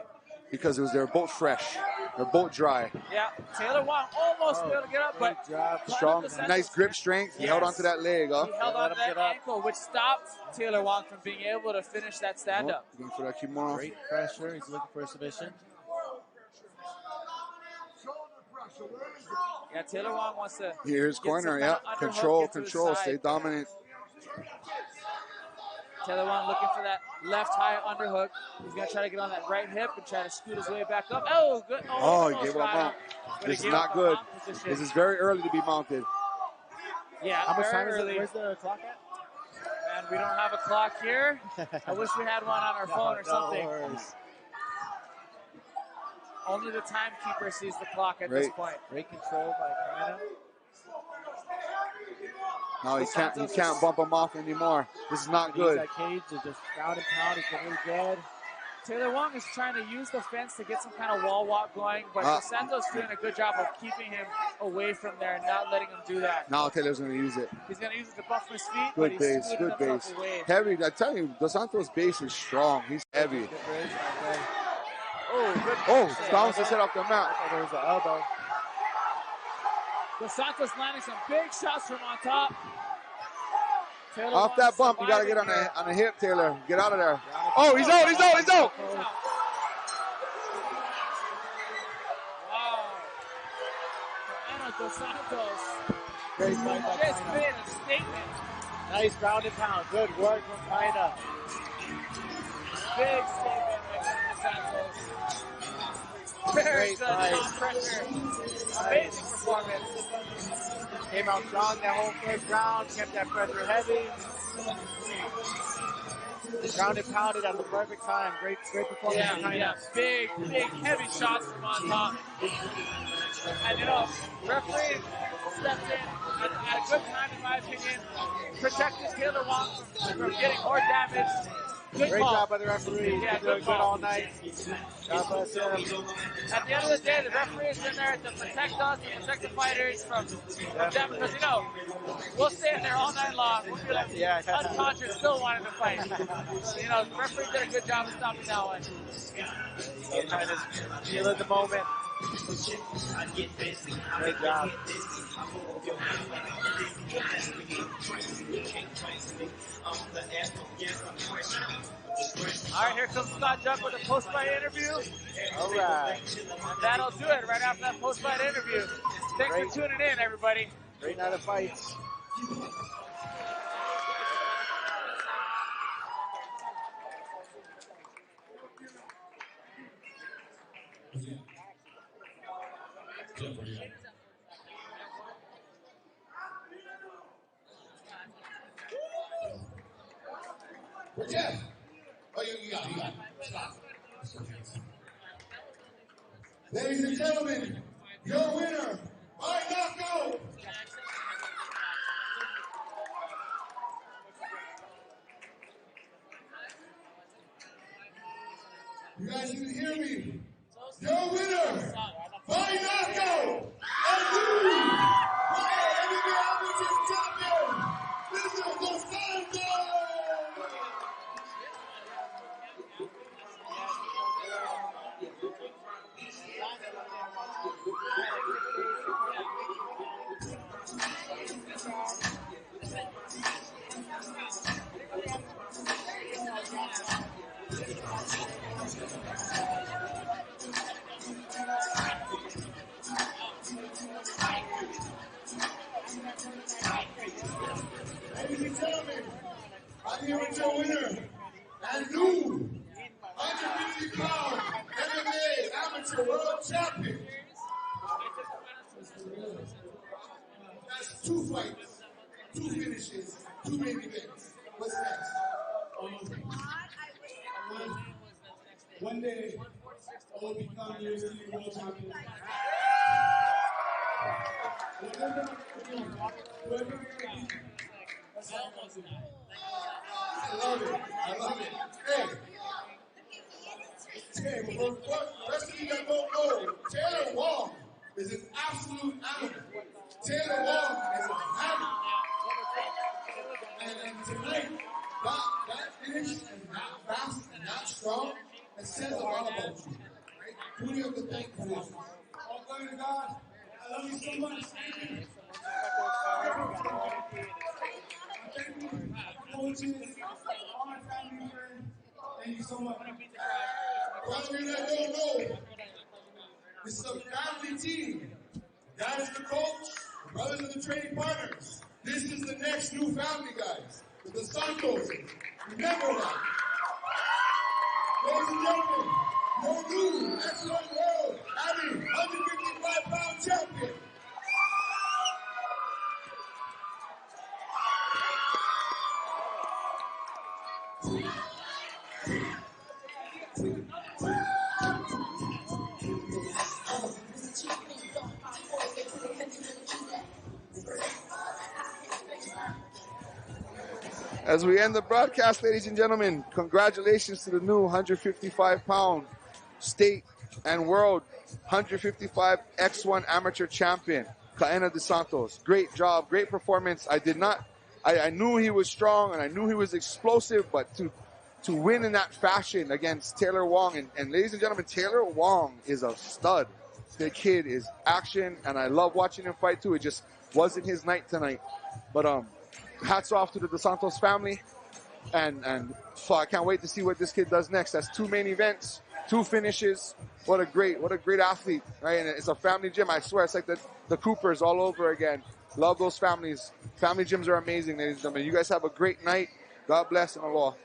because they're both fresh. They're both dry. Yeah, Taylor Wong almost able to get up, but strong, nice grip strength. He held onto that leg. He held onto that ankle, which stopped Taylor Wong from being able to finish that stand up. Going for that kimura. Great pressure. He's looking for a submission. Yeah, Taylor Wong wants to. Here's corner, yeah. Control, stay dominant. Taylor Wong looking for that left high underhook. He's going to try to get on that right hip and try to scoot his way back up. Oh, good. Oh, he gave up mount. This is not good. This is very early to be mounted. Yeah, how much time early. is it? Where's the clock at? Man, we don't have a clock here. I wish we had one on our phone or something. Only the timekeeper sees the clock at this point. Great control by Kaena. No, he can't bump him off anymore. This is not good. That cage is just ground and pound. He's really good. Taylor Wong is trying to use the fence to get some kind of wall walk going, but DeSantos doing a good job of keeping him away from there and not letting him do that. Now Taylor's going to use it. He's going to use it to buff his feet, Good but he's base, good base. away. Heavy, I tell you, DeSantos' base is strong. He's heavy. Oh, good. Oh, bounce his head off the mat. There was an elbow. DeSantos landing some big shots from on top. Taylor off that bump, you got to get on a hip, Taylor. Get out of there. Oh, he's out. Wow. Kaena DeSantos Great fight by just Kaena. made a statement. Nice ground and pound. Good work from Kaena. Big statement by DeSantos. Very good top pressure. Amazing performance. Came out strong that whole first round, kept that pressure heavy. Ground and pounded at the perfect time. Great performance from Kaena. Yeah, big, heavy shots from on top. And referee stepped in at a good time, in my opinion. Protected Taylor Wong from getting more damage. Good Great call. job by the referee. Yeah, He's doing good all night. God bless him. At the end of the day, the referee is in there to protect us, to protect the fighters from them, because we'll stand there all night long. We'll be like unconscious, still wanting to fight. So, the referee did a good job of stopping that one. Trying to feel in the moment. Great job. All right, here comes Scott Duck with a post-fight interview. All right. And that'll do it right after that post-fight interview. Thanks for tuning in, everybody. Great night of fights. Where's Jeff? Oh, you got it. Stop. Ladies and gentlemen, your winner by knockout. You guys can hear me. Your winner by knockout. And you, MMA champion, Mr. DeSantos. Ladies and gentlemen, I'm here with your winner and new 150-pound MMA amateur world champion. That's 2 fights, 2 finishes, 2 main events. What's next? One day, I will become your world champion. I love it. Hey, for the rest of you that don't know, Taylor Wong is an absolute animal. Taylor Wong is a habit. And tonight, that finish is not fast and not strong. It says a lot about you. Right? Who do you have to thank for this? All glory to God. I love you so much. Thank you. Thank you, coaches, all my family friends. Thank you so much. For all of you that don't know, this is a family team. Guys, the coach, the brothers and the training partners. This is the next new family, guys. The DeSantos. Remember that. Ladies and gentlemen, your new X1 World Abby 155-pound champion. As we end the broadcast, ladies and gentlemen, congratulations to the new 155-pound state and world 155 X1 amateur champion, Kaena DeSantos. Great job, great performance. I knew he was strong and I knew he was explosive, but to win in that fashion against Taylor Wong, and ladies and gentlemen, Taylor Wong is a stud. The kid is action, and I love watching him fight too. It just wasn't his night tonight. But hats off to the DeSantos family, and I can't wait to see what this kid does next. That's 2 main events, 2 finishes. What a great athlete, right? And it's a family gym. I swear, it's like the Coopers all over again. Love those families. Family gyms are amazing, ladies and gentlemen. You guys have a great night. God bless and Allah.